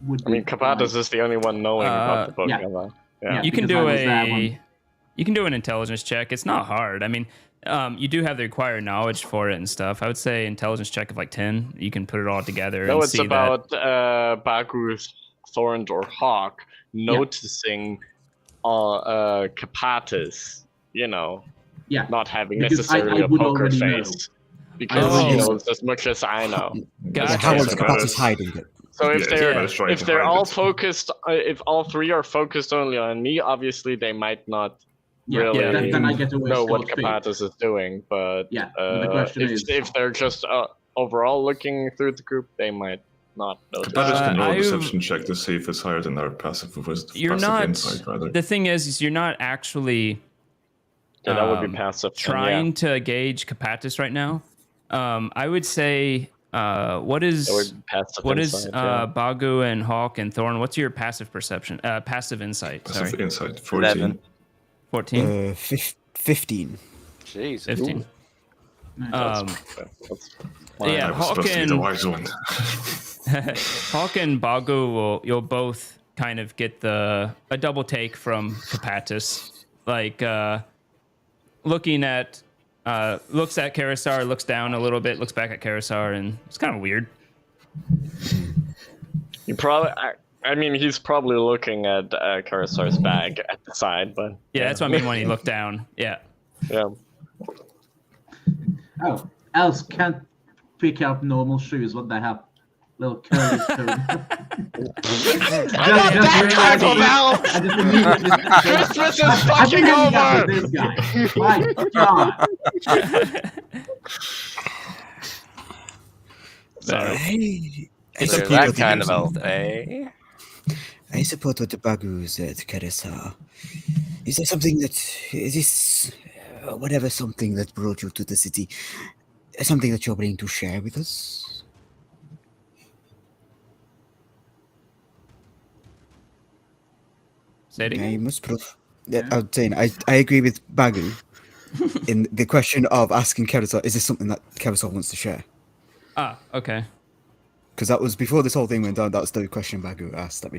would. I mean, Kapatis is the only one knowing about the book. yeah. Yeah. You can because I do was there when- you can do an intelligence check. It's not hard. I mean, you do have the required knowledge for it and stuff. I would say intelligence check of like 10. You can put it all together No, and it's see about Bagu's Thorn or Hawk noticing Capatis, Yeah, not having because necessarily I a would poker already face. know. Because already he know. knows as much as I know. Gotcha. Yeah, how was So Capatis hiding it? So if Yeah, they're yeah, trying if to they're hide all it. focused, if all three are focused only on me, obviously they might not Yeah, really Yeah, then I get away know what scot-free. Capatis is doing. But Yeah, but the question if, is- if they're just overall looking through the group, they might not notice. Capatis can roll a I've- deception check to see if it's higher than our passive you're passive not. insight, rather. The thing is you're not actually Yeah, that would be um, passive. then, trying to gauge Capatis right now. I would say what that is would be passive what is insight, yeah. Bagu and Hawk and Thorn? What's your passive perception? Passive insight. Passive Sorry, insight, 14. 11. 14, 15. Jeez. 15. That's Yeah, I was Hawk supposed to be the and wise one. Hawk and Bagu you'll both kind of get a double take from Capatis, like looking at looks at Karisar, looks down a little bit, looks back at Karisar, and it's kind of weird. You probably. I mean, he's probably looking at Karisar's bag at the side, but Yeah, that's what I mean when he looked down. Yeah. yeah. Oh, Else can't pick up normal shoes. What the hell? Little curly toe. I just immediately Christmas is I've been fucking hanging out over. with this guy. My God. Sorry. I So support that what the kind of Bagus elf, said. eh? I support what the Bagu said, Carissa. Is there something is this, whatever something that brought you to the city, something that you're willing to share with us? Say it again. I must prove. I'm saying I agree with Bagu in the question of asking Carissa, is this something that Carissa wants to share? Ah, okay. Because that was before this whole thing went down. That was the question Bagu asked that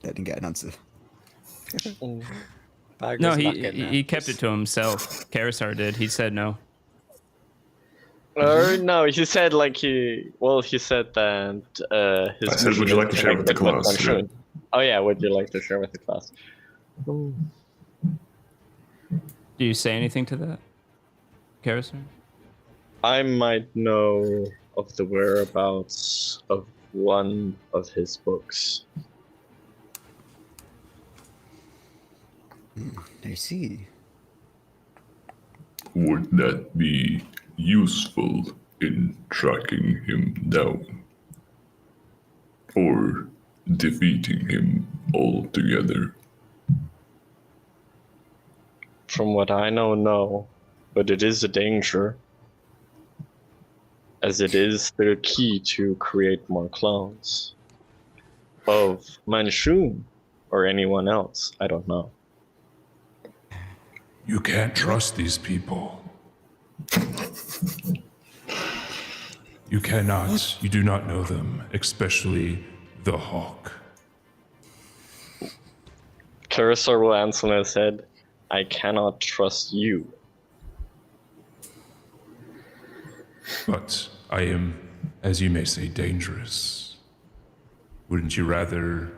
didn't get an answer. No, he kept it to himself. Karisar did. He said no. No, he said he said that his I said, would you like to share with the class? Yeah. Oh yeah, would you like to share with the class? Do you say anything to that, Karisar? I might know of the whereabouts of one of his books. I see. Would that be useful in tracking him down? Or defeating him altogether? From what I know, no. But it is a danger. As it is the key to create more clones. Of Manchun or anyone else, I don't know. You can't trust these people. You cannot. You do not know them, especially the Hawk. Karisar will answer and said, I cannot trust you. But I am, as you may say, dangerous. Wouldn't you rather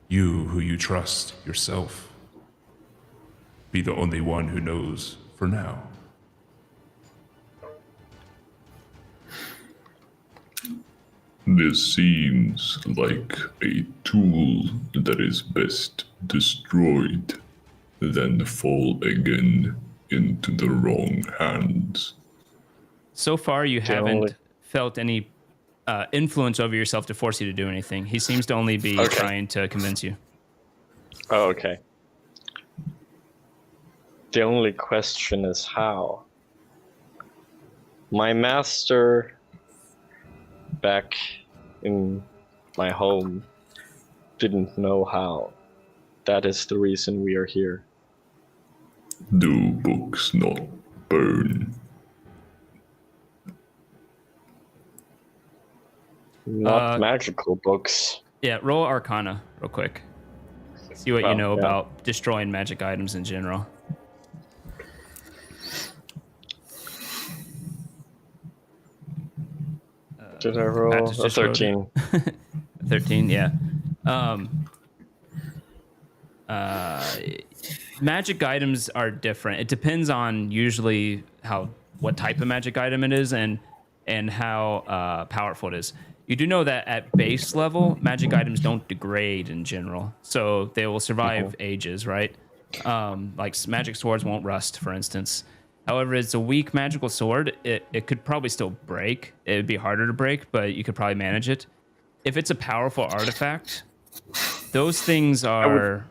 you, who you trust yourself, be the only one who knows for now? This seems like a tool that is best destroyed than fall again into the wrong hands. So far, you Generally- haven't felt any influence over yourself to force you to do anything. He seems to only be Okay. trying to convince you. Oh, okay. The only question is how. My master back in my home didn't know how. That is the reason we are here. Do books not burn? Not Uh, magical books. Yeah, roll Arcana real quick. See what you know about destroying magic items in general. Did I roll a 13? 13, yeah. Magic items are different. It depends on usually what type of magic item it is and how powerful it is. You do know that at base level, magic items don't degrade in general, so they will survive ages, right? Like magic swords won't rust, for instance. However, it's a weak magical sword. It could probably still break. It would be harder to break, but you could probably manage it. If it's a powerful artifact, those things are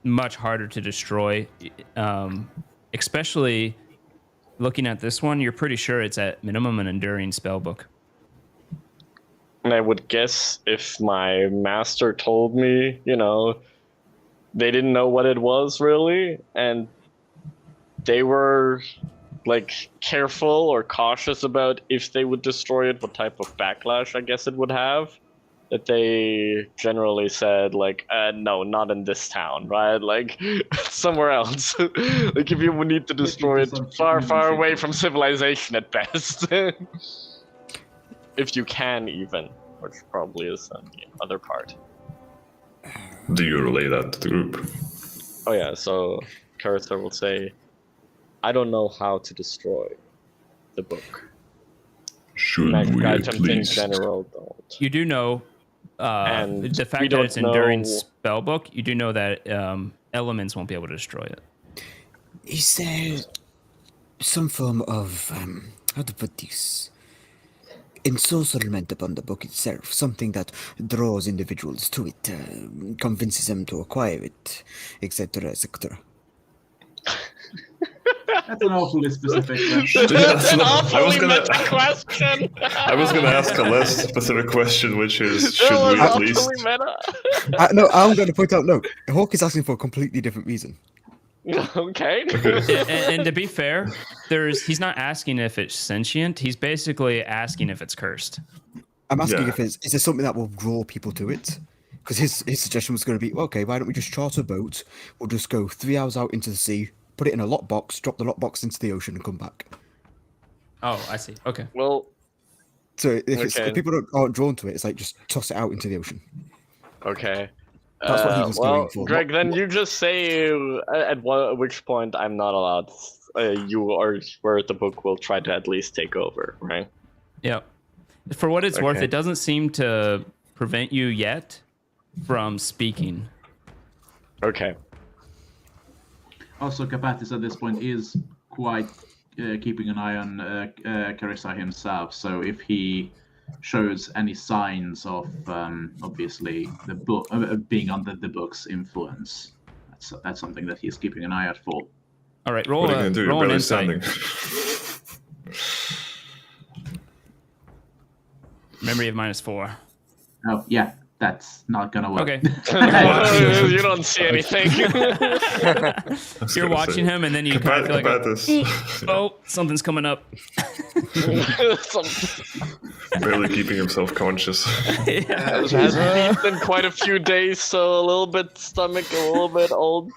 much harder to destroy. Especially looking at this one, you're pretty sure it's at minimum an enduring spellbook. And I would guess if my master told me, they didn't know what it was really, and they were like careful or cautious about if they would destroy it, what type of backlash I guess it would have, that they generally said like, no, not in this town, right? Like somewhere else. Like if you would need to destroy it far, far away from civilization at best. If you can even, which probably is the other part. Do you relay that to the group? Oh yeah, so Carather will say, I don't know how to destroy the book. Should Magic we at items least... in general don't. You do know, And the fact that it's enduring spellbook, you do know that elements won't be able to destroy it. Is there some form of, how to put this, ensorcelment upon the book itself, something that draws individuals to it, convinces them to acquire it, etc., etc.? That's an awfully specific question. That's an awfully meta question. I was going to ask a less specific question, which is, should we at least... No, I'm going to point out, no, Hawk is asking for a completely different reason. Okay. And to be fair, he's not asking if it's sentient. He's basically asking if it's cursed. I'm asking if is there something that will draw people to it? Because his suggestion was going to be, okay, why don't we just charter a boat? We'll just go 3 hours out into the sea, put it in a lockbox, drop the lockbox into the ocean, and come back. Oh, I see. Okay. Well, so if people aren't drawn to it, it's like just toss it out into the ocean. Okay. That's what he was going for. Greg, then you just say at which point I'm not allowed. You or where the book will try to at least take over, right? Yeah. For what it's worth, it doesn't seem to prevent you yet from speaking. Okay. Also, Kapatis at this point is quite keeping an eye on Carissa himself, so if he shows any signs of obviously the book being under the book's influence, that's something that he's keeping an eye out for. All right, roll what are you gonna do? roll an Standing. Memory of -4. Oh yeah, that's not gonna work. Okay. You don't see anything. You're watching him, and then you kind of feel like, oh, something's coming up. Barely keeping himself conscious. It hasn't eaten in quite a few days, so a little bit stomach, a little bit old.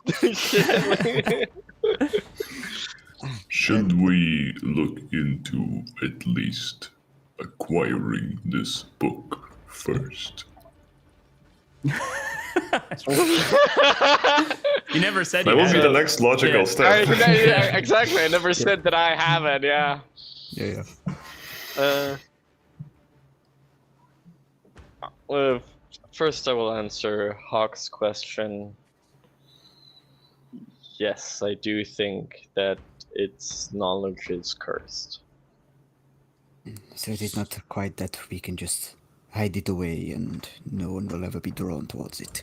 Should we look into at least acquiring this book first? You never said that you will be had the it. next logical step. Yeah, exactly. I never said that I haven't. Yeah. Yeah. First, I will answer Hawk's question. Yes, I do think that its knowledge is cursed. So it is not quite that we can just hide it away and no one will ever be drawn towards it.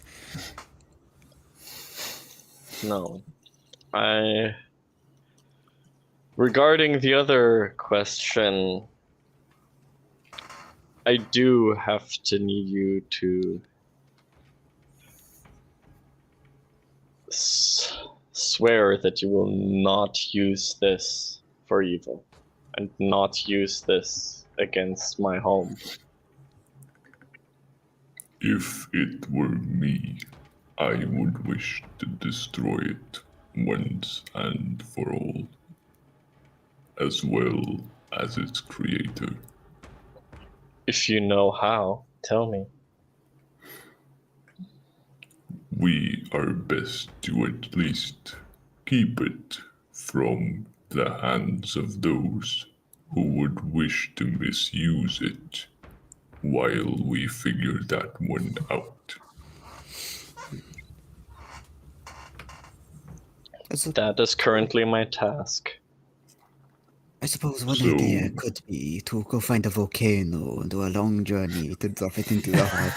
No. Regarding the other question, I do have to need you to swear that you will not use this for evil and not use this against my home. If it were me, I would wish to destroy it once and for all, as well as its creator. If you know how, tell me. We are best to at least keep it from the hands of those who would wish to misuse it while we figure that one out. That is currently my task. I suppose one idea could be to go find a volcano and do a long journey to drop it into the heart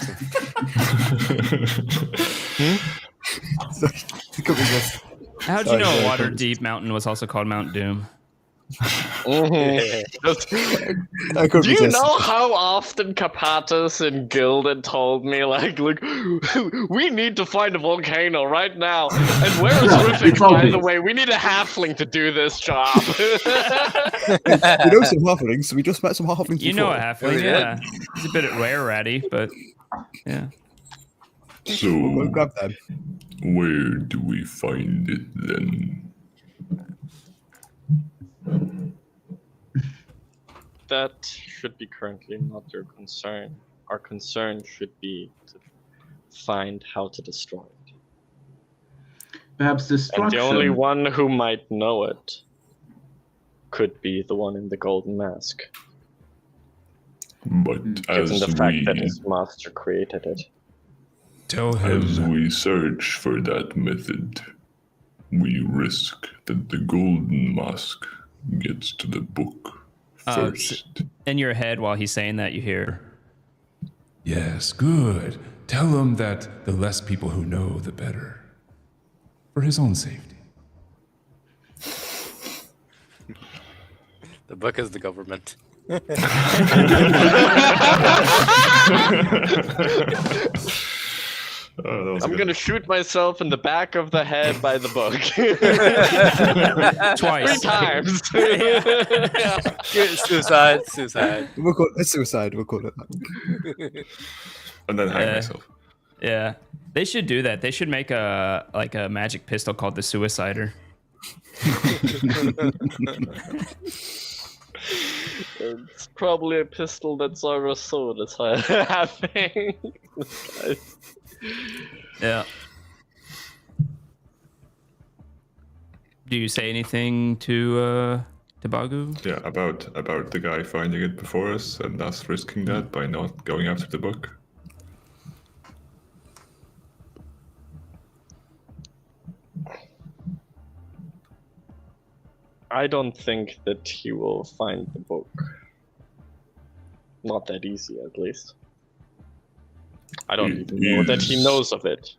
of... How'd you know Waterdeep Mountain was also called Mount Doom? Mm-hmm. Do you know how often Capatus and Gildan told me, like, look, we need to find a volcano right now. And where is Rufik, by the way? We need a halfling to do this job. We know some halflings, so we just met some halflings. You know a halfling, yeah. He's a bit rare-ratty, but yeah. So, we'll grab that. Where do we find it then? That should be currently not your concern. Our concern should be to find how to destroy it. Perhaps destruction. And the only one who might know it could be the one in the golden mask. But given the fact that his master created it. Tell him. As we search for that method, we risk that the golden mask gets to the book first. In your head, while he's saying that, you hear, Yes, good. Tell him that the less people who know, the better. For his own safety. The book is the government. I'm gonna shoot myself in the back of the head by the book. Twice. 3 times. Suicide. We'll call it suicide. We'll call it that. And then hang myself. Yeah. They should do that. They should make a magic pistol called the Suicider. It's probably a pistol that Zara sold is having. Yeah. Do you say anything to Bagu? Yeah, about the guy finding it before us and us risking that by not going after the book. I don't think that he will find the book. Not that easy, at least. I don't even know that he knows of it.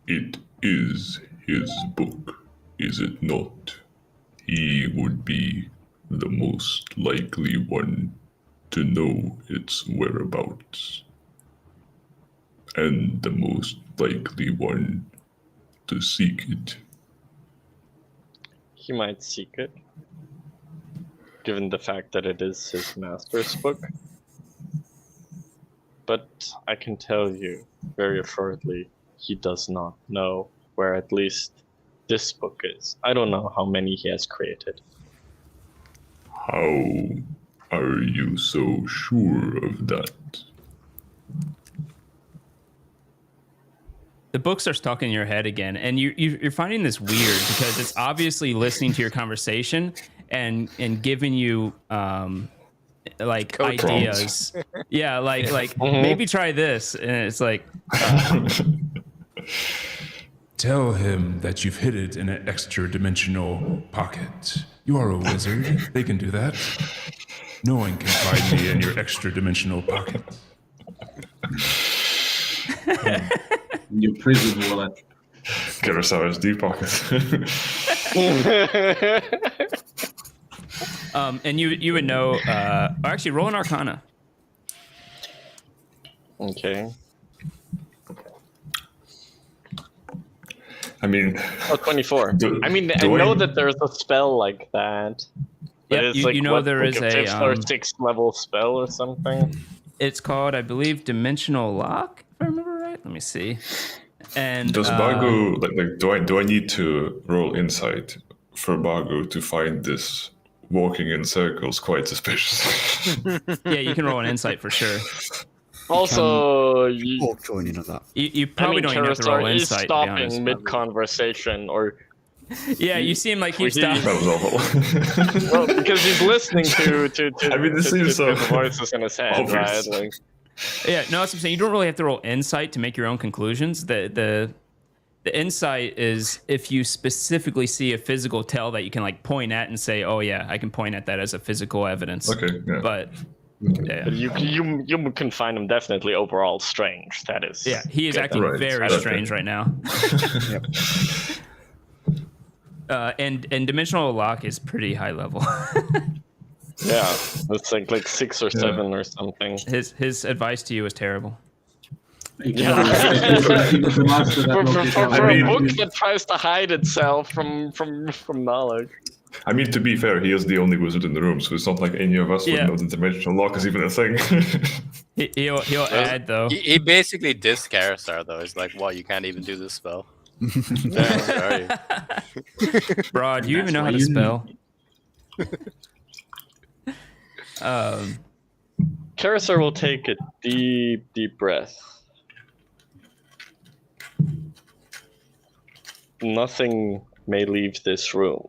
It is his book, is it not? He would be the most likely one to know its whereabouts. And the most likely one to seek it. He might seek it, given the fact that it is his master's book. But I can tell you very assuredly, he does not know where at least this book is. I don't know how many he has created. How are you so sure of that? The book starts talking in your head again, and you're finding this weird because it's obviously listening to your conversation and giving you like ideas. Yeah, like maybe try this, and it's like. Tell him that you've hid it in an extra-dimensional pocket. You are a wizard. They can do that. No one can find me in your extra-dimensional pocket. Your prison wallet. Get us out of deep pockets. And you would know. Actually, roll an Arcana. Okay. I mean... Oh, 24. I know that there's a spell like that. Yeah, it's you know there is a 5th or 6th level spell or something. It's called, I believe, Dimensional Lock, if I remember right. Let me see. And does Bago like do I need to roll insight for Bago to find this walking in circles quite suspicious? Yeah, you can roll an insight for sure. Also, Hawk joining on that. You probably don't even have to roll Karisar is insight, to be honest. stopping mid-conversation, or Yeah, you seem like you stopped. That was awful. well, because he's listening to I mean, this seems so the voices in his head, obvious. right? Like, Yeah, no, that's what I'm saying. You don't really have to roll insight to make your own conclusions. The insight is if you specifically see a physical tell that you can like point at and say, oh yeah, I can point at that as a physical evidence. Okay, yeah. But yeah. But you can find him definitely overall strange. That is. Yeah, he is good. acting Right. very Okay. strange right now. And dimensional lock is pretty high level. Yeah, it's like 6 or 7 or something. His advice to you is terrible. Yeah. For a book that tries to hide itself from knowledge. I mean, to be fair, he is the only wizard in the room, so it's not like any of us would know the dimensional lock is even a thing. He'll add though. He basically dissed Karisar though. He's like, "What? You can't even do this spell." Damn, sorry. Bro, do you even know how to spell? Karisar will take a deep breath. Nothing may leave this room.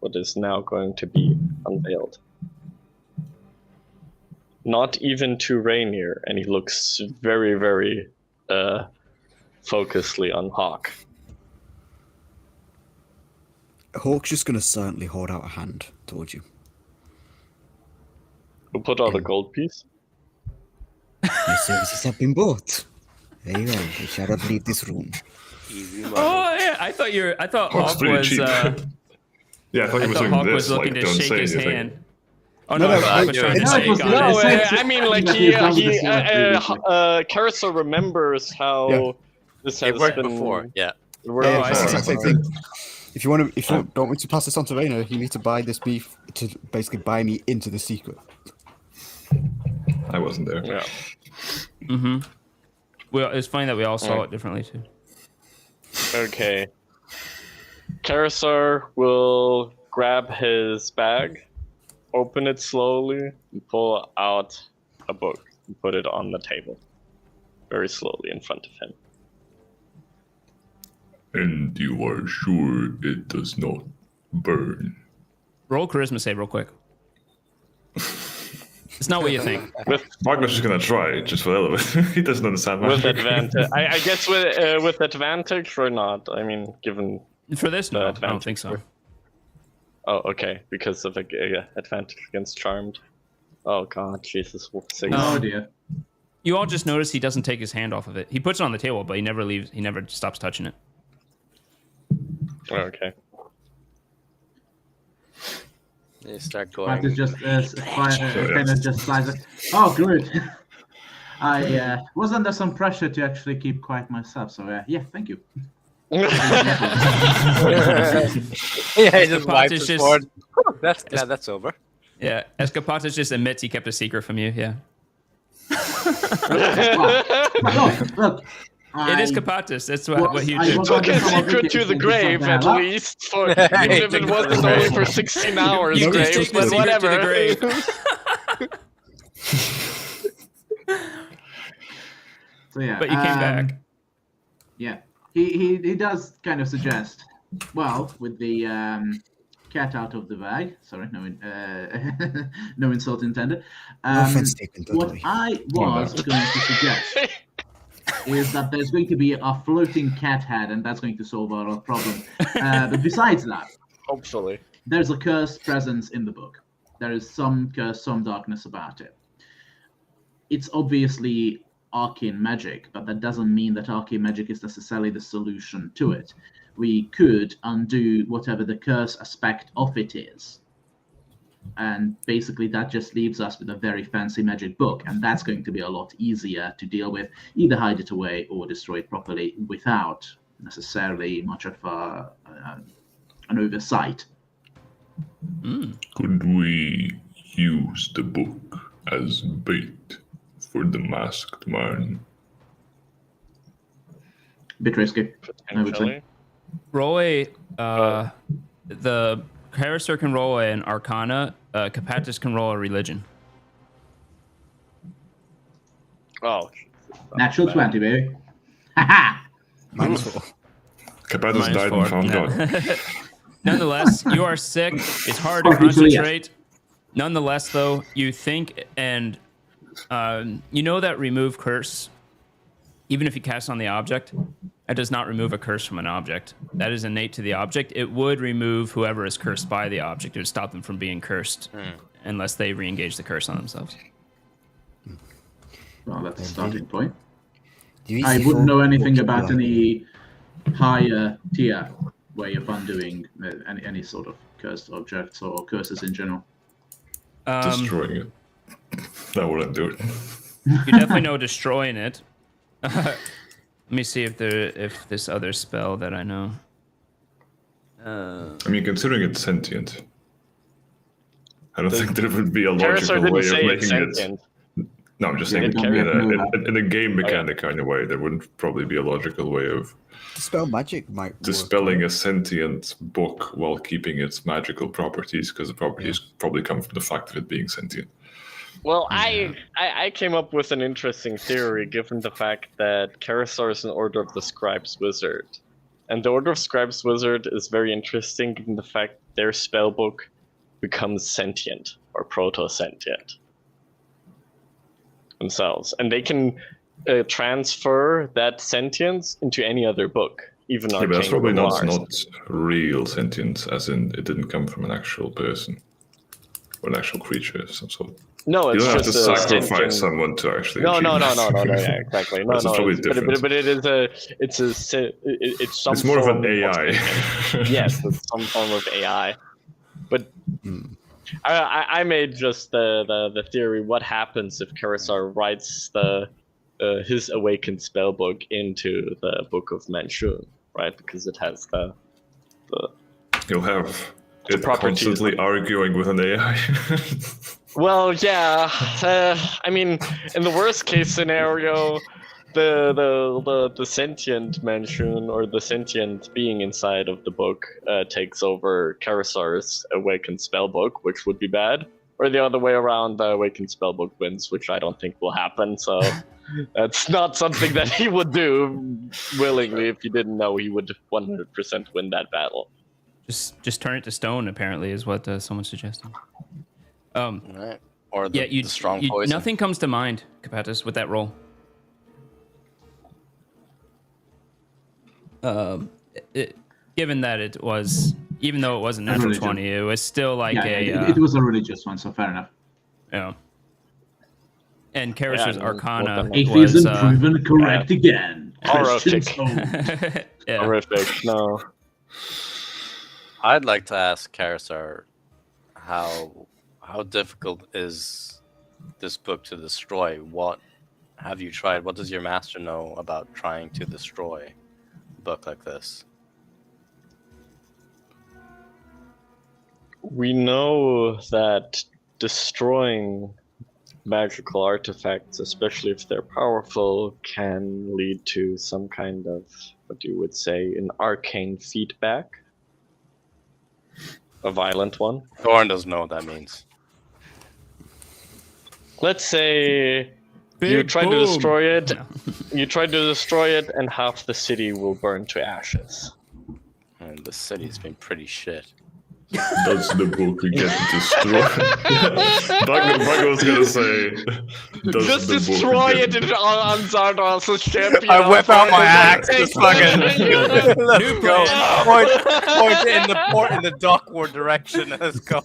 What is now going to be unveiled. Not even to Rainier, and he looks very, very focusedly on Hawk. Hawk's just going to silently hold out a hand towards you. We'll put out a gold piece. Your services have been bought. Very well. You shall not leave this room. Easy money. Oh yeah, I thought Hawk's Hawk pretty was. cheap. I Yeah, I thought he was thought doing Hawk this, was looking like, to don't shake say his anything. hand. Oh no, No, Hawk was trying to no, shake on No, it. I mean, like Karisar remembers how this has It worked been before. Yeah. It worked Oh, I It's the see. exact same thing. If you don't want me to pass this on to Rainer, you need to buy this beef to basically buy me into the secret. I wasn't there. Yeah. Mm-hmm. Well, it's funny that we all saw it differently too. Okay. Karisar will grab his bag, open it slowly, and pull out a book and put it on the table. Very slowly in front of him. And you are sure it does not burn? Roll charisma save real quick. It's not what you think. Magnus is gonna try, just for the hell of it. He doesn't understand With magic. advantage. I guess with advantage or not? I mean, given... For this, no, I don't advantage. think so. Oh, okay. Because of advantage against Charmed. Oh god, Jesus. Oh dear. You all just notice he doesn't take his hand off of it. He puts it on the table, but he never leaves. He never stops touching it. Okay. You start But going. it's just kind of just slides it. Oh, good. I was under some pressure to actually keep quiet myself, so yeah, thank you. Yeah, he just wipes is his just- sword. That's over. Yeah, Escapatas just admits he kept a secret from you. Yeah, Look. it is Capatas. That's what you I do. was- Took his Some of secret it to is the just grave like at that. least, for even if it wasn't only for 16 hours. You just Graves, take the but secret to the whatever. grave. So yeah, But you came back. Yeah, he does kind of suggest. Well, with the cat out of the bag. Sorry, no insult intended. No offense taken, What totally. I was going to suggest is that there's going to be a floating cat head, and that's going to solve our problem. But besides that, Hopefully. there's a cursed presence in the book. There is some curse, some darkness about it. It's obviously arcane magic, but that doesn't mean that arcane magic is necessarily the solution to it. We could undo whatever the curse aspect of it is. And basically that just leaves us with a very fancy magic book, and that's going to be a lot easier to deal with, either hide it away or destroy it properly without necessarily much of an oversight. Could we use the book as bait for the masked man? bit risky, I would say. Roll a the Harrister can roll an Arcana. Capatis can roll a Religion. Oh. Natural 20, baby. Haha. -4. Capatis died and found God. Nonetheless, you are sick. It's hard to Obviously, yes. concentrate. Nonetheless, though, you think and you know that remove curse, even if you cast on the object, that does not remove a curse from an object. That is innate to the object. It would remove whoever is cursed by the object. It would stop them from being cursed unless they re-engage the curse on themselves. Well, that's a starting point. Do you I see wouldn't know anything full- about any higher tier way of undoing any sort of cursed objects or curses in general. Destroying it. That wouldn't do it. You definitely know destroying it. Let me see if this other spell that I know. I mean, considering it's sentient, I don't think there would be a Carousel logical didn't way say of it's making it. sentient. No, I'm just Yeah, saying, they don't know that. in a game mechanic kind of way, there wouldn't probably be a logical way of Dispel magic might work. dispelling a sentient book while keeping its magical properties, because the properties probably come from the fact of it being sentient. Well, I came up with an interesting theory given the fact that Karisar is an Order of the Scribes Wizard. And the Order of Scribes Wizard is very interesting given the fact their spellbook becomes sentient or proto-sentient themselves. And they can transfer that sentience into any other book, even Yeah, but that's Arcane probably not Grimoires. real sentience, as in it didn't come from an actual person or an actual creature of some sort. No, You it's don't have to just a sacrifice sentient... someone to actually. No, achieve no, this. yeah, exactly. No, That's no, probably it's, different. but it is it's some It's more of form an AI. yes, it's some form of AI. But I made just the theory: what happens if Karisar writes his awakened spellbook into the Book of Manchun, right? Because it has the You'll have it properties. constantly arguing with an AI. Well, yeah. I mean, in the worst case scenario, the sentient Manchun or the sentient being inside of the book takes over Karisar's awakened spellbook, which would be bad. Or the other way around, the awakened spellbook wins, which I don't think will happen. So that's not something that he would do willingly if he didn't know he would 100% win that battle. Just turn it to stone. Apparently, is what someone's suggesting. Right. Or the, Yeah, the strong poison. nothing comes to mind, Capatis, with that roll. Given that it was, even though it wasn't natural Religion. 20, it was still like it was a religious one, so fair enough. yeah. And Karis's Yeah, Arcana what Atheism was proven correct again. Horrific. Christians own. yeah. Horrific. No. I'd like to ask Karisar how difficult is this book to destroy? What have you tried? What does your master know about trying to destroy a book like this? We know that destroying magical artifacts, especially if they're powerful, can lead to some kind of, what you would say, an arcane feedback. A violent one. Thorn doesn't know what that means. Let's say you Big try to boom. destroy it. No. You try to destroy it, and half the city will burn to ashes. And the city's been pretty shit. Does the book get destroyed? Bug was gonna say, does Just the book destroy get- it on Zardos' champion. I whip out my axe. Take Just fucking let's New go. plan. Point in the dockward direction. Let's go.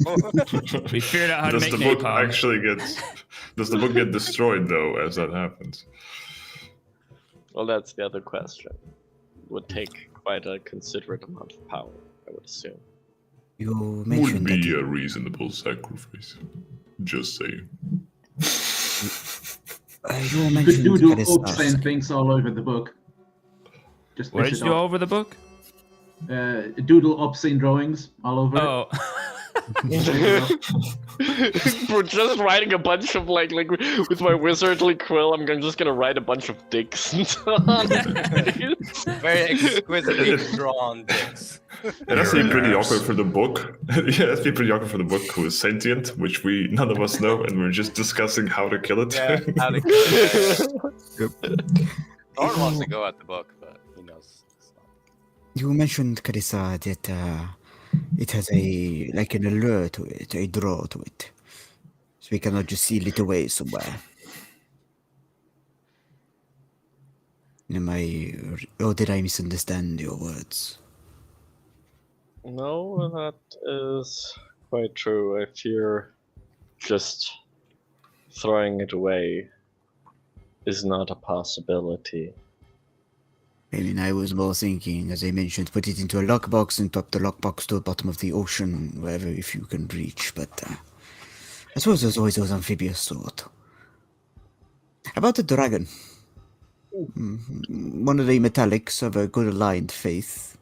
We figured out how Does to the make book napalm. actually get? Does the book get destroyed though, as that happens? Well, that's the other question. Would take quite a considerate amount of power, I would assume. You Would mentioned that be a reasonable sacrifice. Just saying. you You could mentioned do that it's, obscene things all over the book. Just What finish did you it do off. over the book? Doodle obscene drawings all over it. Oh, We're just writing a bunch of like with my wizardly quill. Just gonna write a bunch of dicks on it. Very exquisitely drawn dicks. It has to be pretty awkward for the book. Yeah, that's be pretty awkward for the book who is sentient, which none of us know, and we're just discussing how to kill it. Yeah, how to kill it. Thorn wants to go at the book, but he knows. You mentioned, Carissa, that it has an allure to it, a draw to it. So we cannot just seal it away somewhere. Or did I misunderstand your words? No, that is quite true. I fear just throwing it away is not a possibility. I mean, I was more thinking, as I mentioned, put it into a lockbox and drop the lockbox to the bottom of the ocean, wherever if you can reach, but I suppose there's always those amphibious thought. About the dragon. One of the metallics of a good aligned faith.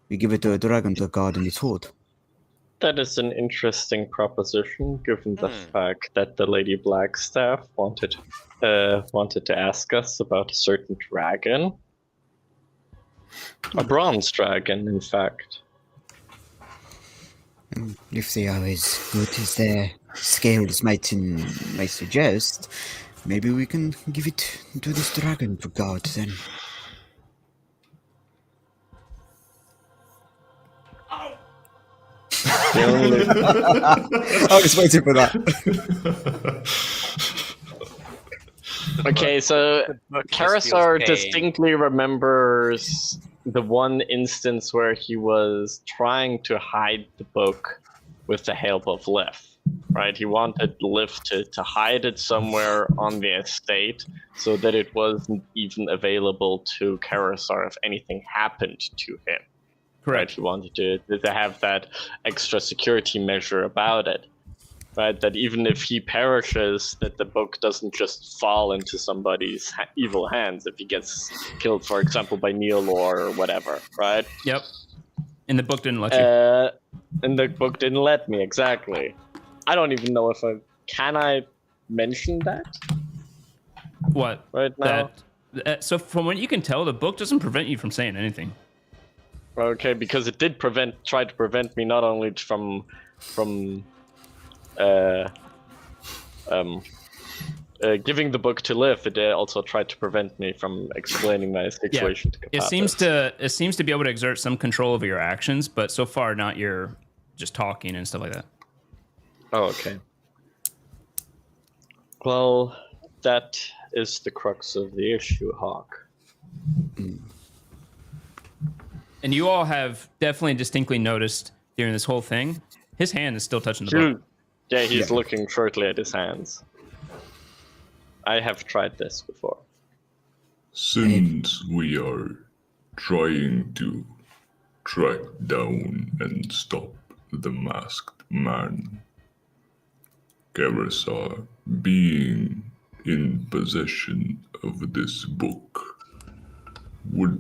We give it to a dragon to guard in its hoard. That is an interesting proposition, given the fact that the Lady Blackstaff wanted to ask us about a certain dragon. A bronze dragon, in fact. If they are as good as their scales might suggest, maybe we can give it to this dragon to guard then. I was waiting for that. Okay, so Karasar distinctly remembers the one instance where he was trying to hide the book with the help of Lif, right? He wanted Lif to hide it somewhere on the estate so that it wasn't even available to Karasar if anything happened to him. Correct. Right? He wanted to have that extra security measure about it. Right, that even if he perishes, that the book doesn't just fall into somebody's evil hands if he gets killed, for example, by Neolor or whatever, right? Yep. And the book didn't let you. And the book didn't let me, exactly. I don't even know if can I mention that? What? Right now? So from what you can tell, the book doesn't prevent you from saying anything. Okay, because it did try to prevent me not only from giving the book to Liv, it also tried to prevent me from explaining my situation to Kapathis. It seems to be able to exert some control over your actions, but so far not your just talking and stuff like that. Oh, okay. Well, that is the crux of the issue, Hawk. And you all have definitely distinctly noticed during this whole thing, his hand is still touching the book. Yeah, he's looking shortly at his hands. I have tried this before. Since we are trying to track down and stop the masked man, Karasar being in possession of this book would